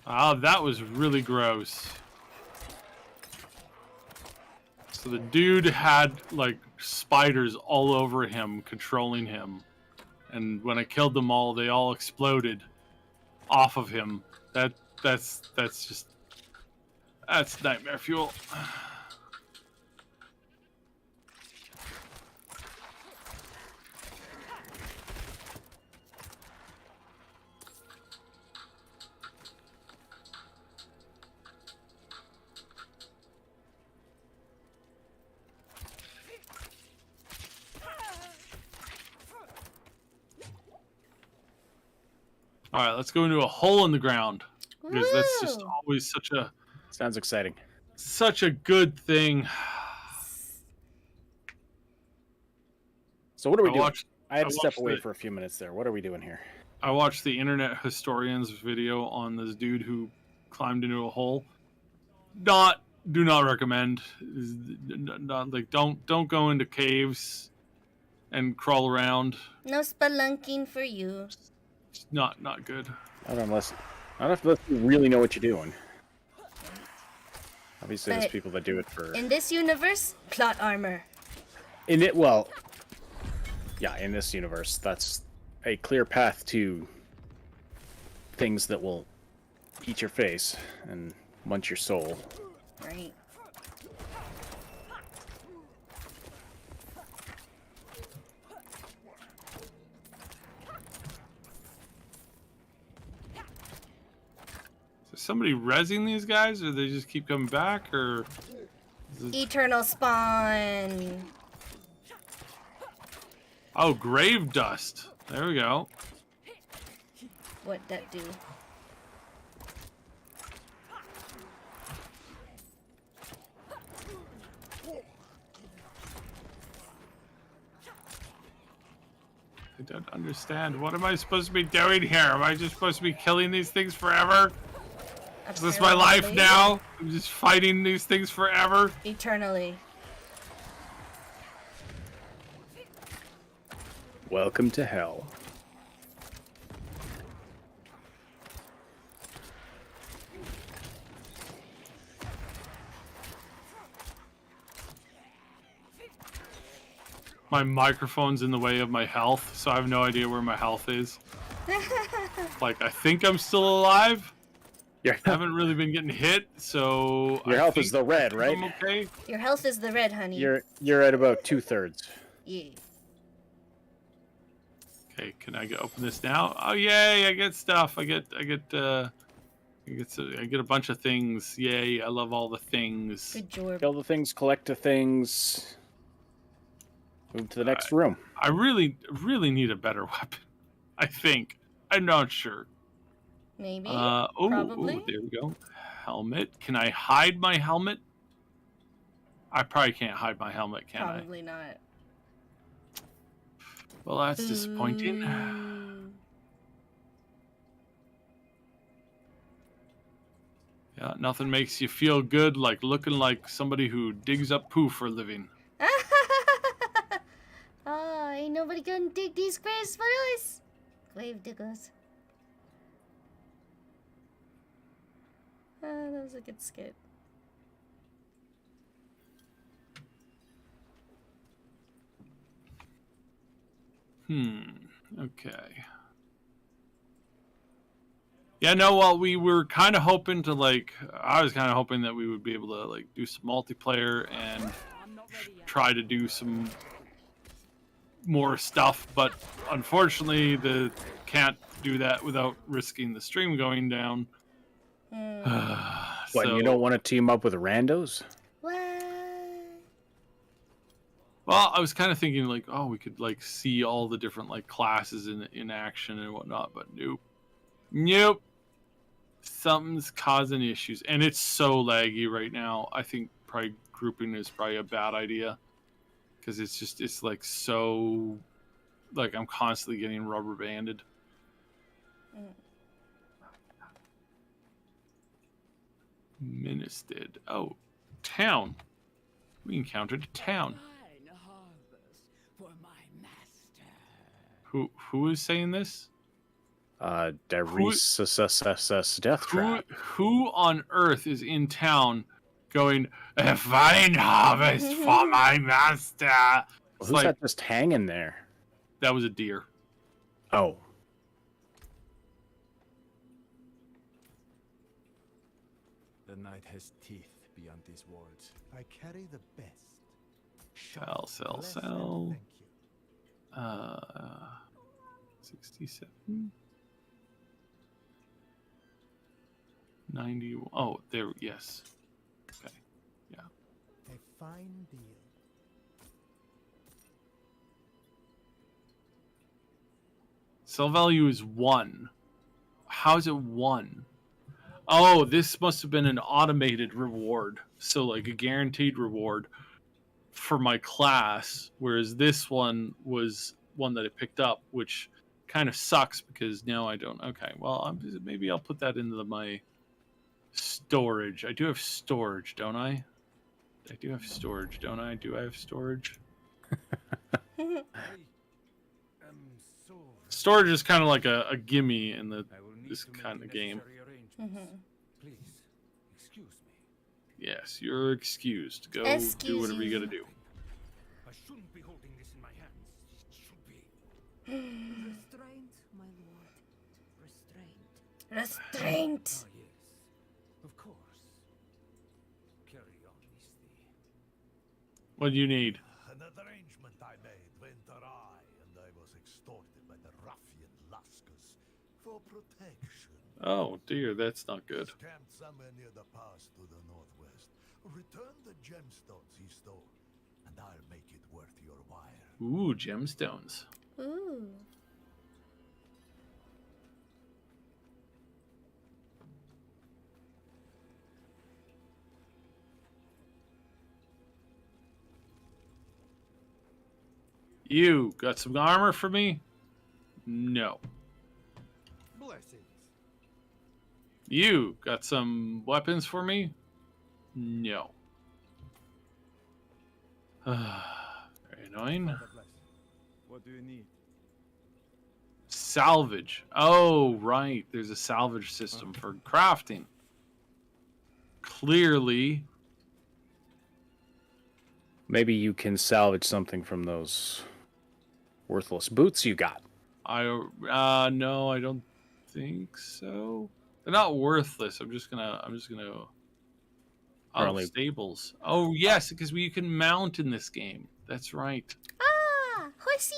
Oh, that was really gross. So the dude had like spiders all over him, controlling him. And when I killed them all, they all exploded off of him. That's nightmare fuel. All right, let's go into a hole in the ground because that's just Woo! always Sounds exciting. such a good thing. So what are we doing? I had I to step watched away the- for a few minutes there. What are we doing here? I watched the internet historian's video on this dude who climbed into a hole. Do not recommend. Not like don't go into caves and crawl around. No spelunking for you. It's not good. Not unless you really know what you're doing. Obviously, there's But people that do it for. In this universe, plot armor. In this universe, that's a clear path to things that will eat your face and munch your soul. Right. Is somebody rezzing these guys, or they just keep coming back, or? Eternal spawn. Oh, grave dust. There we go. What that do? I don't understand. What am I supposed to be doing here? Am I just supposed to be killing these things forever? Is this my life now? I'm just fighting these things forever? Eternally. Welcome to hell. My microphone's in the way of my health, so I have no idea where my health is. Like, I think I'm still alive. I haven't really been getting hit, so your health is the red, right? I'm okay. Your health is the red, honey. You're at about 2/3. Yeah. Okay, can I open this now? Oh yay! I get stuff. I get a bunch of things. Yay! I love all the things. Good job. Kill the things, collect the things. Move to the next room. I really need a better weapon. I think. I'm not sure. Maybe. Probably. Ooh, there we go. Helmet. Can I hide my helmet? I probably can't hide my helmet, can I? Probably not. Well, that's disappointing. Yeah, nothing makes you feel good like looking like somebody who digs up poo for a living. Oh, ain't nobody gonna dig these graves for us. Grave diggers. That was a good skit. Okay. Yeah, no, well, we were kind of hoping to, like, I was kind of hoping that we would be able to, like, do some multiplayer and try to do some more stuff, but unfortunately, can't do that without risking the stream going down. What, you don't want to team up with randos? What? Well, I was kind of thinking, like, oh, we could, like, see all the different, like, classes in action and whatnot, but nope. Something's causing issues, and it's so laggy right now. I think probably grouping is probably a bad idea, because it's like so, like, I'm constantly getting rubber banded. Ministered. Oh, town. We encountered a town. Who is saying this? Darius Death Trap. Who on earth is in town going, a fine harvest for my master? Well, who's like, that just hanging there? That was a deer. Oh. The night has teeth beyond these walls. I carry the best. Sell. 67. 90. Oh, there. Yes. Okay. Yeah. A fine deal. Sell value is 1. How is it 1? Oh, this must have been an automated reward. So, like, a guaranteed reward for my class, whereas this one was one that I picked up, which kind of sucks because now I don't. Okay, well, maybe I'll put that into my storage. I do have storage, don't I? I do have storage, don't I? Do I have storage? Storage is kind of like a gimme in this kind of game. Please, excuse me. Yes, you're excused. Go do whatever you gotta do. I shouldn't be holding this in my hands. It should be. Restraint, my lord. Restraint. Restraint. Ah, yes. Of course. Carry on, Misty. What do you need? An arrangement I made went awry, and I was extorted by the ruffian Lascars for protection. Oh dear, that's not good. He's camped somewhere near the pass to the northwest. Return the gemstones he stole, and I'll make it worth your while. Ooh, gemstones. Ooh. You got some armor for me? No. Blessings. You got some weapons for me? No. Very annoying. Father bless. What do you need? Salvage. Oh, right. There's a salvage system for crafting. Clearly. Maybe you can salvage something from those worthless boots you got. No, I don't think so. They're not worthless. I'm just gonna Apparently- stables. Oh yes, because you can mount in this game. That's right. Ah, horsey.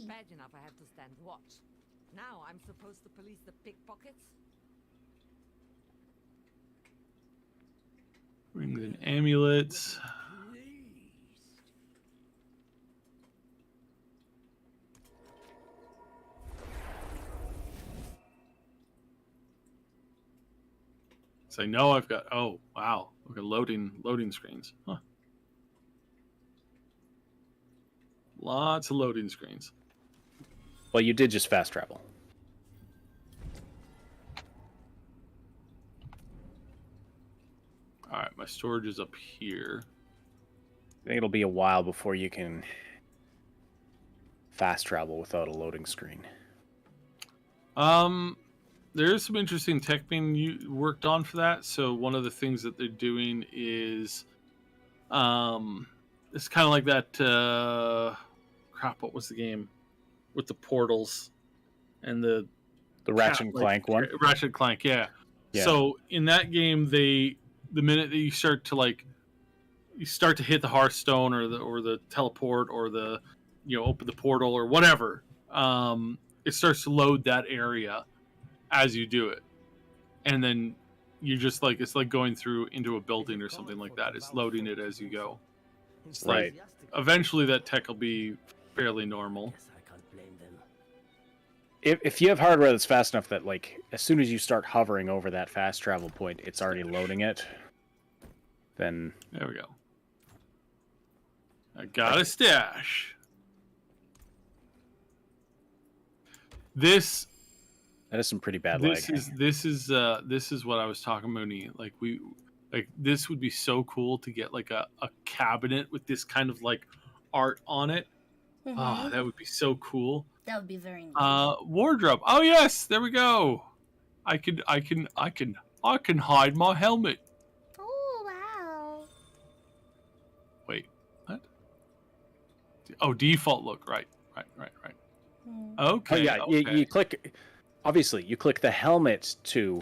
Bad enough I have to stand watch. Now I'm supposed to police the pickpockets? Rings and amulets. So I know I've got. Oh wow! Look at loading screens. Huh. Lots of loading screens. Well, you did just fast travel. All right, my storage is up here. I think it'll be a while before you can fast travel without a loading screen. There is some interesting tech being worked on for that. So one of the things that they're doing is, it's kind of like that. Crap, what was the game with the portals and the Ratchet and Clank one? Ratchet and Clank, yeah. So in that game, the minute that you start to hit the Hearthstone or the teleport or the open the portal or whatever, it starts to load that area as you do it, and then you just it's like going through into a building or something like that. It's loading it as you go. Right. Eventually, that tech will be fairly normal. If you have hardware that's fast enough that as soon as you start hovering over that fast travel point, it's already loading it, then there we go. I got a stash. That is some pretty bad lag. This is what I was talking, Mooney. This would be so cool to get a cabinet with this kind of art on it. Mm-hmm. Oh, that would be so cool. That would be very nice. Wardrobe. Oh yes, there we go. I can hide my helmet. Oh wow. Wait, what? Oh, default look. Right. Okay. Oh yeah, okay. you click. Obviously, you click the helmet to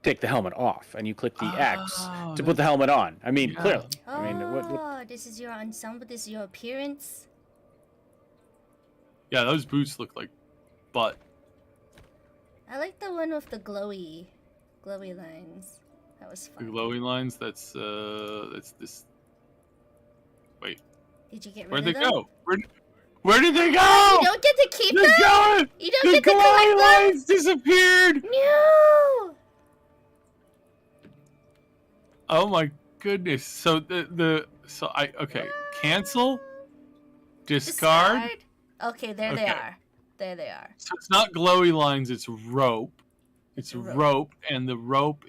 take the helmet off, and you click the X to put the helmet on. I mean, clearly. Oh, I mean, what... this is your ensemble. This is your appearance. Yeah, those boots look like butt. I like the one with the glowy lines. That was The fun. glowing lines. That's this. Wait. Did you get rid Where'd of they them? go? Where did they go? You don't get to keep They're them. going! You don't The get to glowing collect them. lines disappeared. No. Oh my goodness! So cancel, discard. Okay, there they are. There they are. So it's not glowy lines. It's rope. It's rope, and the rope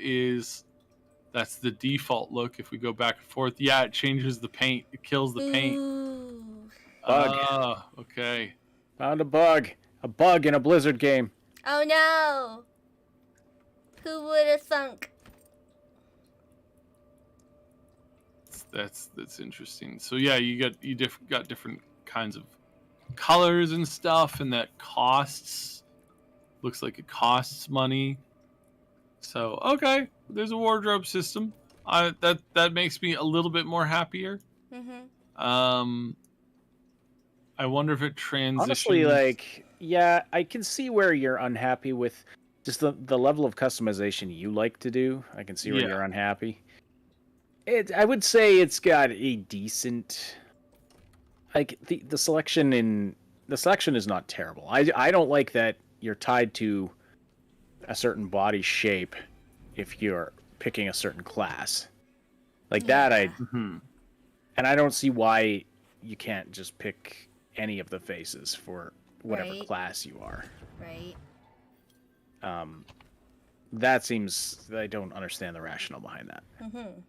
that's the default look. If we go back and forth, yeah, it changes the paint. It kills the paint. Ooh. Bug. Okay. Found a bug. A bug in a Blizzard game. Oh no. Who would have thunk? That's interesting. So yeah, you got different kinds of colors and stuff, and that looks like it costs money. So okay, there's a wardrobe system. That makes me a little bit more happier. Mm-hmm. I wonder if it transitions. Honestly, yeah, I can see where you're unhappy with just the level of customization you like to do. I can see where you're unhappy. I would say it's got a decent, the selection is not terrible. I don't like that you're tied to a certain body shape if you're picking a certain class. That and I don't see why you can't just pick any of the faces for whatever Right. class you are. Right. That seems, I don't understand the rationale behind that. Mm-hmm.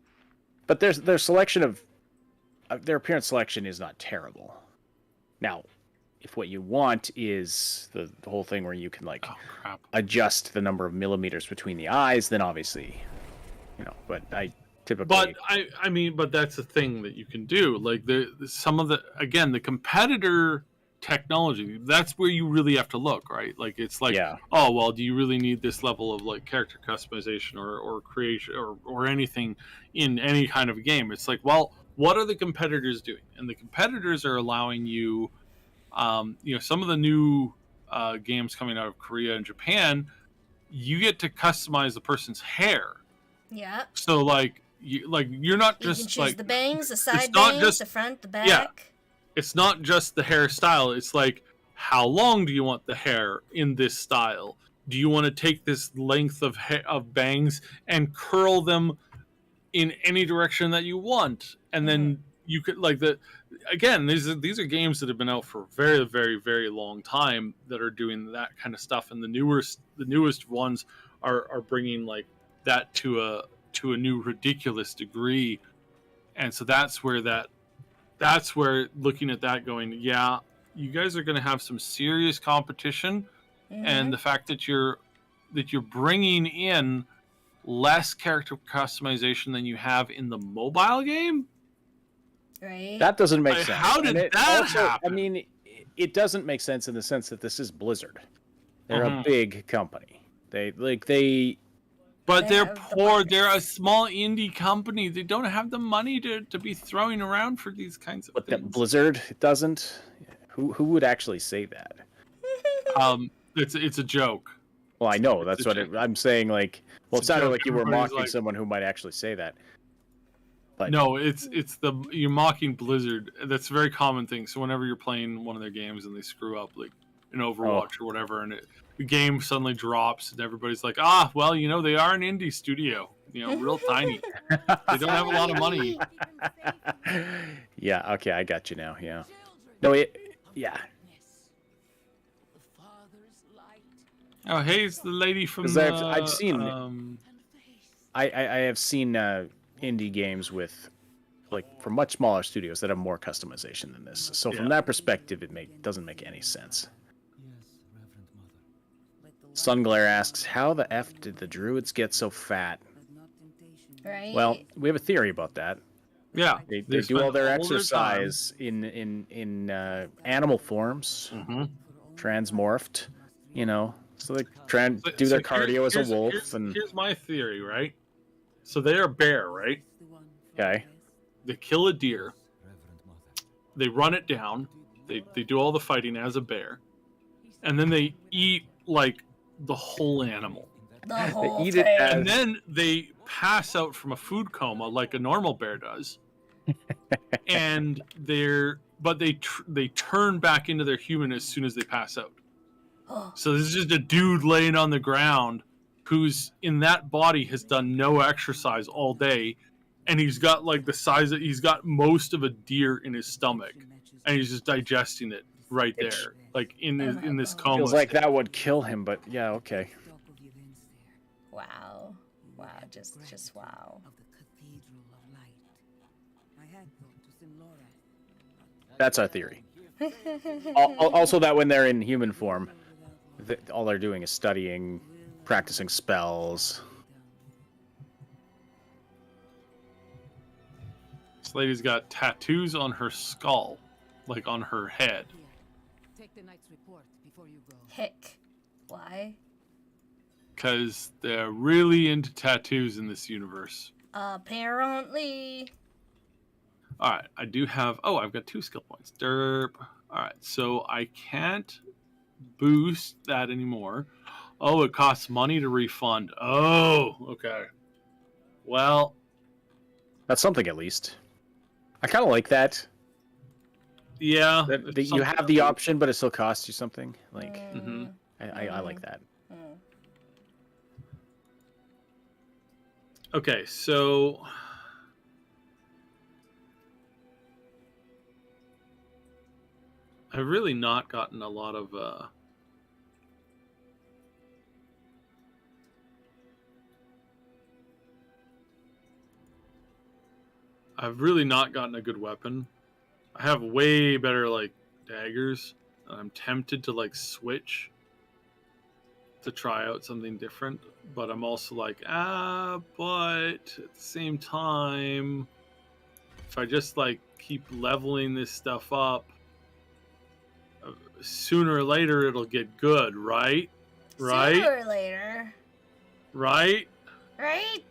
But their selection of their appearance selection is not terrible. Now, if what you want is the whole thing where you can like adjust the number of millimeters between the eyes, then obviously, But I typically. But I mean, but that's the thing that you can do. Like some of the competitor technology. That's where you really have to look, right? Like it's like, oh well, do you really need this level of like character customization or creation or anything in any kind of game? It's like, well, what are the competitors doing? And the competitors are allowing you, some of the new games coming out of Korea and Japan, you get to customize the person's hair. Yeah. So you're not just you can choose like the bangs, the side bangs, the front, the back. Yeah. It's not just the hairstyle. It's like, how long do you want the hair in this style? Do you want to take this length of bangs and curl them in any direction that you want? And then you could these are games that have been out for a very, very, very long time that are doing that kind of stuff. And the newest ones are bringing like that to a new ridiculous degree. And so that's where looking at that going, yeah, you guys are going to have some serious competition. And the fact that you're bringing in less character customization than you have in the mobile game, right? That doesn't make sense. How did that happen? I mean, it doesn't make sense in the sense that this is Blizzard. They're a big company. But they're poor. They're a small indie company. They don't have the money to be throwing around for these kinds of things. But Blizzard doesn't? Who would actually say that? It's a joke. Well, I know. That's what I'm saying. Like, well, it sounded like you were mocking someone who might actually say that. But no, you're mocking Blizzard. That's a very common thing. So whenever you're playing one of their games and they screw up, like in Overwatch or whatever, and the game suddenly drops, and everybody's like, well, they are an indie studio, real tiny. They don't have a lot of money. Yeah, okay, I got you now. Yeah. No, yeah. Oh, hey, it's the lady from. I've seen. I have seen indie games with, for much smaller studios that have more customization than this. So from that perspective, it doesn't make any sense. Sunglare asks, how the F did the druids get so fat? Right. Well, we have a theory about that. Yeah. They do all their exercise in animal forms, transmorphed, so they try and do their cardio as a wolf. Here's my theory, right? So they're a bear, right? Okay. They kill a deer. They run it down. They do all the fighting as a bear. And then they eat, the whole animal. They eat it and then they pass out from a food coma like a normal bear does. And they turn back into their human as soon as they pass out. So this is just a dude laying on the ground who's in that body has done no exercise all day, and he's got he's got most of a deer in his stomach, and he's just digesting it right there, in this coma. Feels like that would kill him, but yeah, okay. Wow, just wow. That's our theory. Also, that when they're in human form, all they're doing is studying, practicing spells. This lady's got tattoos on her skull, on her head. Take the knight's report before you go. Heck, why? Because they're really into tattoos in this universe. Apparently. All right, I do have. Oh, I've got 2 skill points. Derp. All right, so I can't boost that anymore. Oh, it costs money to refund. Oh, okay. Well, that's something at least. I kind of like that. Yeah, you have the option, but it still costs you something. I like that. Okay, so I've really not gotten a lot of I've really not gotten a good weapon. I have way better like daggers, and I'm tempted to like switch to try out something different, but I'm also like, but at the same time, if I just like keep leveling this stuff up, sooner or later it'll get good, right? Right? Sooner or later. Right? Right?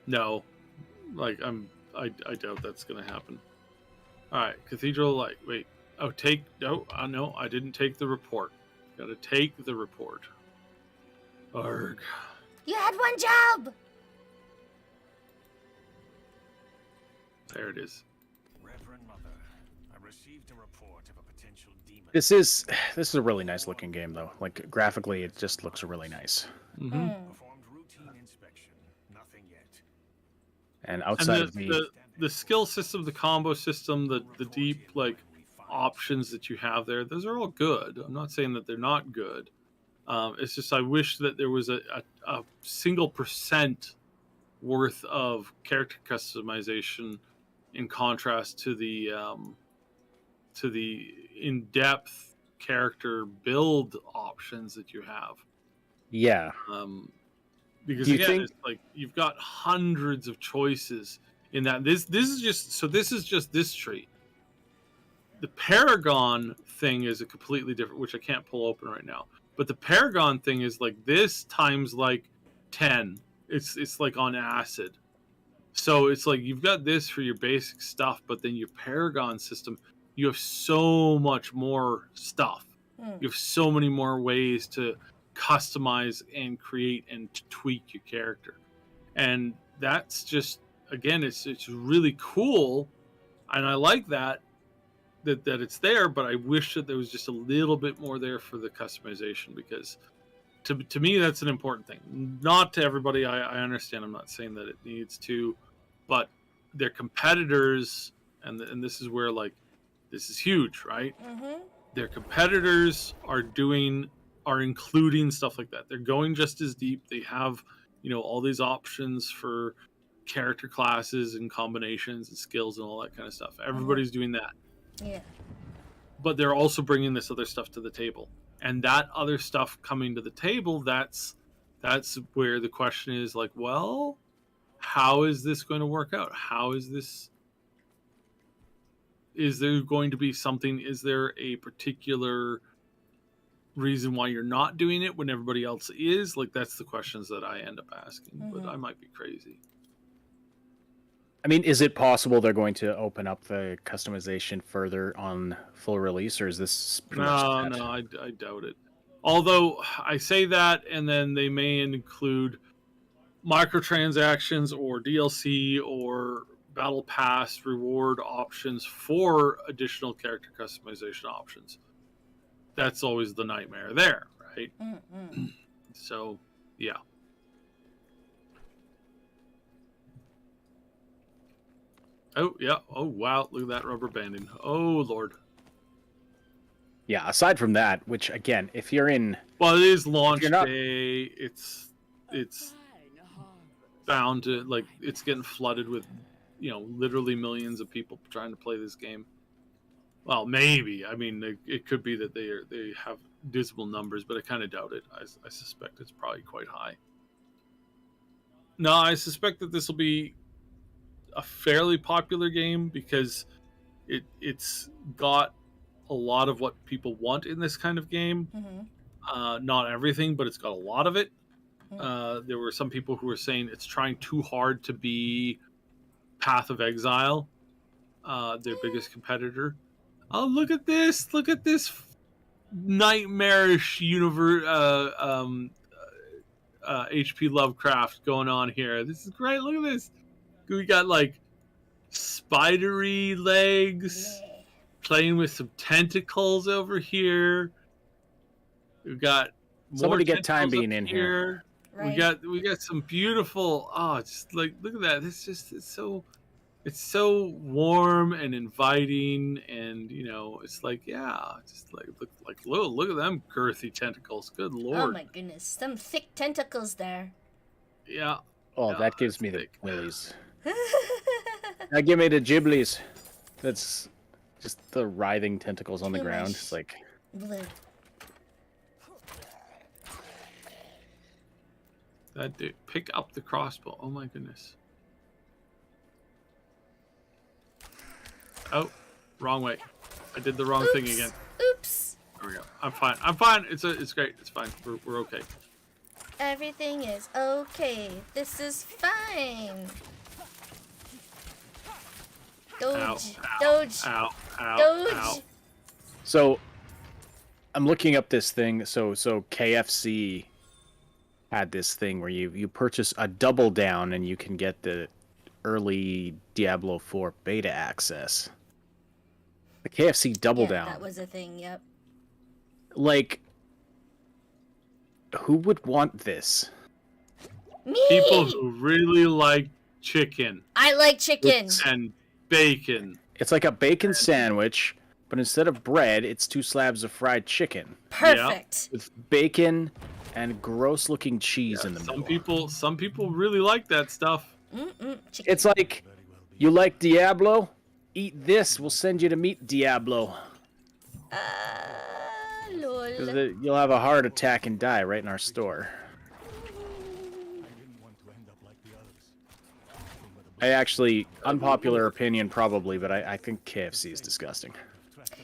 No. Like I doubt that's gonna happen. Alright, Cathedral Light. Wait. Oh, no, I didn't take the report. Gotta take the report. Arg. You had one job! There it is. Reverend Mother, I received a report of a potential demon. This is a really nice looking game though. Like graphically, it just looks really nice. Mm-hmm. Performed routine inspection. Nothing yet. And outside of the skill system, the combo system, the deep like options that you have there, those are all good. I'm not saying that they're not good. It's just I wish that there was a single % worth of character customization in contrast to the in-depth character build options that you have. Yeah. Because again, it's like you've got hundreds of choices in that. This is just this tree. The Paragon thing is a completely different, which I can't pull open right now. But the Paragon thing is like this times like 10. It's like on acid. So it's like you've got this for your basic stuff, but then your Paragon system, you have so much more stuff. You have so many more ways to customize and create and tweak your character. And that's just, again, it's really cool. And I like that it's there, but I wish that there was just a little bit more there for the customization, because to me that's an important thing. Not to everybody, I understand, I'm not saying that it needs to, but their competitors, and this is where like this is huge, right? Their competitors are including stuff like that. They're going just as deep. They have, all these options for character classes and combinations and skills and all that kind of stuff. Everybody's doing that. Yeah. But they're also bringing this other stuff to the table. And that other stuff coming to the table, that's where the question is like, well, how is this going to work out? Is there going to be something? Is there a particular reason why you're not doing it when everybody else is? Like, that's the questions that I end up asking, but I might be crazy. I mean, is it possible they're going to open up the customization further on full release, or is this pretty much set? No, I doubt it. Although I say that, and then they may include microtransactions or DLC or battle pass reward options for additional character customization options. That's always the nightmare there, right? So, yeah. Oh, yeah. Oh, wow. Look at that rubber banding. Oh, Lord. Yeah, aside from that, which, again, if you're in... Well, it is launch day. It's bound to, like, it's getting flooded with, literally millions of people trying to play this game. Well, maybe. I mean, it could be that they have dismal numbers, but I kind of doubt it. I suspect it's probably quite high. No, I suspect that this will be a fairly popular game because it's got a lot of what people want in this kind of game. Not everything, but it's got a lot of it. There were some people who were saying it's trying too hard to be Path of Exile, their biggest competitor. Oh, look at this! Look at this nightmarish universe, H.P. Lovecraft going on here. This is great. Look at this. We got like spidery legs, playing with some tentacles over here. We've got more somebody get time being in here. Right. We got some beautiful. Oh, just like look at that. It's it's so warm and inviting, and it's like, just look at them girthy tentacles. Good lord. Oh my goodness, some thick tentacles there. Yeah. Oh, Yeah, that gives me thick. the willies. Now give me the giblies. That's just the writhing tentacles on the Too ground. much. It's like, Blue. That dude, pick up the crossbow. Oh my goodness. Oh, wrong way. I did the wrong thing again. Oops. There we go. I'm fine. I'm fine. It's great. It's fine. We're okay. Everything is okay. This is fine. Doge. Doge. Ow. Ow. Doge. Ow. so I'm looking up this thing. So KFC had this thing where you purchase a double down and you can get the early Diablo IV beta access. The KFC double Yeah, down. that was a thing. Yep. Like, who would want this? Me. People who really like chicken I like chicken. and bacon. It's like a bacon sandwich, but instead of bread, it's 2 slabs of fried chicken Perfect. with bacon and gross-looking cheese in the Some middle. people really like that stuff. Chicken. It's like, you like Diablo? Eat this. We'll send you to meet Diablo. Lol. 'Cause you'll have a heart attack and die right in our store. I actually, unpopular opinion probably, but I think KFC is disgusting.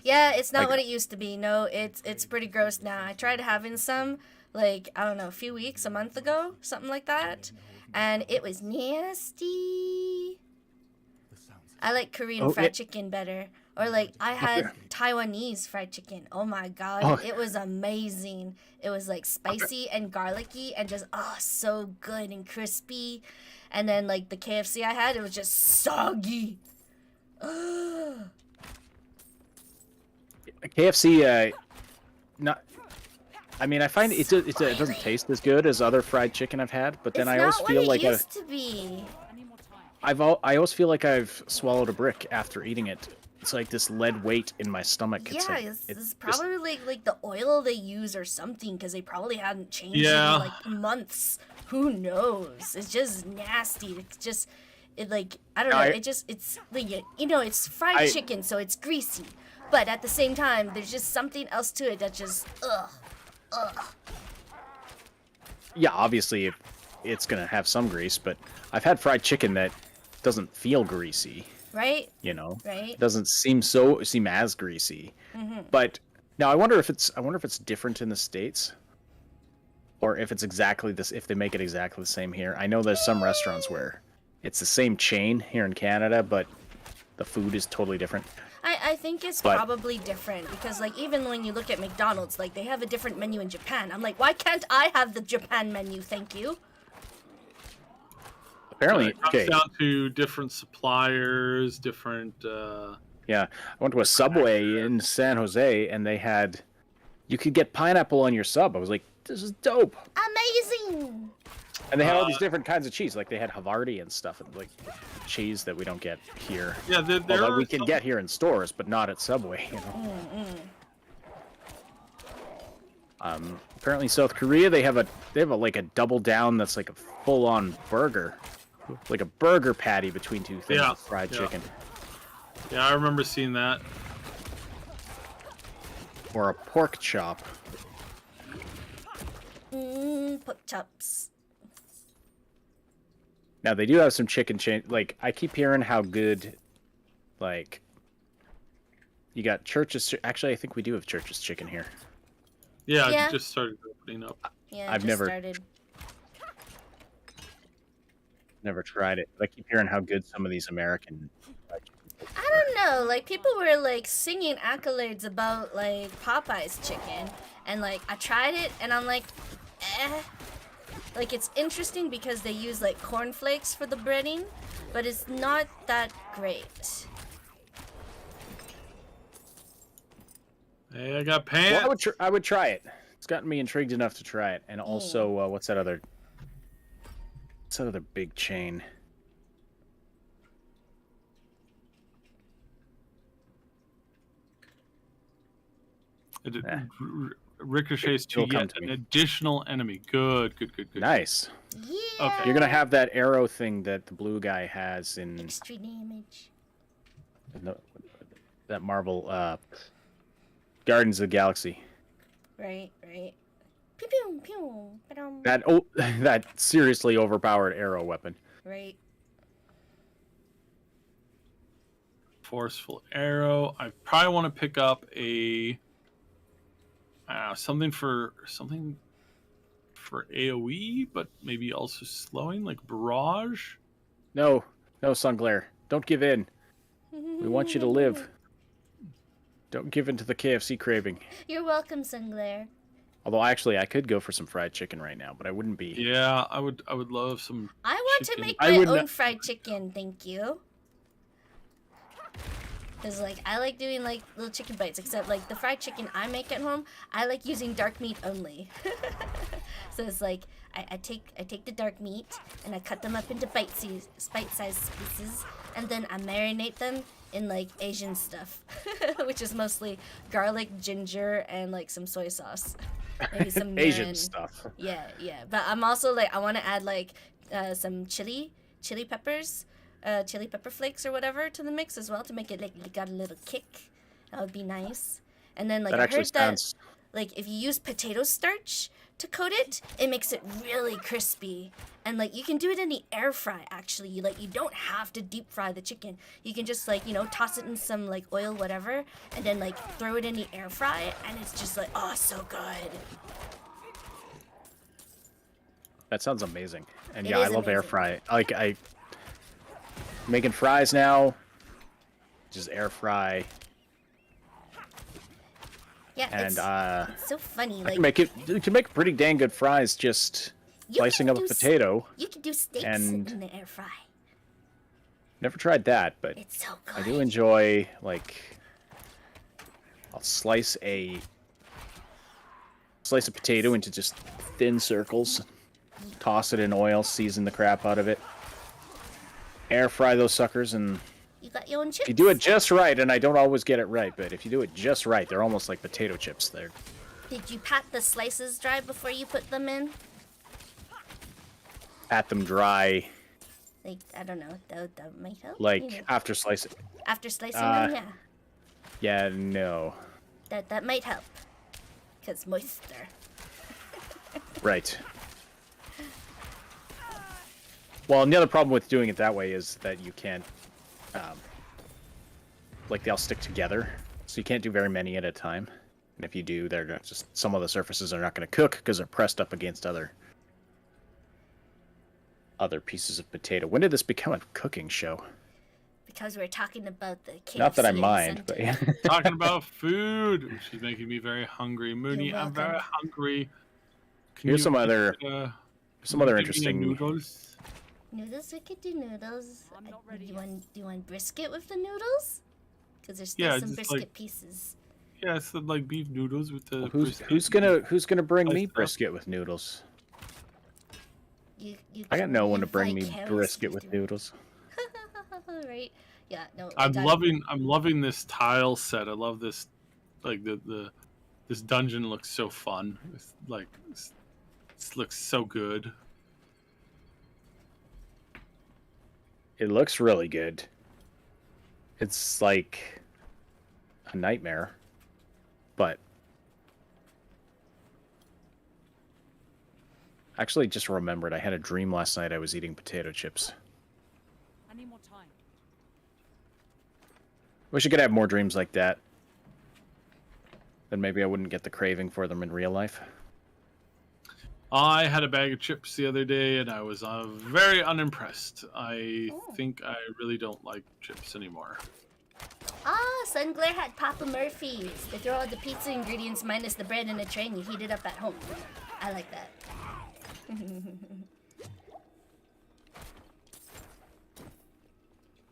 Yeah, it's not Like- what it used to be. No, it's pretty gross now. I tried having some, like, I don't know, a few weeks, a month ago, something like that, and it was nasty. I like Korean fried chicken better. Or, like, I had Taiwanese fried chicken. Oh, my God. Oh. It was amazing. It was, like, spicy and garlicky and just, so good and crispy. And then, like, the KFC I had, it was just soggy. KFC, not. I mean, I find it doesn't taste as good as other fried chicken I've had, but then It's I always not feel what like it used to be. I always feel like I've swallowed a brick after eating it. It's like this lead weight in my stomach. It's Yeah, like, it's just- probably like the oil they use or something, because they probably hadn't changed it Yeah. in like months. Who knows? It's just nasty. It's just, I don't know. It's like, it's fried chicken, so it's greasy. But at the same time, there's just something else to it that just, ugh. Yeah, obviously it's gonna have some grease, but I've had fried chicken that doesn't feel greasy. Right? Right? Right? Doesn't seem as greasy. But now I wonder if it's different in the States, or if it's exactly this. If they make it exactly the same here. I know there's some restaurants where it's the same chain here in Canada, but the food is totally different. I think it's But- probably different because, like, even when you look at McDonald's, like, they have a different menu in Japan. I'm like, why can't I have the Japan menu? Thank you. Apparently, It comes down to different suppliers, different. Yeah, I went to a Subway in San Jose, and you could get pineapple on your sub. I was like, this is dope. Amazing. And they had all these different kinds of cheese, like they had Havarti and stuff, and like cheese that we don't get here. Yeah, there Although are we can some- get here in stores, but not at Subway. Apparently, South Korea they have like a double down that's like a full-on burger, like a burger patty between 2 things Yeah, of fried yeah. chicken, Yeah, I remember seeing that. or a pork chop. Pork chops. Now they do have some chicken chain. Like I keep hearing how good, like you got Church's. Actually, I think we do have Church's chicken here. Yeah, Yeah. it just started opening up. Yeah, I've just never- started. Never tried it, but I keep hearing how good some of these American. I don't know. Like, people were like singing accolades about like Popeye's chicken, and like I tried it, and I'm like, eh. Like, it's interesting because they use like cornflakes for the breading, but it's not that great. Hey, I got Well, pants. I would try it. It's gotten me intrigued enough to try it, and also what's that other big chain? It Eh. ricochets to It'll come yet to an me. additional enemy. Good. Nice. Yeah. Okay. You're gonna have that arrow thing that the blue guy has in Extra damage. that Marvel Guardians of the Galaxy. Right. Pew pew pew. Ba-dum. That seriously overpowered arrow weapon. Right. Forceful arrow. I probably want to pick up a something for AoE, but maybe also slowing, like barrage. No, Sunglare. Don't give in. We want you to live. Don't give in to the KFC craving. You're welcome, Sunglare. Although actually, I could go for some fried chicken right now, but I wouldn't be. Yeah, I would love some. I want chicken. to make I my would own not- fried chicken, thank you. Because, like, I like doing, like, little chicken bites, except, like, the fried chicken I make at home, I like using dark meat only. So it's like, I take the dark meat, and I cut them up into bite-sized pieces, and then I marinate them in, like, Asian stuff, which is mostly garlic, ginger, and, like, some soy sauce. Maybe some Asian mirin. stuff. Yeah. But I'm also, like, I want to add, like, some chili peppers, chili pepper flakes or whatever to the mix as well to make it like got a little kick. That would be nice. And then like That I actually heard that sounds. like if you use potato starch to coat it, it makes it really crispy. And like you can do it in the air fry actually. You don't have to deep fry the chicken. You can just like, toss it in some like oil whatever and then like throw it in the air fry and it's just like so good. That sounds amazing. And It yeah, I is love air amazing. fry. Like I making fries now. Just air fry. Yeah, And it's so funny. I Like can make it. You can make pretty dang good fries just you slicing can up a do potato. You can do steaks and- in the air fry. Never tried that, but It's so good. I do enjoy like I'll slice a potato into just thin circles, toss it in oil, season the crap out of it, air fry those suckers, and You got your own chips. if you do it just right, and I don't always get it right, but if you do it just right, they're almost like potato chips. They're Did you pat the slices dry before you put them in? at them dry, Like, I don't know. That might help. like after slicing. After slicing them, yeah. Yeah, no, That might help. Because moisture. right. Well, and the other problem with doing it that way is that you can't, like they all stick together, so you can't do very many at a time. And if you do, they're just some of the surfaces are not going to cook because they're pressed up against other pieces of potato. When did this become a cooking show? Because we're talking about the KFC Not that I in the mind, center. but yeah. Talking about food, which is making me very hungry. Mooney, You're I'm very welcome. hungry. Can Here's you some make, other give me interesting. noodles. Noodles, we could do noodles. I'm not ready Do yet. you want brisket with the noodles? Because there's still Yeah, some just brisket like- pieces. Yeah, it's like beef noodles with the. Who's brisket. who's gonna bring me Sliced up. brisket with noodles? You I got can no one to live bring me vicariously brisket with through- noodles. Right? Yeah, no. I'm we gotta- loving this tile set. I love this, like this dungeon looks so fun. It's like this looks so good. It looks really good. It's like a nightmare, but actually just remembered I had a dream last night I was eating potato chips. I need more time. Wish I could have more dreams like that. Then maybe I wouldn't get the craving for them in real life. I had a bag of chips the other day, and I was very unimpressed. I think I really don't like chips anymore. Sunglare had Papa Murphy's. They throw all the pizza ingredients minus the bread in a tray and you heat it up at home. I like that.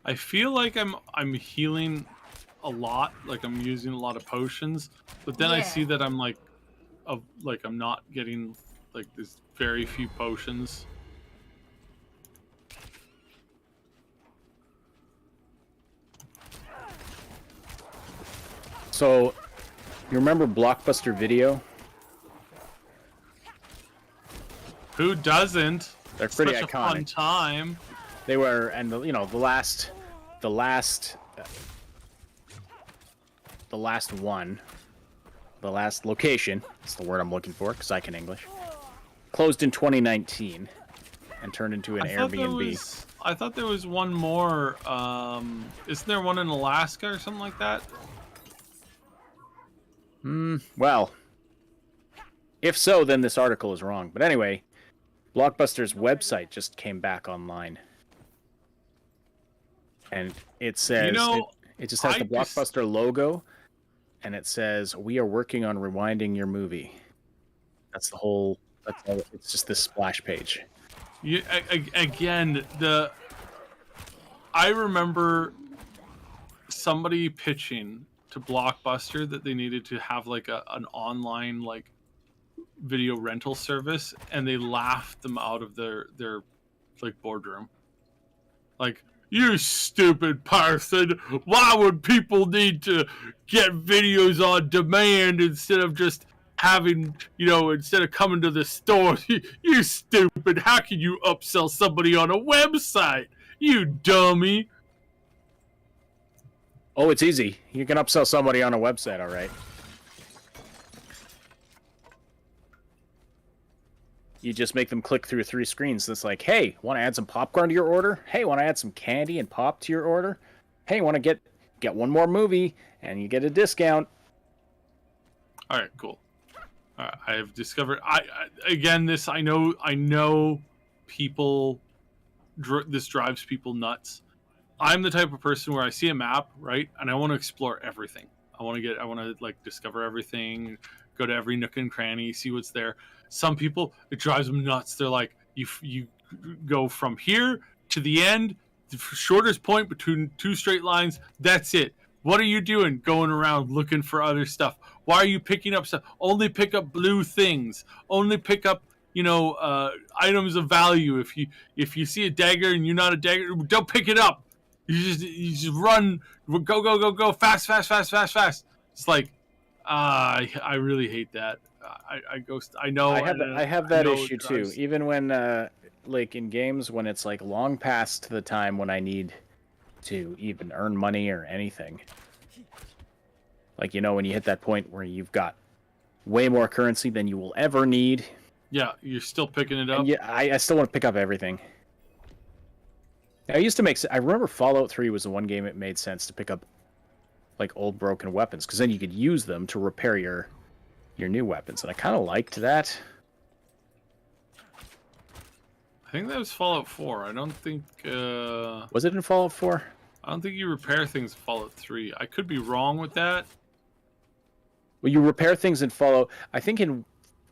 I feel like I'm healing a lot, like I'm using a lot of potions, but then I Yeah. see that I'm like I'm not getting like there's very few potions. So, You remember Blockbuster Video? Who doesn't? They're pretty Such iconic. a fun time. They were, and the last location. That's the word I'm looking for because I can English. Closed in 2019 and turned into an Airbnb. I thought there was one more. Isn't there one in Alaska or something like that? Well, if so, then this article is wrong. But anyway, Blockbuster's website just came back online. And it says, it just has the Blockbuster logo, and it says, "We are working on rewinding your movie." That's all, it's just this splash page. Again, I remember somebody pitching to Blockbuster that they needed to have like an online like video rental service, and they laughed them out of their like boardroom. Like, you stupid person! Why would people need to get videos on demand instead of just having, instead of coming to the store? You stupid! How can you upsell somebody on a website? You dummy! Oh, it's easy. You can upsell somebody on a website, all right. You just make them click through 3 screens. It's like, hey, want to add some popcorn to your order? Hey, want to add some candy and pop to your order? Hey, want to get one more movie and you get a discount. All right, cool. I have discovered. I know people. This drives people nuts. I'm the type of person where I see a map, right, and I want to explore everything. I want to like discover everything, go to every nook and cranny, see what's there. Some people, it drives them nuts. They're like, you go from here to the end, the shortest point between 2 straight lines. That's it. What are you doing? Going around looking for other stuff. Why are you picking up stuff? Only pick up blue things. Only pick up, items of value. If you see a dagger and you're not a dagger, don't pick it up. You just run, go, fast. It's like, I really hate that. I know. I have that issue too. Even when, like in games, when it's like long past the time when I need to even earn money or anything. Like, when you hit that point where you've got way more currency than you will ever need. Yeah, you're still picking it up. And yeah, I still want to pick up everything. I remember Fallout 3 was the one game it made sense to pick up like old broken weapons, because then you could use them to repair your new weapons, and I kind of liked that. I think that was Fallout 4. I don't think... Was it in Fallout 4? I don't think you repair things in Fallout 3. I could be wrong with that. Well, you repair things in Fallout... I think in...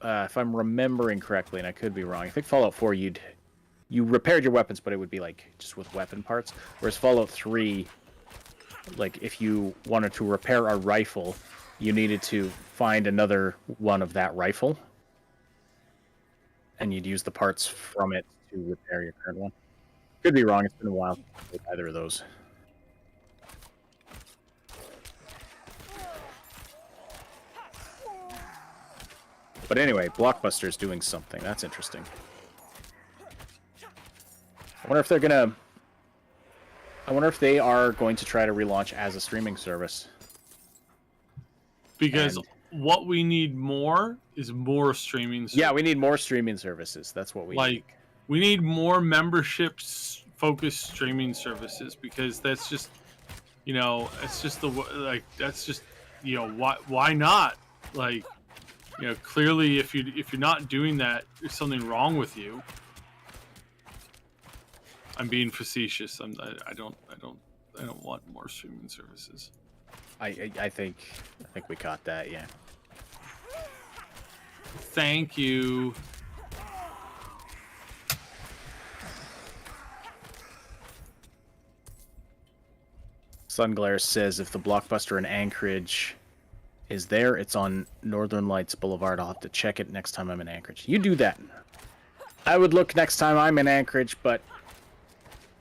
if I'm remembering correctly, and I could be wrong, I think Fallout 4 you repaired your weapons, but it would be like just with weapon parts. Whereas Fallout 3, like if you wanted to repair a rifle, you needed to find another one of that rifle, and you'd use the parts from it to repair your current one. Could be wrong. It's been a while since I played either of those. But anyway, Blockbuster's doing something. That's interesting. I wonder if they are going to try to relaunch as a streaming service. Because what we need more is more streaming services. Yeah, we need more streaming services. That's what we need. We need more memberships-focused streaming services, because that's just, it's just why not? Like, clearly if you're not doing that, there's something wrong with you. I'm being facetious. I don't want more streaming services. I think we caught that, yeah. Thank you. Sunglare says if the Blockbuster in Anchorage is there, it's on Northern Lights Boulevard. I'll have to check it next time I'm in Anchorage. You do that. I would look next time I'm in Anchorage, but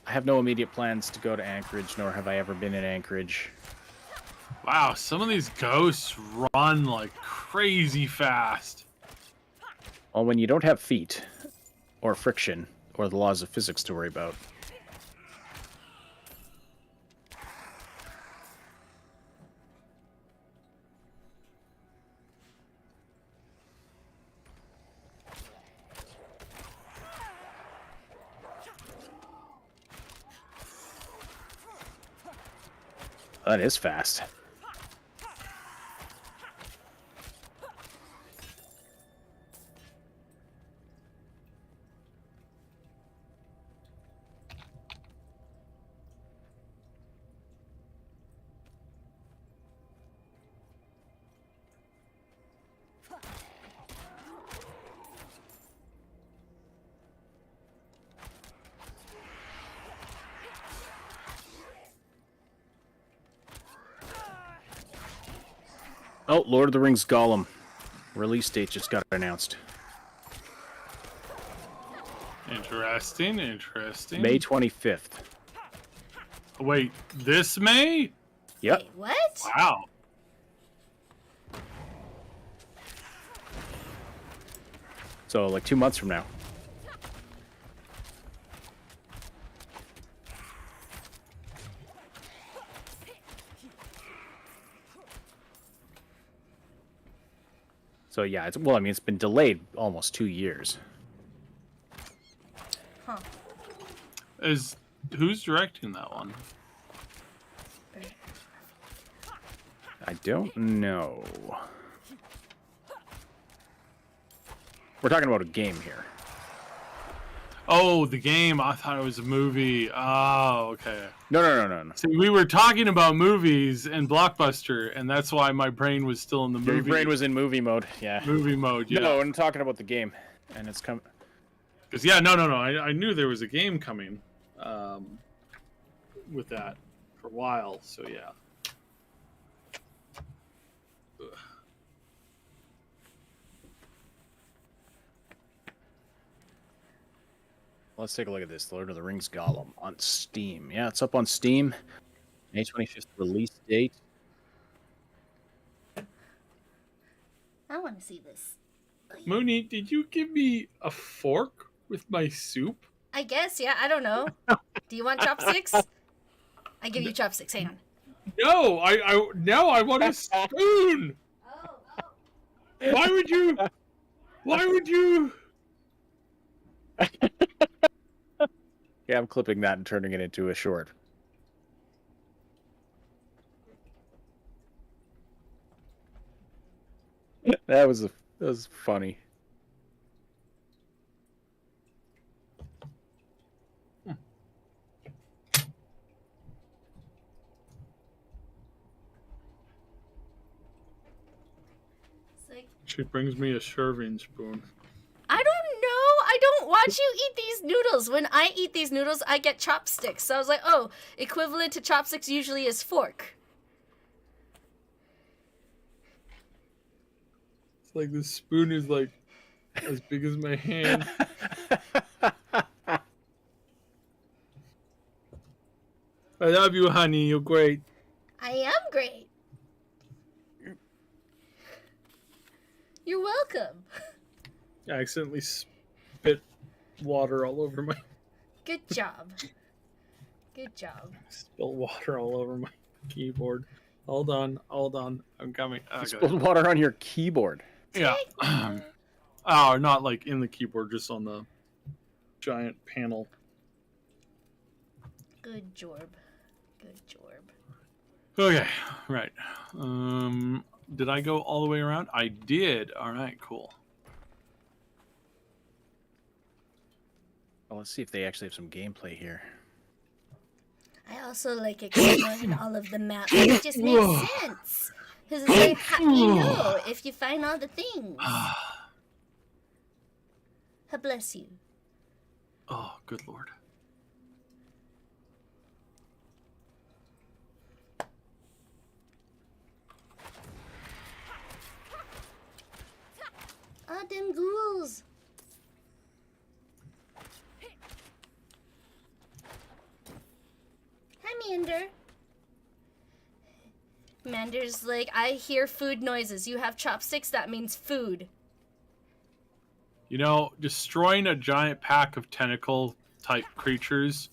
I have no immediate plans to go to Anchorage, nor have I ever been in Anchorage. Wow, some of these ghosts run like crazy fast. Well, when you don't have feet, or friction, or the laws of physics to worry about. That is fast. Oh, Lord of the Rings Gollum. Release date just got announced. Interesting, interesting. May 25th. Wait, this May? Yep. Wait, what? Wow. So, like 2 months from now. So yeah, it's, well, I mean, it's been delayed almost 2 years. Huh. Who's directing that one? I don't know. We're talking about a game here. Oh, the game. I thought it was a movie. Oh, okay. No. See, we were talking about movies and Blockbuster, and that's why my brain was still in the movie. Your brain was in movie mode, yeah. Movie mode, yeah. No, I'm talking about the game, and it's coming. Because, yeah, no. I knew there was a game coming with that for a while, so yeah. Ugh. Let's take a look at this. Lord of the Rings Gollum on Steam. Yeah, it's up on Steam. May 25th release date. I want to see this. Mooney, did you give me a fork with my soup? I guess, yeah. I don't know. Do you want chopsticks? I give you chopsticks. Hang on. No, I want a spoon. Why would you? Yeah, I'm clipping that and turning it into a short. That was funny. She brings me a serving spoon. I don't know. I don't watch you eat these noodles. When I eat these noodles, I get chopsticks. So I was like, oh, equivalent to chopsticks usually is fork. It's like the spoon is like as big as my hand. I love you, honey. You're great. I am great. You're welcome. I accidentally spit water all over my... Good job. Good job. Spilled water all over my keyboard. Hold on. I'm coming. You spilled water on your keyboard. Yeah. Oh, not like in the keyboard, just on the giant panel. Good job. Good job. Okay, right. Did I go all the way around? I did. All right, cool. Well, let's see if they actually have some gameplay here. I also like exploring all of the maps. It just makes sense. Because it's like, how do you know if you find all the things? Bless you. Oh, good lord. Ah, them ghouls. Hi, Meander. Commander's like, I hear food noises. You have chopsticks, that means food. You know, destroying a giant pack of tentacle-type creatures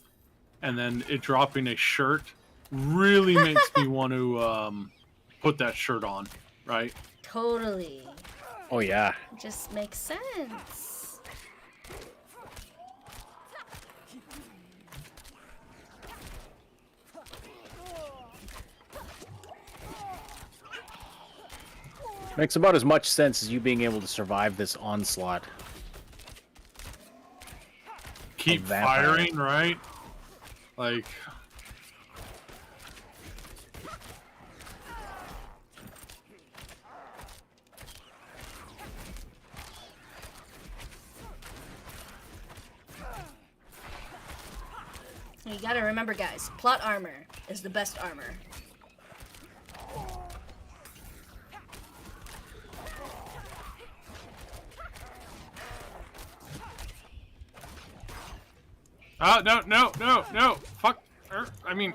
and then it dropping a shirt really makes me want to put that shirt on, right? Totally. Oh, yeah. Just makes sense. Makes about as much sense as you being able to survive this onslaught. Keep firing, right? Like... You gotta remember, guys, plot armor is the best armor. Oh, no. Fuck. I mean,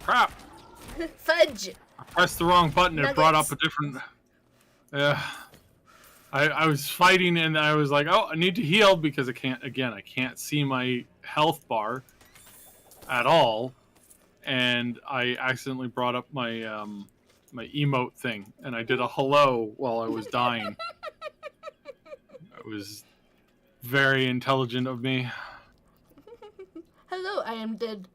crap. Fudge. I pressed the wrong button. Nuggets. It brought up a different... I was fighting and I was like, oh, I need to heal because I can't see my health bar at all. And I accidentally brought up my my emote thing and I did a hello while I was dying. It was very intelligent of me. Hello, I am dead.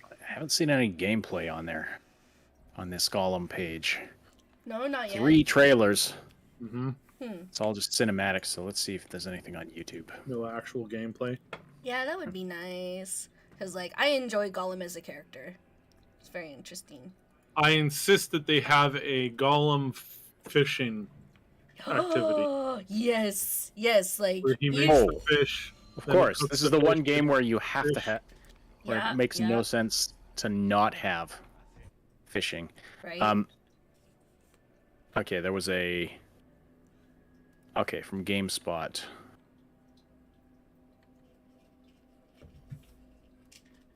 I haven't seen any gameplay on there, on this Gollum page. No, not yet. 3 trailers. Mm-hmm. It's all just cinematics, so let's see if there's anything on YouTube. No actual gameplay. Yeah, that would be nice. Because, like, I enjoy Gollum as a character. It's very interesting. I insist that they have a Gollum fishing activity. Yes, like... Where he makes the fish. Of course, this is the one game where you have to have... Where Yeah, it makes yeah. no sense to not have fishing. Right? Okay, there was a... Okay, from GameSpot.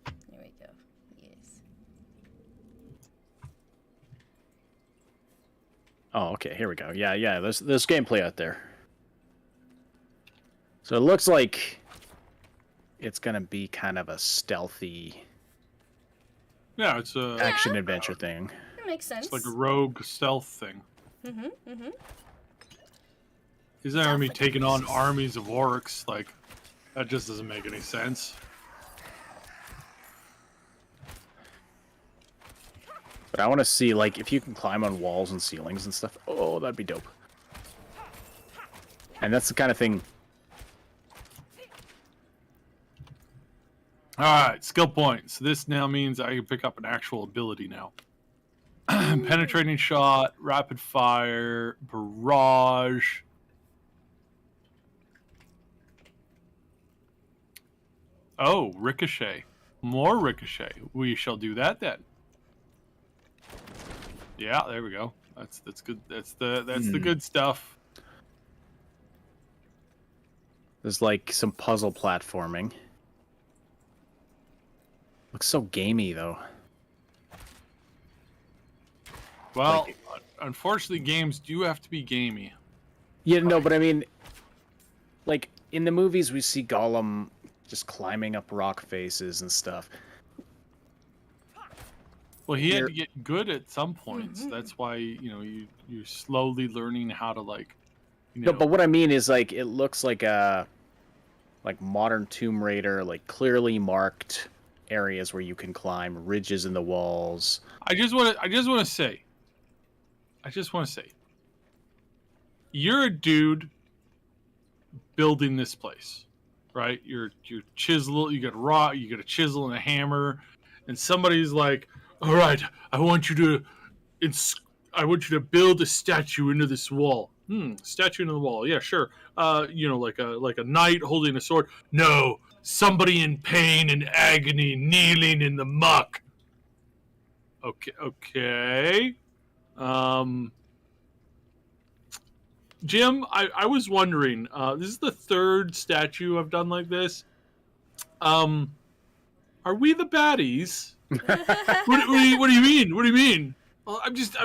There we go. Yes. Oh, okay, here we go. Yeah, there's gameplay out there. So it looks like it's gonna be kind of a stealthy Yeah, it's a action-adventure thing. That makes sense. It's like a rogue stealth thing. Mm-hmm. His army taking on armies of orcs, like, that just doesn't make any sense. But I want to see, like, if you can climb on walls and ceilings and stuff. Oh, that'd be dope. And that's the kind of thing... Alright, skill points. This now means I can pick up an actual ability now. Penetrating shot, rapid fire, barrage. Oh, ricochet. More ricochet. We shall do that then. Yeah, there we go. That's good. That's the good stuff. There's, like, some puzzle platforming. Looks so gamey, though. Well, Like- unfortunately, games do have to be gamey. Yeah, no, but I mean, like, in the movies, we see Gollum just climbing up rock faces and stuff. Well, he had You're- to get good at some points. That's why, you're slowly learning how to, like, No, but what I mean is, like, it looks like a, like, modern Tomb Raider, like, clearly marked areas where you can climb, ridges in the walls. I just want to say, you're a dude building this place, right? You're chisel, you got a rock, you got a chisel and a hammer, and somebody's like, "All right, I want you to build a statue into this wall." Statue into the wall. Yeah, sure. Like a knight holding a sword. No, somebody in pain and agony, kneeling in the muck. Okay. Jim, I was wondering. This is the third statue I've done like this. Are we the baddies? What do you mean? What do you mean? Well, I'm just.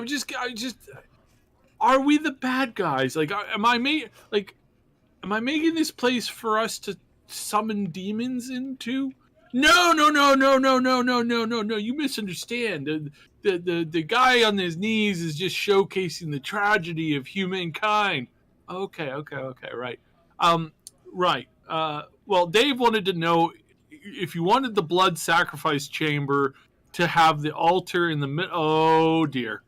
Are we the bad guys? Like, am I making this place for us to summon demons into? No. You misunderstand. The guy on his knees is just showcasing the tragedy of humankind. Okay, right. Right. Well, Dave wanted to know if you wanted the blood sacrifice chamber to have the altar in the middle. Oh dear.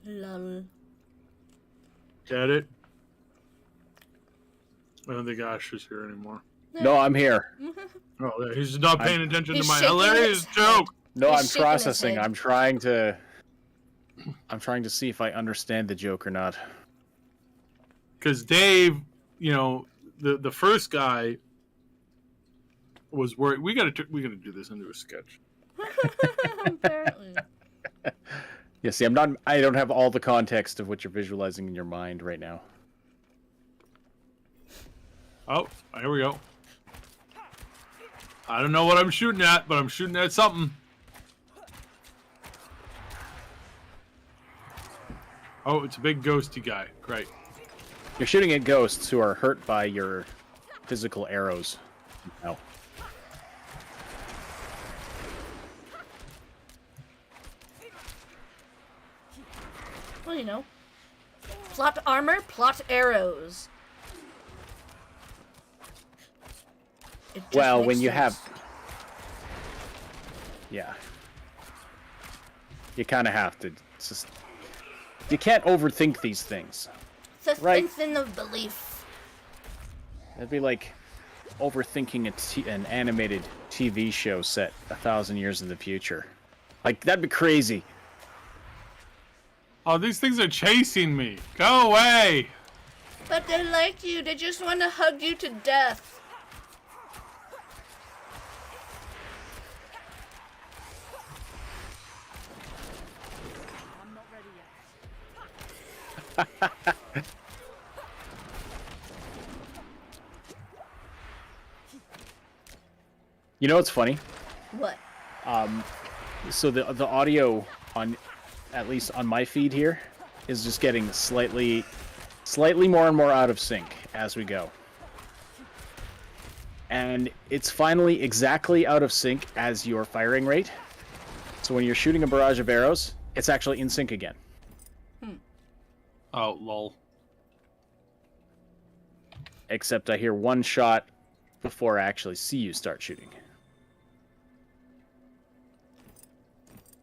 Lol. Get it? I don't think Ash is here anymore. No, I'm here. Oh, he's not paying attention to my shaking hilarious his joke. No, He's I'm shaking his processing. head. I'm trying to see if I understand the joke or not. Because Dave, the first guy was worried. We gotta do this into a sketch. Apparently. Yeah, see, I don't have all the context of what you're visualizing in your mind right now. Oh, here we go. I don't know what I'm shooting at, but I'm shooting at something. Oh, it's a big ghosty guy. Great. You're shooting at ghosts who are hurt by your physical arrows. No. Well, plot armor, plot arrows. Well, when you have... Yeah. You kind of have to. It's just... You can't overthink these things. It's a right? thing of belief. It'd be like overthinking an animated TV show set 1,000 years in the future. Like, that'd be crazy. Oh, these things are chasing me. Go away. But they like you. They just want to hug you to death. I'm not ready yet. You know what's funny? What? So the audio on, at least on my feed here, is just getting slightly more and more out of sync as we go. And it's finally exactly out of sync as your firing rate. So when you're shooting a barrage of arrows, it's actually in sync again. Oh, lol. Except I hear one shot before I actually see you start shooting.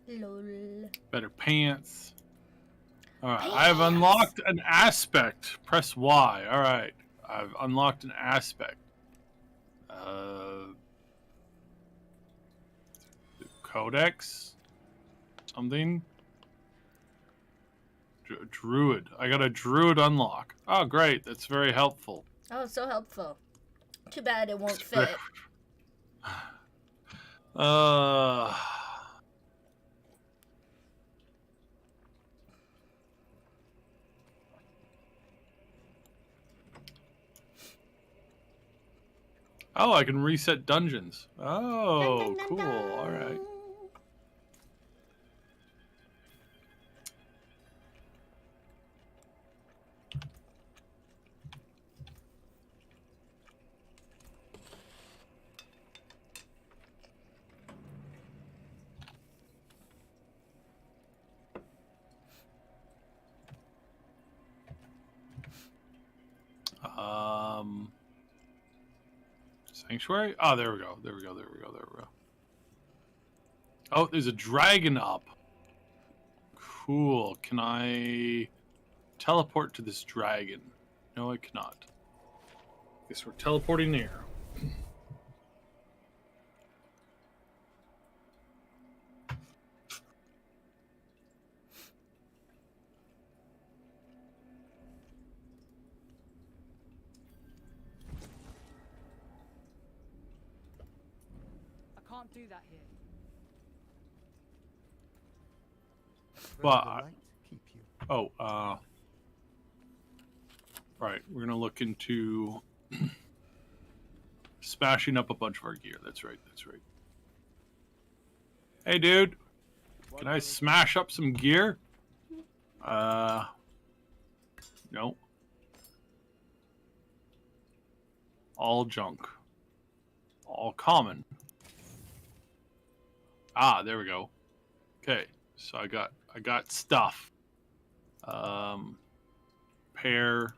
Lol. Better pants. Alright, I have unlocked an aspect. Press Y. Alright. I've unlocked an aspect. Codex? Something? Druid. I got a druid unlock. Oh, great. That's very helpful. Oh, it's so helpful. Too bad it won't fit. Oh, I can reset dungeons. Oh, cool. All right. Sanctuary? Oh, there we go. There we go. Oh, there's a dragon up. Cool. Can I teleport to this dragon? No, I cannot. Guess we're teleporting there. can't do that here. But right, we're gonna look into smashing up a bunch of our gear. That's right. That's right. Hey, dude, can I smash up some gear? No. All junk. All common. Ah, there we go. Okay, so I got stuff. Pair.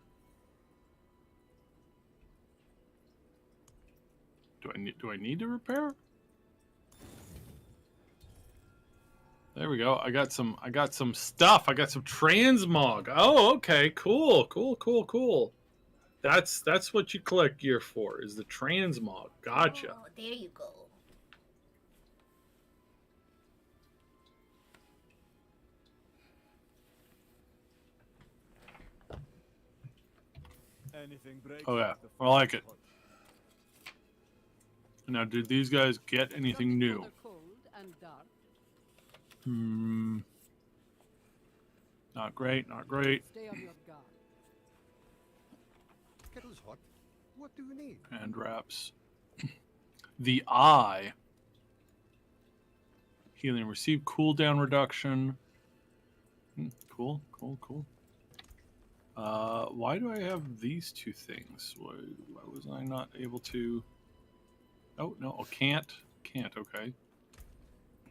Do I need to repair? There we go. I got some stuff. I got some transmog. Oh, okay. Cool. That's what you collect gear for, is the transmog. Gotcha. Oh, there you go. Oh yeah, I like it. Now, did these guys get anything new? Not great, not great. Stay on your guard. Kettle's hot. What do you need? And wraps. The eye. Healing. Receive cooldown reduction. Cool. Why do I have these two things? Why was I not able to... Oh, no, I can't. Okay.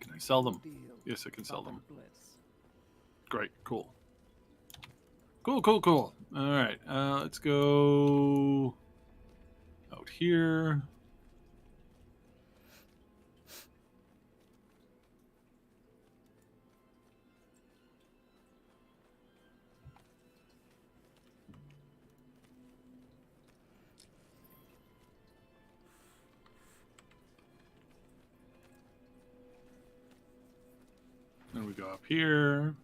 Can I sell them? Yes, I can sell them. Great, cool. All right, let's go out here. Then we go up here.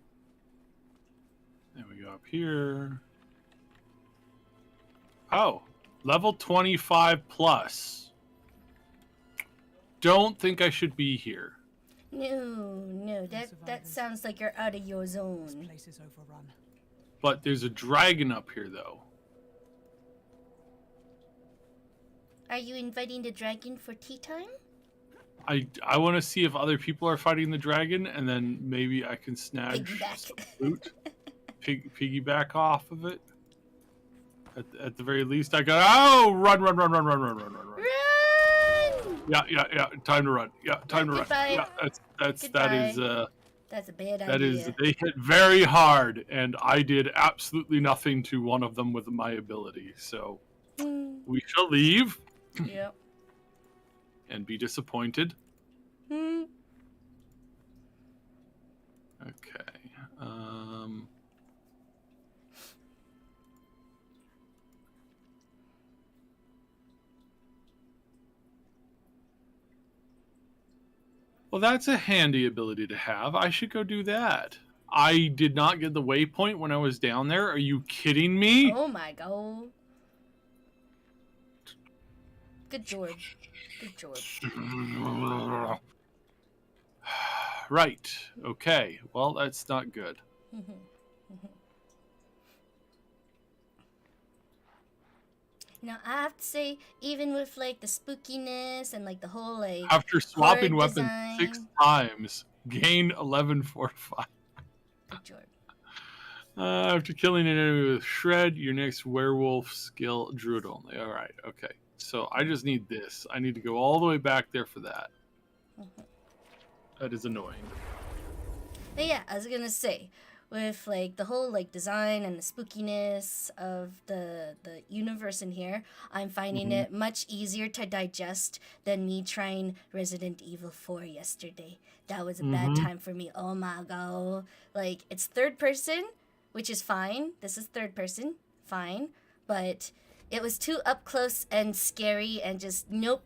Then we go up here. Oh, level 25 plus. Don't think I should be here. No, that sounds like you're out of your zone. This place is overrun. But there's a dragon up here, though. Are you inviting the dragon for tea time? I want to see if other people are fighting the dragon, and then maybe I can snatch some loot. Piggyback off of it. At the very least, I got... Oh! Run! Run! Yeah. Time to run. Yeah, time to run. Yeah, that is That's a bad idea. They hit very hard, and I did absolutely nothing to one of them with my ability. So we shall leave. Yep. And be disappointed. Okay. Well, that's a handy ability to have. I should go do that. I did not get the waypoint when I was down there. Are you kidding me? Oh my god. Good George. Right. Okay. Well, that's not good. Now, I have to say, even with, like, the spookiness and, like, the whole, like... After swapping weapons design... 6 times, gain 11 fortified. Good George. After killing an enemy with Shred, your next werewolf skill, Druid only. Alright, okay. So I just need this. I need to go all the way back there for that. That is annoying. But yeah, I was gonna say, with like the whole like design and the spookiness of the universe in here, I'm finding it much easier to digest than me trying Resident Evil 4 yesterday. That was a bad time for me. Oh my god. Like, it's third person, which is fine. This is third person, fine. But it was too up close and scary and just nope.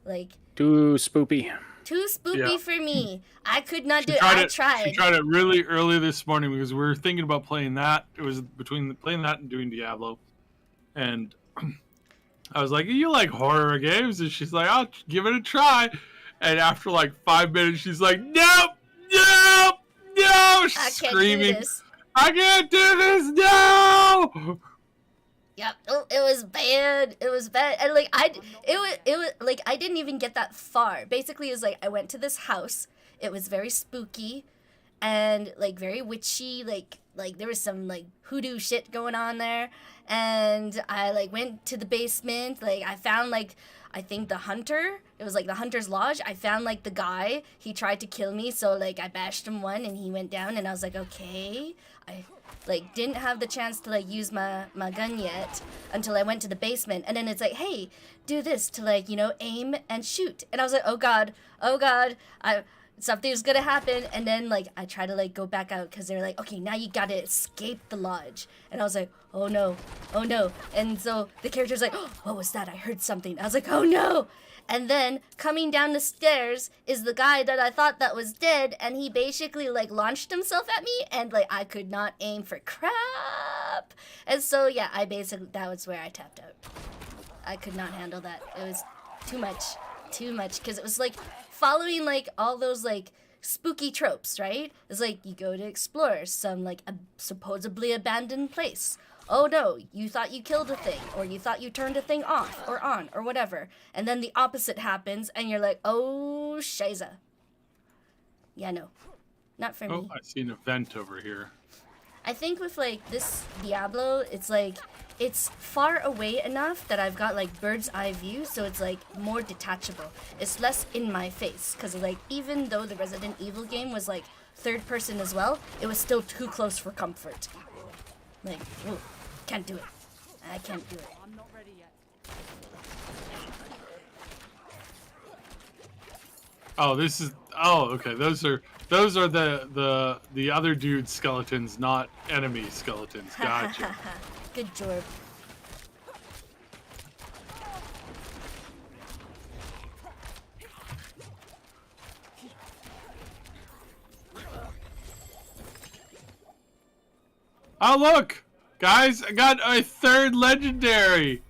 Like, too spoopy. Too spoopy for me. I could not do it. I tried. She tried it really early this morning because we were thinking about playing that. It was between playing that and doing Diablo. And I was like, "You like horror games?" And she's like, "I'll give it a try." And after like 5 minutes, she's like, "Nope, nope, no!" She's I can't screaming, do this. "I can't do this! No!" Yep, it was bad. It was bad, and like it was like I didn't even get that far. Basically, it was like I went to this house. It was very spooky, and like very witchy. Like there was some like hoodoo shit going on there, and I like went to the basement. Like I found like I think the hunter. It was like the hunter's lodge. I found like the guy. He tried to kill me, so like I bashed him one, and he went down. And I was like, okay. I like didn't have the chance to like use my gun yet until I went to the basement, and then it's like, hey, do this to like, you know, aim and shoot. And I was like, oh god, something's gonna happen. And then like I try to like go back out because they're like, okay, now you gotta escape the lodge. And I was like, oh no. And so the character's like, oh, what was that? I heard something. I was like, oh no. And then coming down the stairs is the guy that I thought that was dead, and he basically like launched himself at me, and like I could not aim for crap. And so yeah, that was where I tapped out. I could not handle that. It was too much, because it was like following like all those like spooky tropes, right? It's like you go to explore some like a supposedly abandoned place. Oh no, you thought you killed a thing, or you thought you turned a thing off, or on, or whatever. And then the opposite happens, and you're like, oh, shiza. Yeah, no. Not for me. Oh, I see an event over here. I think with, like, this Diablo, it's, like, it's far away enough that I've got, like, bird's eye view, so it's, like, more detachable. It's less in my face, because, like, even though the Resident Evil game was, like, third person as well, it was still too close for comfort. Like, ooh. Can't do it. I can't do it. I'm not ready yet. Oh, this is. Oh, okay. Those are the other dude's skeletons, not enemy skeletons. Gotcha. Good job. Oh look! Guys, I got a third legendary!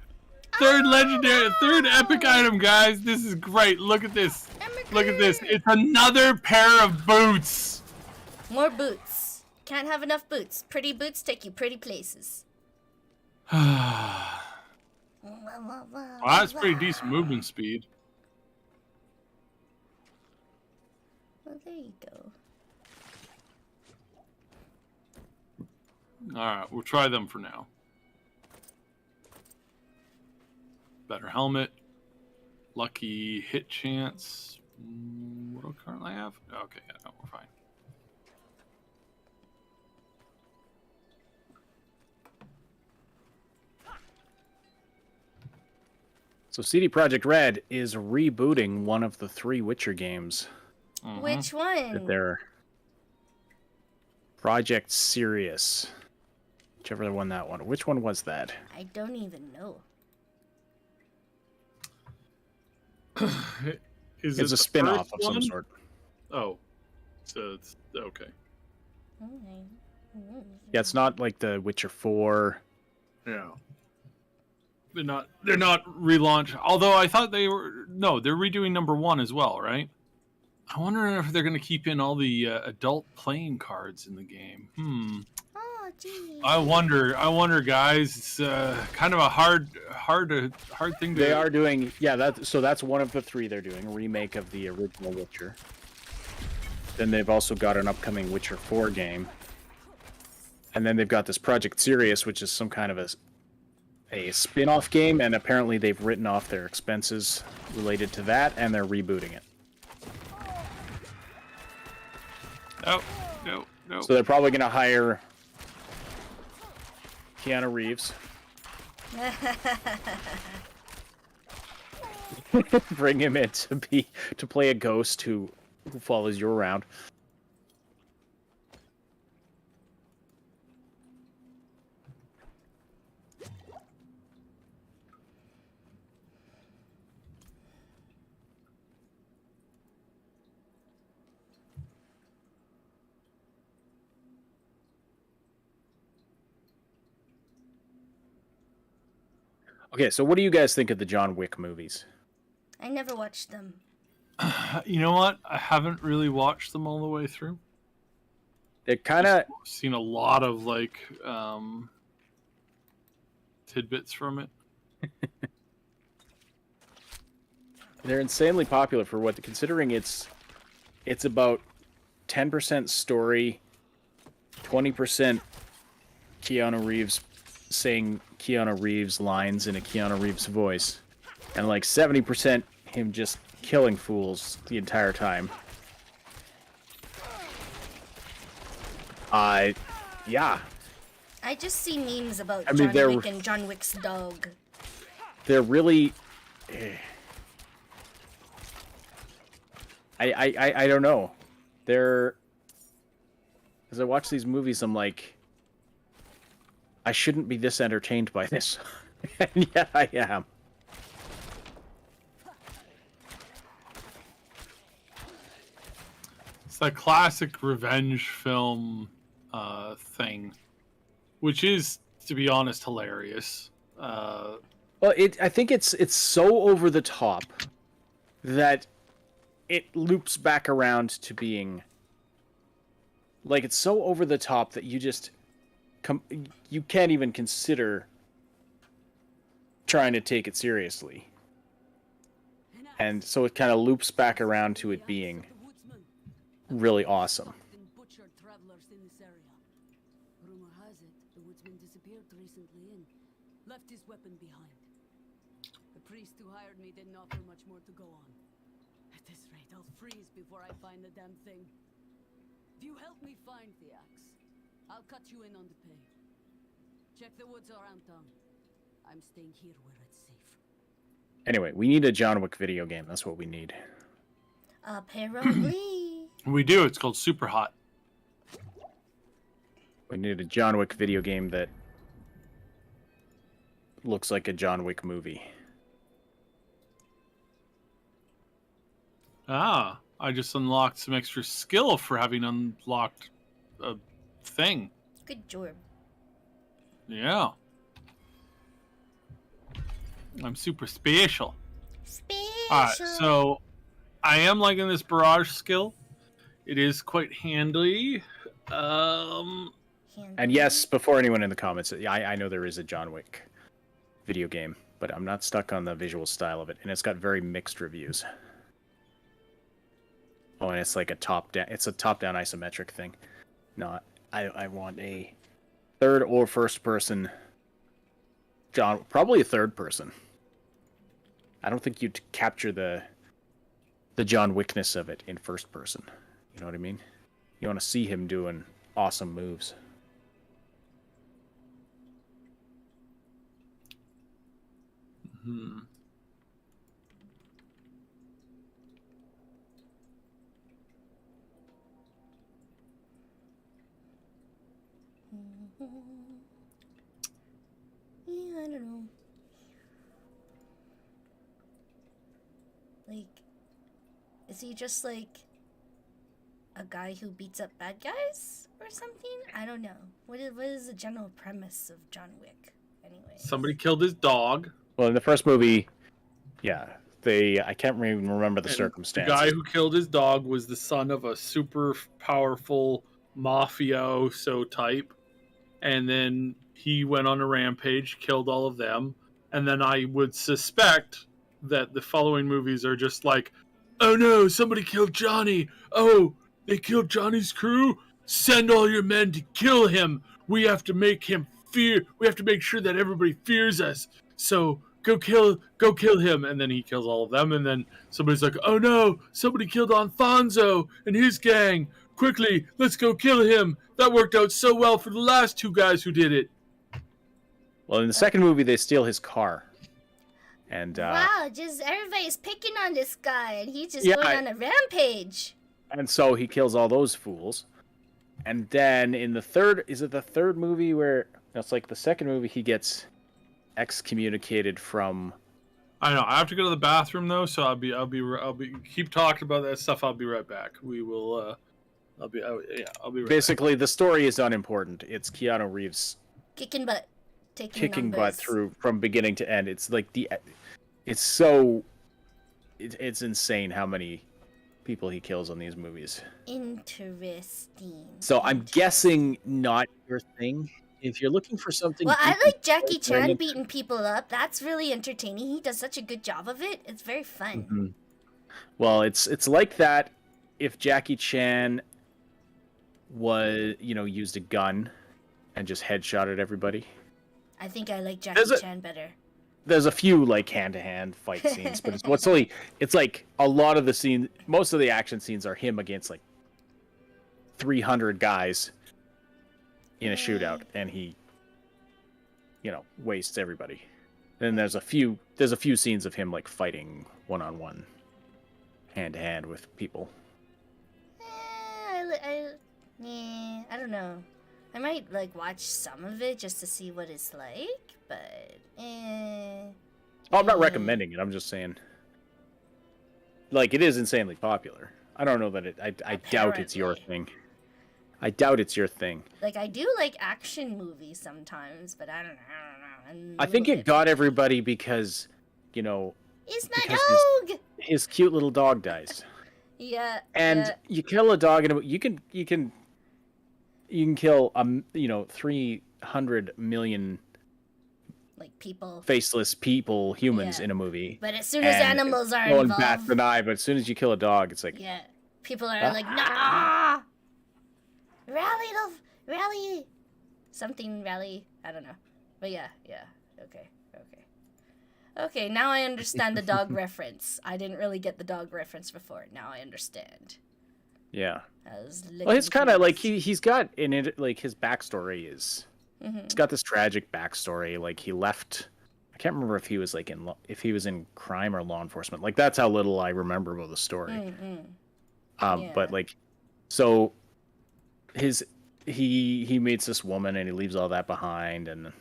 Third epic item, guys! This is great! Look at this! Look at this! It's another pair of boots! More boots. Can't have enough boots. Pretty boots take you pretty places. Well, that's pretty decent movement speed. Well, there you go. Alright, we'll try them for now. Better helmet. Lucky hit chance. What do I currently have? Okay, yeah, no, we're fine. So CD Projekt Red is rebooting one of the 3 Witcher games. Mm-hmm. Which one? That they're Project Sirius. Whichever one that one. Which one was that? I don't even know. It's a spin-off of some sort. Oh. So it's okay. Okay. Yeah, it's not like the Witcher 4. Yeah. They're not relaunched. Although I thought they were they're redoing number 1 as well, right? I wonder if they're going to keep in all the adult playing cards in the game. Oh, geez. I wonder, guys. It's kind of a hard thing to. They are doing, yeah. That's one of the 3 they're doing, a remake of the original Witcher. Then they've also got an upcoming Witcher 4 game, and then they've got this Project Sirius, which is some kind of a spin-off game, and apparently they've written off their expenses related to that, and they're rebooting it. No. So they're probably going to hire Keanu Reeves. Bring him in to play a ghost who follows you around. Okay, so what do you guys think of the John Wick movies? I never watched them. You know what? I haven't really watched them all the way through. They're kind of seen a lot of tidbits from it. they're insanely popular for what, considering it's about 10% story, 20% Keanu Reeves saying Keanu Reeves lines in a Keanu Reeves voice, and like 70% him just killing fools the entire time. Yeah. I just see memes about I mean, John Wick and John Wick's dog. They're really... I don't know. They're... As I watch these movies, I'm like... I shouldn't be this entertained by this. And yet I am. It's that classic revenge film thing, which is, to be honest, hilarious. Well, I think it's so over the top that it loops back around to being like, it's so over the top that you just you can't even consider trying to take it seriously. And so it kind of loops back around to it being really awesome. Rumor has it the woodsman disappeared recently and left his weapon behind. The priest who hired me didn't offer much more to go on. At this rate, I'll freeze before I find the damn thing. If you help me find the axe, I'll cut you in on the pay. Check the woods around town. I'm staying here where it's safe. Anyway, we need a John Wick video game. That's what we need. Apparently. We do. It's called Super Hot. We need a John Wick video game that looks like a John Wick movie. Ah, I just unlocked some extra skill for having unlocked a thing. Good job. Yeah. I'm super special. Special. Alright, so I am liking this barrage skill. It is quite handy. And yes, before anyone in the comments, I know there is a John Wick video game, but I'm not stuck on the visual style of it, and it's got very mixed reviews. Oh, and it's like a top-down isometric thing. No, I want a third or first person probably a third person. I don't think you'd capture the John Wickness of it in first person. You know what I mean? You want to see him doing awesome moves. Hmm. Yeah, I don't know. Like, is he just like a guy who beats up bad guys or something? I don't know. What is the general premise of John Wick, anyway? Somebody killed his dog. Well, in the first movie, yeah, I can't even remember the circumstances. The guy who killed his dog was the son of a super powerful mafioso type, and then he went on a rampage, killed all of them, and then I would suspect that the following movies are just like, oh no, somebody killed Johnny. Oh, they killed Johnny's crew. Send all your men to kill him. We have to make him fear. We have to make sure that everybody fears us. So go kill him. And then he kills all of them. And then somebody's like, oh no, somebody killed Alfonso and his gang. Quickly, let's go kill him. That worked out so well for the last two guys who did it. Well, in the second movie, they steal his car. And wow, just everybody's picking on this guy, and he's just going on a rampage. And so he kills all those fools. And then in the third, is it the third movie where it's like the second movie he gets excommunicated from? I know. I have to go to the bathroom though, so I'll be keep talking about that stuff. I'll be right back. We will. I'll be right Basically, back. The story is unimportant. It's Keanu Reeves kicking butt kicking butt numbers. through from beginning to end. It's like it's insane how many people he kills on these movies. Interesting. So I'm guessing not your thing. If you're looking for something, Well, I like Jackie Chan beating people up. That's really entertaining. He does such a good job of it. It's very fun. Mm-hmm. Well, it's like that if Jackie Chan was, used a gun and just headshotted everybody. I think I like Jackie Chan better. There's a few like hand-to-hand fight scenes, but it's like a lot of the scene, most of the action scenes are him against like 300 guys in a shootout, and he, wastes everybody. Then there's a few scenes of him like fighting one-on-one, hand-to-hand with people. I don't know. I might like watch some of it just to see what it's like, but I'm not recommending it. I'm just saying, like, it is insanely popular. I don't know that I doubt it's your thing. I doubt it's your thing. Like, I do like action movies sometimes, but I don't know. I think it got everybody because, it's my dog. His cute little dog dies. Yeah. And you kill a dog, and you can kill 300 million like people, faceless people, humans in a movie. But as soon as animals are involved, no one involved, bats an eye. But as soon as you kill a dog, it's like people are like, nah, rally, something rally. I don't know, but yeah, okay. Now I understand the dog reference. I didn't really get the dog reference before. Now I understand. Yeah. Well, it's kind of like he's got in it, like his backstory is. Mm-hmm. He's got this tragic backstory. Like he left. I can't remember if he was like if he was in crime or law enforcement. Like that's how little I remember about the story. Mm-hmm. But like, so he meets this woman and he leaves all that behind, and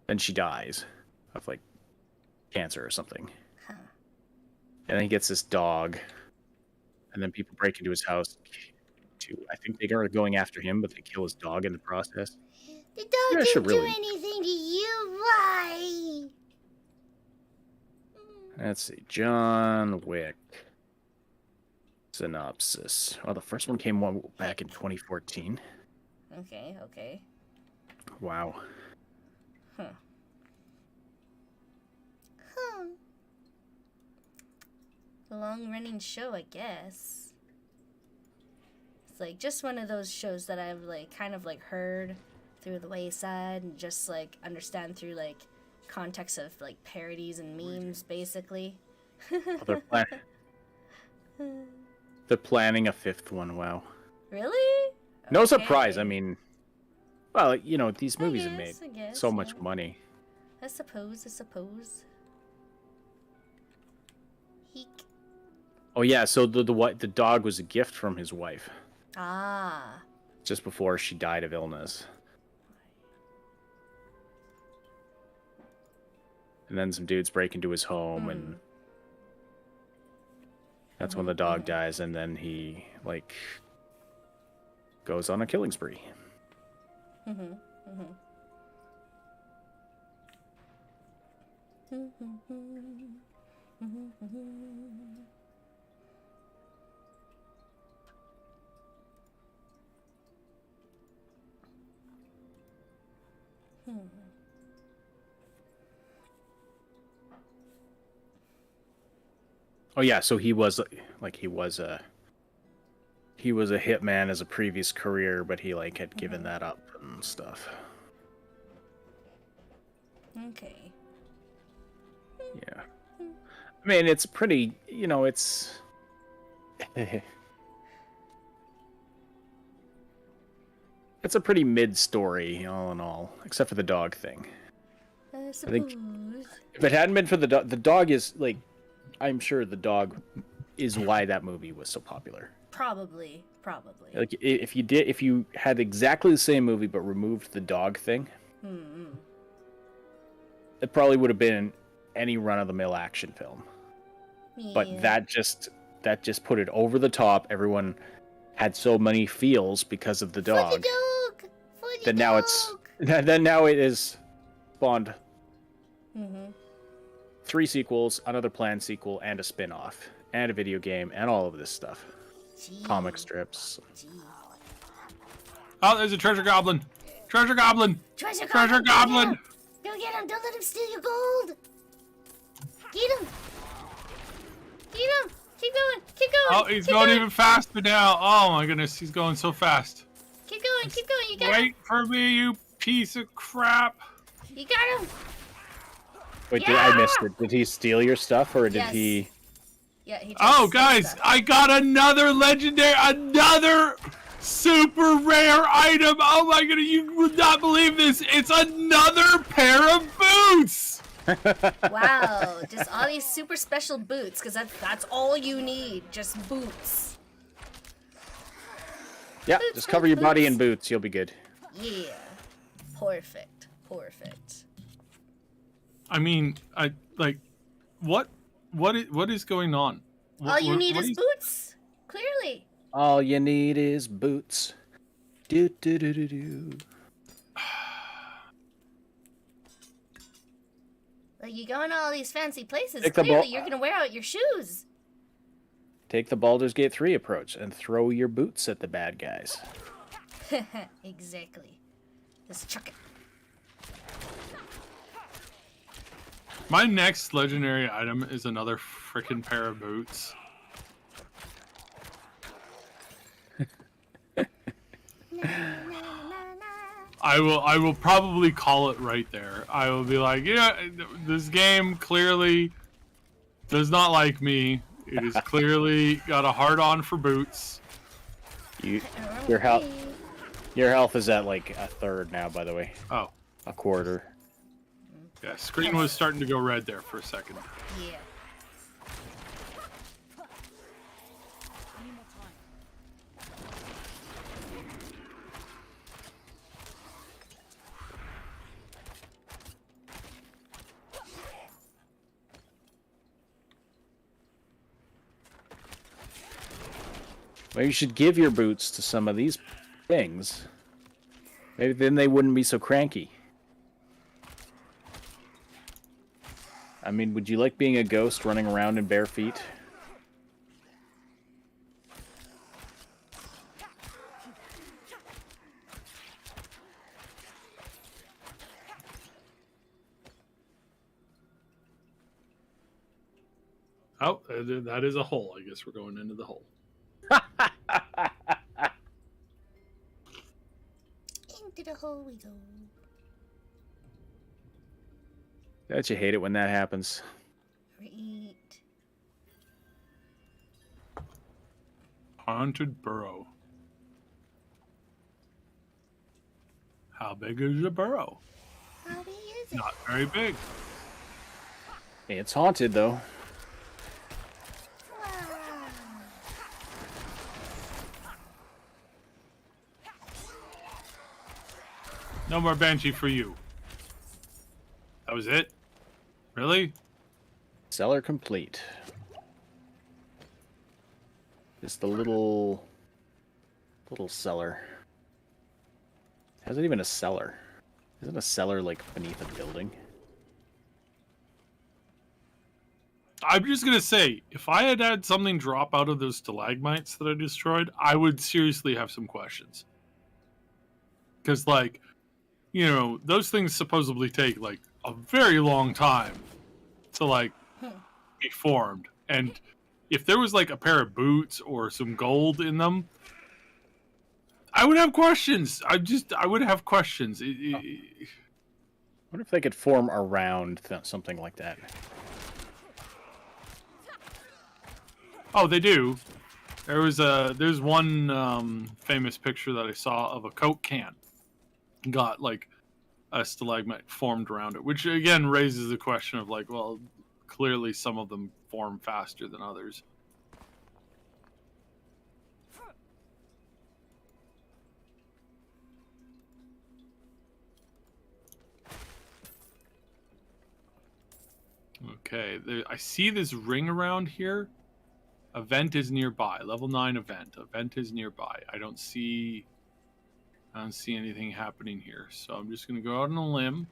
then she dies of like cancer or something. Huh. And then he gets this dog, and then people break into his house. I think they are going after him, but they kill his dog in the process. The dog didn't do anything to you. Why? Let's see. John Wick. Synopsis. Well, the first one came back in 2014. Okay. Wow. Huh. A long-running show, I guess. It's like just one of those shows that I've like kind of like heard through the wayside and just like understand through like context of like parodies and memes, basically. They're planning a fifth one. Wow. Really? No surprise. I mean, well, these movies have made so much money. I suppose. Eek. Oh yeah, so the dog was a gift from his wife. Ah. Just before she died of illness. And then some dudes break into his home, and that's when the dog dies, and then he like goes on a killing spree. Oh yeah, so he was a hitman as a previous career, but he like had given that up and stuff. Okay. Yeah. I mean, it's pretty, it's it's a pretty mid story all in all, except for the dog thing. I think if it hadn't been for the dog is like, I'm sure the dog is why that movie was so popular. Probably. Like if you had exactly the same movie but removed the dog thing, it probably would have been any run-of-the-mill action film. Yeah. But that just put it over the top. Everyone had so many feels because of the dog. For the dog. Now it is spawned Mm-hmm. 3 sequels, another planned sequel, and a spin-off, and a video game, and all of this stuff. Comic strips. Oh, there's a treasure goblin. Treasure goblin. Treasure goblin. Go get him. Don't let him steal your gold. Get him. Get him. Keep going. Keep going. Oh, he's going even faster now. Oh my goodness, he's going so fast. Keep going. Keep going. You got him. Wait for me, you piece of crap. You got him. Wait, I missed it. Did he steal your stuff, or did Yes. he... Yeah, he just Oh, said guys, stuff. I got another another super rare item. Oh my goodness, you would not believe this. It's another pair of boots. Wow, just all these super special boots, because that's all you need, just boots. Yeah, Boots, just cover your boots, body boots. in boots. You'll be good. Yeah, perfect, perfect. I mean, what is going on? All you need what is boots, clearly. All you need is boots. Do do do do do. Like, you go into all these fancy places, Take the clearly ball- you're gonna wear out your shoes. Take the Baldur's Gate 3 approach and throw your boots at the bad guys. Exactly. Just chuck it. My next legendary item is another freaking pair of boots. I will probably call it right there. I will be like, yeah, this game clearly does not like me. It is clearly got a hard-on for boots. Your health is at like a third now, by the way. Oh. A quarter. Yeah, screen was starting to go red there for a second. Yeah. Well, you should give your boots to some of these things. Maybe then they wouldn't be so cranky. I mean, would you like being a ghost running around in bare feet? Oh, that is a hole. I guess we're going into the hole. Into the hole we go. Don't you hate it when that happens? Right. Haunted burrow. How big is the burrow? How big is it? Not very big. It's haunted, though. No more Banshee for you. That was it? Really? Cellar complete. It's the little cellar. How's it even a cellar? Isn't a cellar like beneath a building? I'm just gonna say, if I had had something drop out of those stalagmites that I destroyed, I would seriously have some questions. Because, like, you know, those things supposedly take, like, a very long time to, like, be formed. And if there was, like, a pair of boots or some gold in them, I would have questions. I would have questions. I wonder if they could form around something like that. Oh, they do. There's one famous picture that I saw of a Coke can. Got like a stalagmite formed around it, which again raises the question of like, well, clearly some of them form faster than others. Okay, I see this ring around here. Event is nearby. Level 9 event. Event is nearby. I don't see anything happening here. So I'm just going to go out on a limb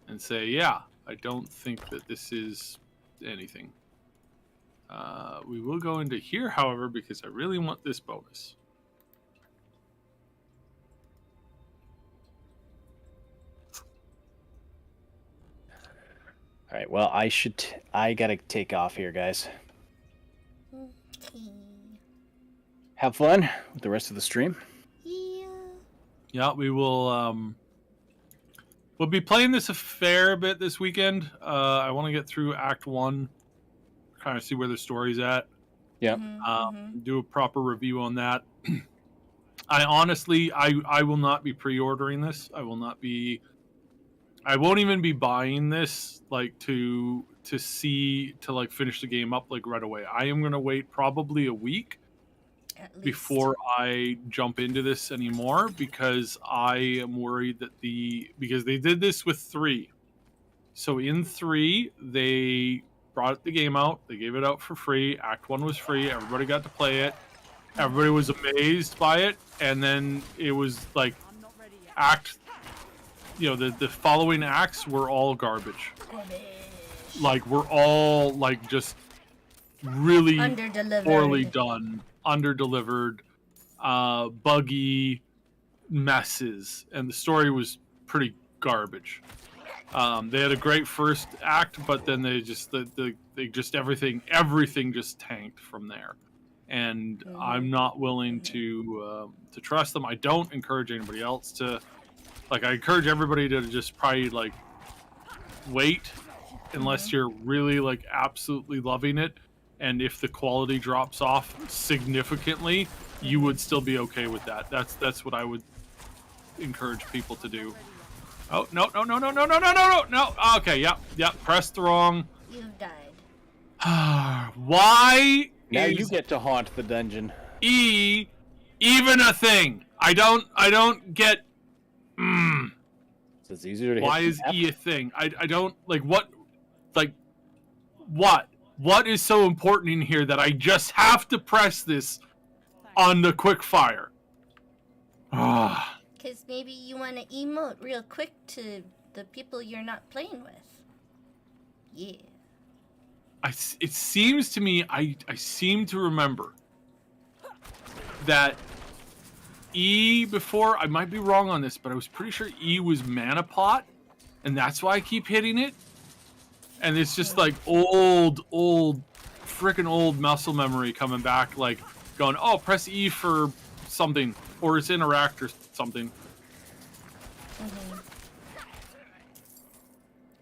and say, yeah, I don't think that this is anything. We will go into here, however, because I really want this bonus. All right. Well, I gotta take off here, guys. Okay. Have fun with the rest of the stream. Yeah. Yeah, we will. We'll be playing this a fair bit this weekend. I want to get through Act 1, kind of see where the story's at. Yeah. Do a proper review on that. I honestly, I will not be pre-ordering this. I won't even be buying this like to finish the game up like right away. I am gonna wait probably a week before I jump into this anymore, because I am worried that because they did this with 3. So in 3, they brought the game out, they gave it out for free. Act 1 was free, everybody got to play it. Everybody was amazed by it, and then it was like the following acts were all garbage. Like, we're all like just really poorly done, under-delivered, buggy messes, and the story was pretty garbage. They had a great first act, but then they just everything just tanked from there. And I'm not willing to trust them. I don't encourage anybody else to, like, I encourage everybody to just probably like wait unless you're really like absolutely loving it. And if the quality drops off significantly, you would still be okay with that. That's what I would encourage people to do. Oh, no. Okay, yep. Pressed wrong. You died. Why Now is you get to haunt the dungeon. E even a thing? I don't get. It's easier to Why hit is E a thing? I don't like what. What is so important in here that I just have to press this on the quick fire? Because maybe you want to emote real quick to the people you're not playing with. Yeah. It seems to me, I seem to remember that E before, I might be wrong on this, but I was pretty sure E was mana pot, and that's why I keep hitting it. And it's just like old freaking old muscle memory coming back, like going, oh, press E for something, or it's interact or something.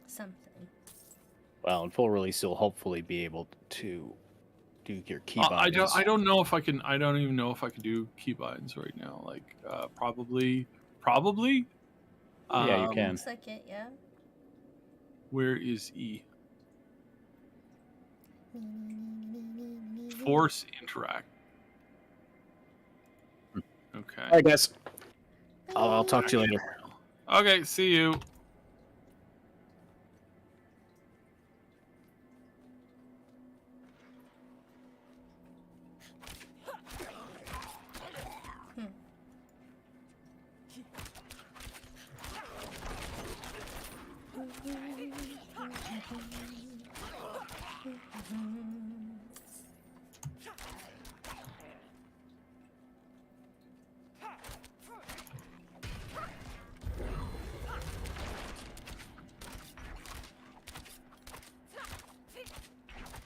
Something. Well, in full release, you'll hopefully be able to do your keybinds. I don't know if I can. I don't even know if I can do keybinds right now. Like, probably. Yeah, you can. Looks like it, yeah. Where is E? Force interact. Okay. All right, guys. I'll talk to you later. Okay, see you.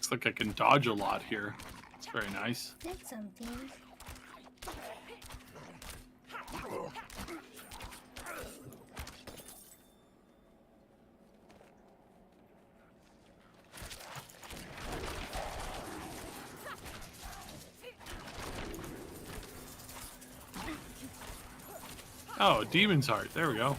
Looks like I can dodge a lot here. It's very nice. Did something. Oh, Demon's Heart. There we go.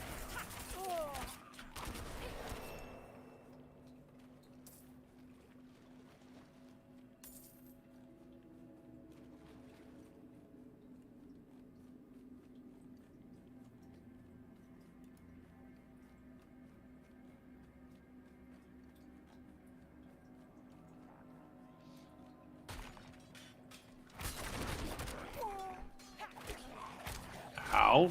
How?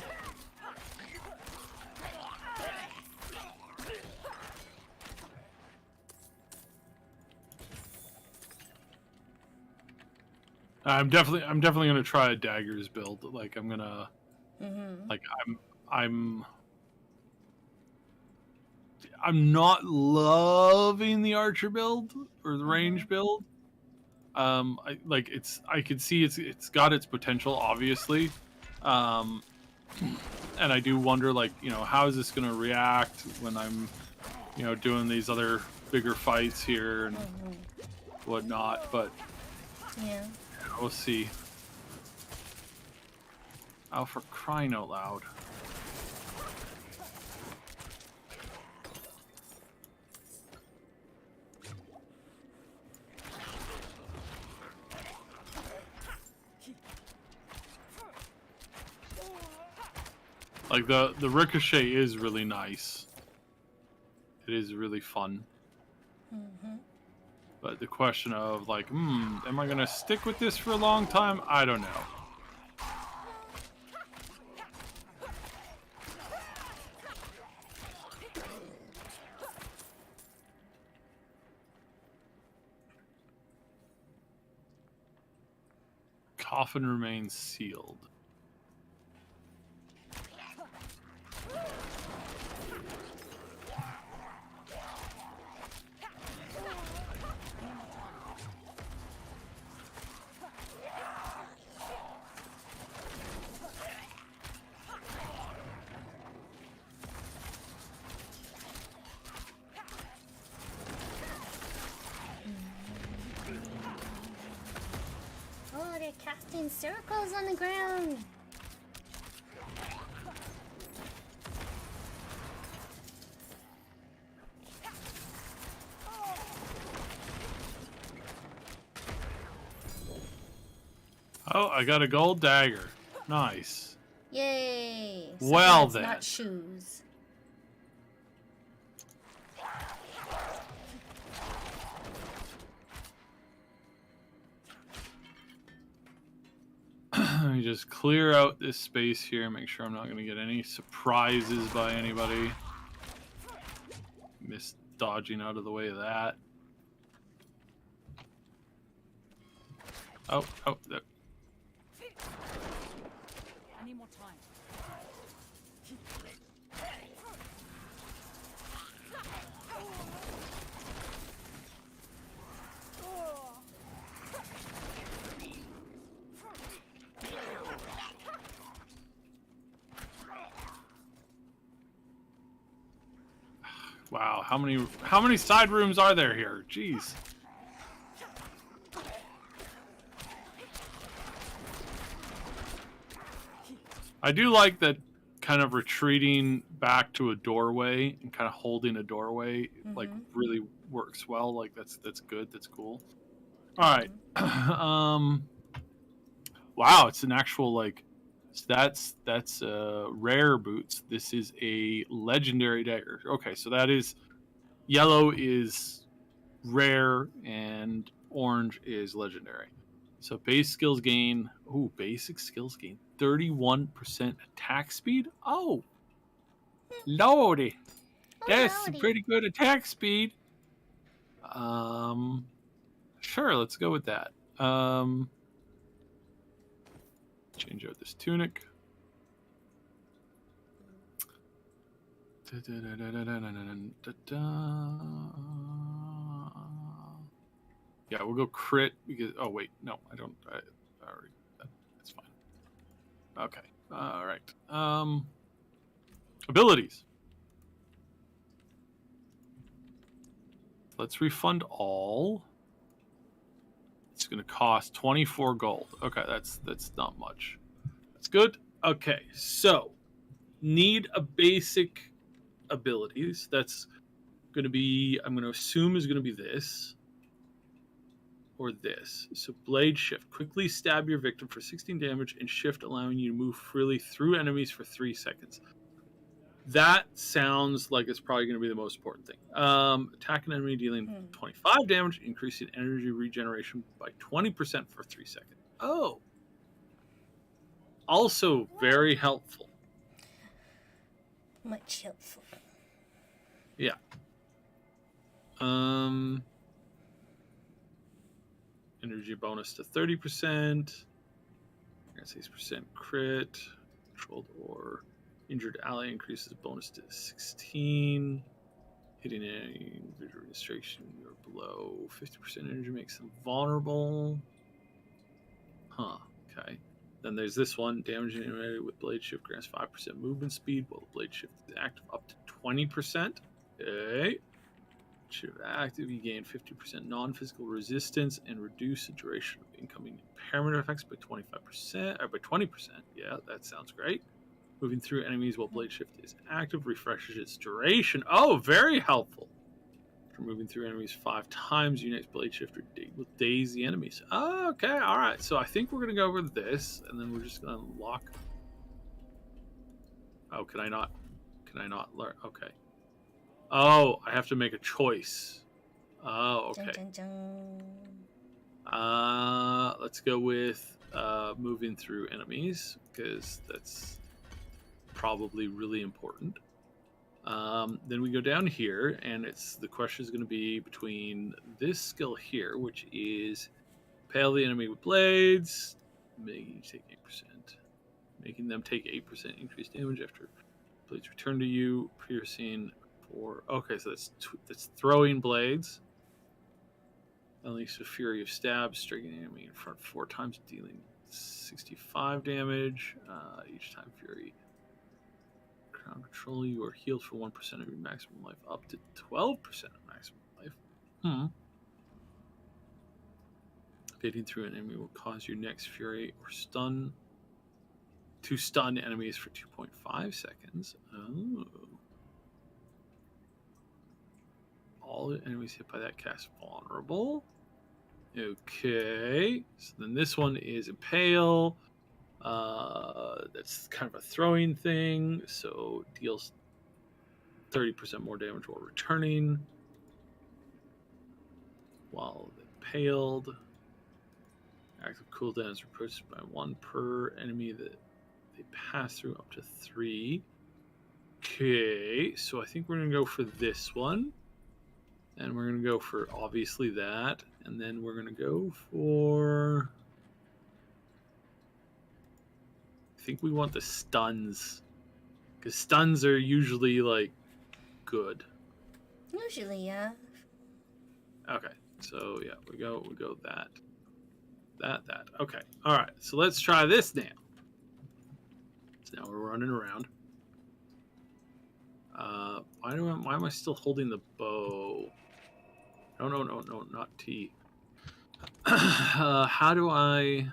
I'm definitely gonna try a daggers build. Like I'm gonna, like I'm not loving the archer build or the range build. I could see it's got its potential, obviously, and I do wonder, like, how is this gonna react when I'm, doing these other bigger fights here and whatnot. But Yeah. we'll see. Oh, for crying out loud. Like, the ricochet is really nice. It is really fun. But the question of, like, am I going to stick with this for a long time? I don't know. Coffin remains sealed. Oh, they're casting circles on the ground. Oh, I got a gold dagger. Nice. Yay. Well, Something that's then. not shoes. Let me just clear out this space here, make sure I'm not going to get any surprises by anybody. Miss dodging out of the way of that. Oh, there. I need more time. Wow, how many side rooms are there here? Jeez. I do like that kind of retreating back to a doorway and kind of holding a doorway like really works well. Like that's good. That's cool. All right. Wow, it's an actual like that's rare boots. This is a legendary dagger. Okay, so that is yellow is rare and orange is legendary. So base skills gain. Ooh, basic skills gain 31% attack speed. Oh, lordy, that's some pretty good attack speed. Sure, let's go with that. Change out this tunic. Yeah, we'll go crit because. Oh wait, no, I don't. I already. That's fine. Okay. All right. Abilities. Let's refund all. It's going to cost 24 gold. Okay, that's not much. That's good. Okay, so need a basic abilities. That's going to be, I'm going to assume is going to be this or this. So blade shift. Quickly stab your victim for 16 damage and shift allowing you to move freely through enemies for 3 seconds. That sounds like it's probably going to be the most important thing. Attack an enemy dealing 25 damage, increasing energy regeneration by 20% for 3 seconds. Oh. Also very helpful. Much helpful. Yeah. energy bonus to 30%. 6% crit. Controlled or injured ally increases bonus to 16. Hitting any visual restriction or below 50% energy makes them vulnerable. Huh, okay. Then there's this one. Damaging enemy with Blade Shift grants 5% movement speed while the Blade Shift is active up to 20%. Okay. Shift active, you gain 50% non-physical resistance and reduce the duration of incoming impairment effects by 25%, or by 20%. Yeah, that sounds great. Moving through enemies while Blade Shift is active refreshes its duration. Oh, very helpful. After moving through enemies 5 times, Unite's Blade Shift will daze the enemies. Oh, okay, alright. So I think we're going to go over this, and then we're just going to unlock... Oh, can I not learn? Okay. Oh, I have to make a choice. Oh, okay. Dun, dun, dun. Let's go with moving through enemies, because that's probably really important. Then we go down here, and the question is going to be between this skill here, which is impale the enemy with blades, making them take 8% increased damage after blades return to you, piercing for. Okay, so that's throwing blades. Unleash the fury of stabs, striking the enemy in front 4 times, dealing 65 damage each time fury. Crown control, you are healed for 1% of your maximum life, up to 12% of maximum life. Hitting through an enemy will cause your next fury or stun to stun enemies for 2.5 seconds. Oh. All the enemies hit by that cast vulnerable. Okay. So then this one is impale. That's kind of a throwing thing, so deals 30% more damage while returning. While impaled, active cooldown is reduced by 1 per enemy that they pass through, up to 3. Okay, so I think we're gonna go for this one, and we're gonna go for obviously that, and then we're gonna go for. I think we want the stuns, because stuns are usually like good. Usually, yeah. Okay, so yeah, we go that. Okay, all right. So let's try this now. So now we're running around. Why am I still holding the bow? No, not T. How do I?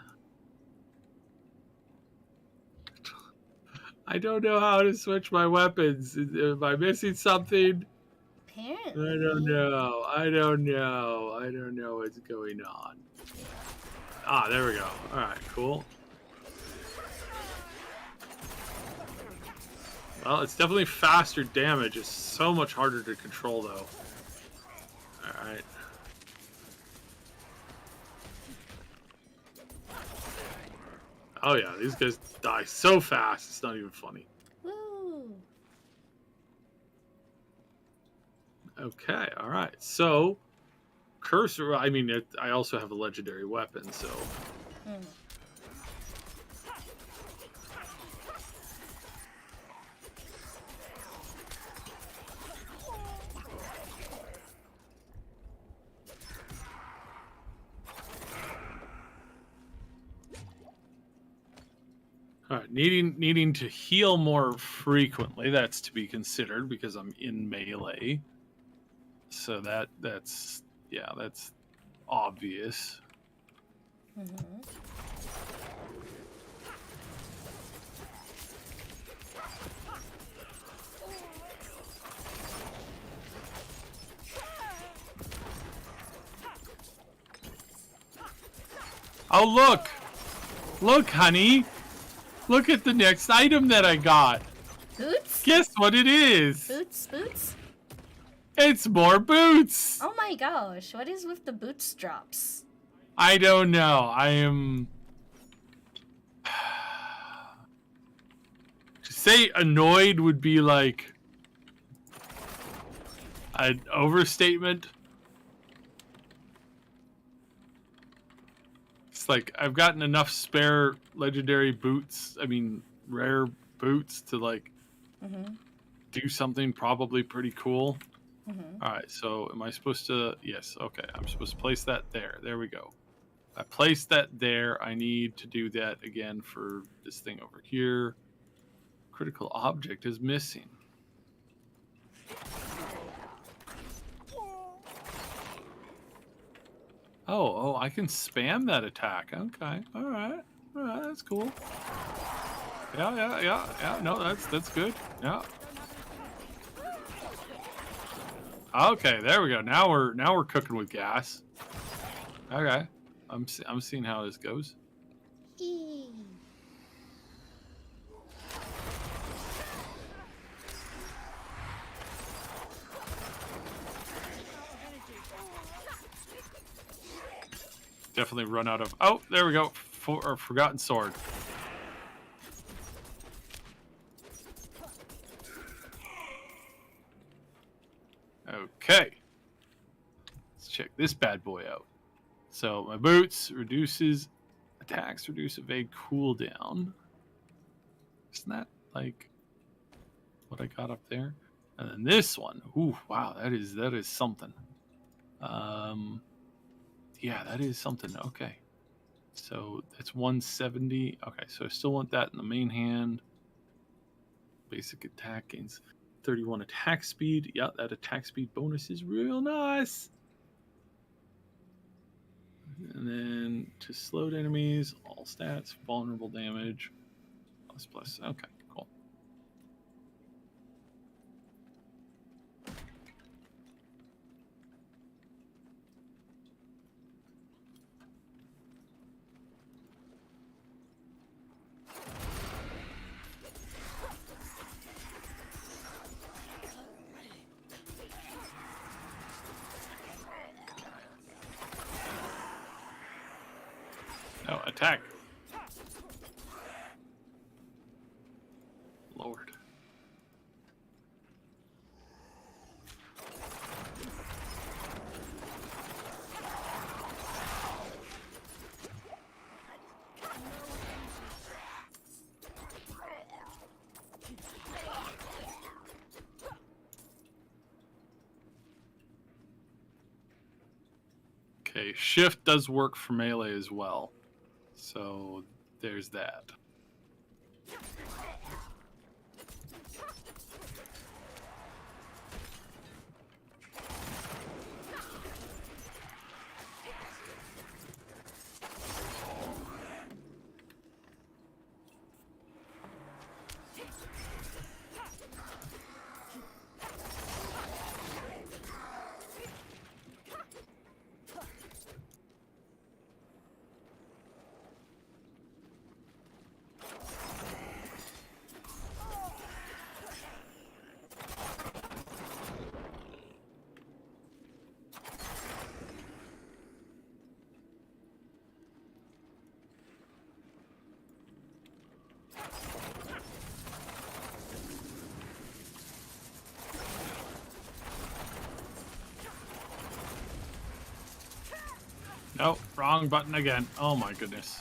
I don't know how to switch my weapons. Am I missing something? Apparently. I don't know what's going on. Ah, there we go. All right, cool. Well, it's definitely faster damage. It's so much harder to control, though. All right. Oh yeah, these guys die so fast, it's not even funny. Woo. Okay, alright. So, cursor, I mean, I also have a legendary weapon, so... Alright, needing to heal more frequently, that's to be considered because I'm in melee. So that's obvious. Mm-hmm. Oh, look! Look, honey! Look at the next item that I got! Boots? Guess what it is? Boots? It's more boots! Oh my gosh, what is with the boots drops? I don't know. I am... To say annoyed would be like... an overstatement. It's like I've gotten enough spare legendary boots. I mean, rare boots to like do something probably pretty cool. All right, so am I supposed to? Yes, okay. I'm supposed to place that there. There we go. I placed that there. I need to do that again for this thing over here. Critical object is missing. Oh, I can spam that attack. Okay, all right, that's cool. Yeah. No, that's good. Yeah. Okay, there we go. Now we're cooking with gas. Okay, I'm seeing how this goes. Definitely run out of. Oh, there we go. Forgotten sword. Okay. Let's check this bad boy out. So my boots reduces attacks, reduce evade cooldown. Isn't that like what I got up there? And then this one. Ooh, wow, that is something. Yeah, that is something. Okay. So that's 170. Okay, so I still want that in the main hand. Basic attack gains 31 attack speed. Yeah, that attack speed bonus is real nice. And then to slowed enemies, all stats, vulnerable damage, plus. Okay, cool. No, attack. Lord. Okay, shift does work for melee as well. So there's that. Nope, wrong button again. Oh my goodness.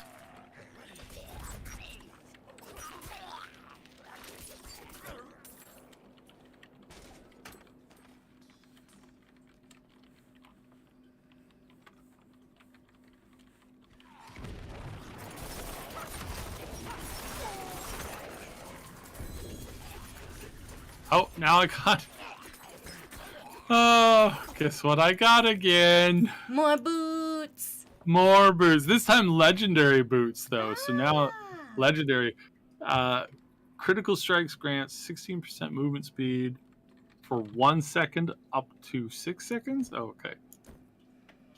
Oh, now I got... Oh, guess what I got again? More boots. More boots. This time legendary boots, though. So now legendary. Critical strikes grants 16% movement speed for 1 second up to 6 seconds. Oh, okay.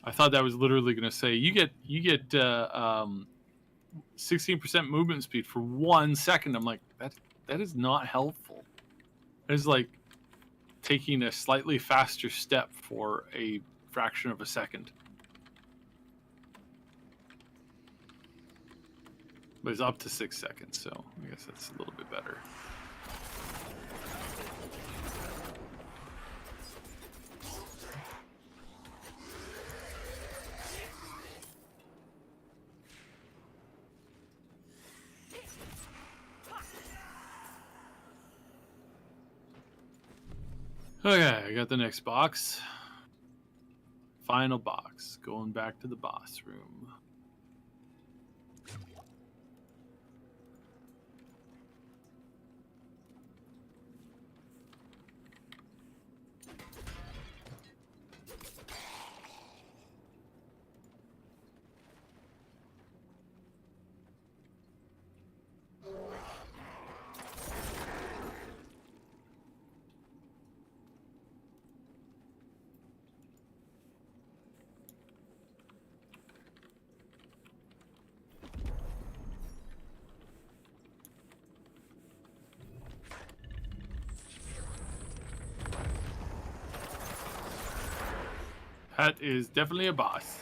I thought that was literally going to say you get 16% movement speed for 1 second. I'm like, that is not helpful. It's like taking a slightly faster step for a fraction of a second. But it's up to 6 seconds, so I guess that's a little bit better. Okay, I got the next box. Final box. Going back to the boss room. That is definitely a boss.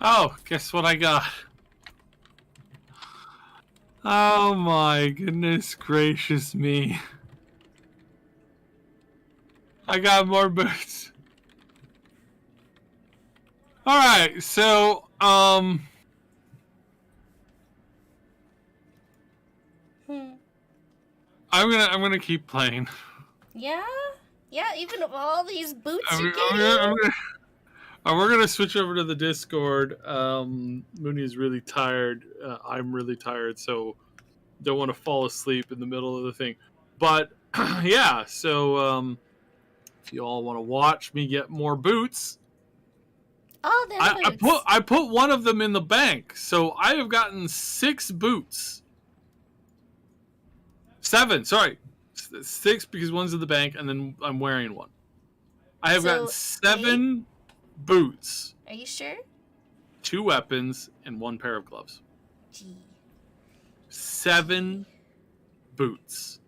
Oh, guess what I got? Oh my goodness gracious me. I got more boots. Alright, so, Hmm. I'm gonna keep playing. Yeah? Yeah, even of all these boots I'm you're gonna, getting? we're gonna switch over to the Discord. Mooney is really tired. I'm really tired, so don't want to fall asleep in the middle of the thing. But yeah, so if you all want to watch me get more boots, Oh, them boots. I put one of them in the bank, so I have gotten 6 boots. 7, sorry, 6 because one's in the bank, and then I'm wearing one. I have gotten 7 boots. Are you sure? 2 weapons and 1 pair of gloves. Gee. 7 boots.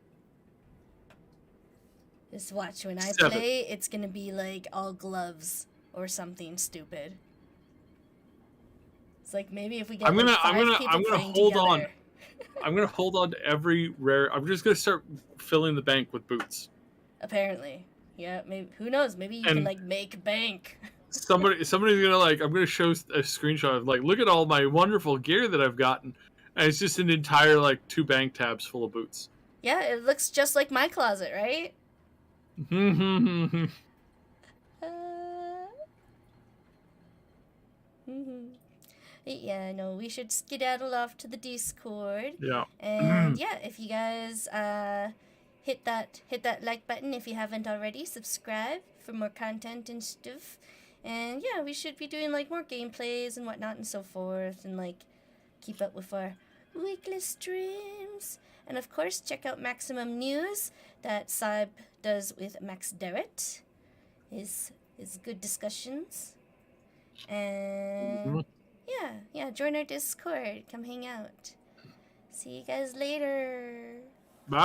Just watch when I 7. play, it's gonna be like all gloves or something stupid. It's like maybe if we get I'm gonna people playing hold together. on. I'm gonna hold on to every rare. I'm just gonna start filling the bank with boots. Apparently, yeah. Maybe who knows? Maybe you can like make bank. Somebody's gonna like. I'm gonna show a screenshot of like, look at all my wonderful gear that I've gotten, and it's just an entire like 2 bank tabs full of boots. Yeah, it looks just like my closet, right? Yeah, no, we should skedaddle off to the Discord. Yeah. And yeah, if you guys hit that like button if you haven't already, subscribe for more content and stuff. And yeah, we should be doing like more gameplays and whatnot and so forth, and like keep up with our weekly streams. And of course, check out Maximum News that Saib does with Max Derrett. His good discussions. And yeah, join our Discord. Come hang out. See you guys later. Bye.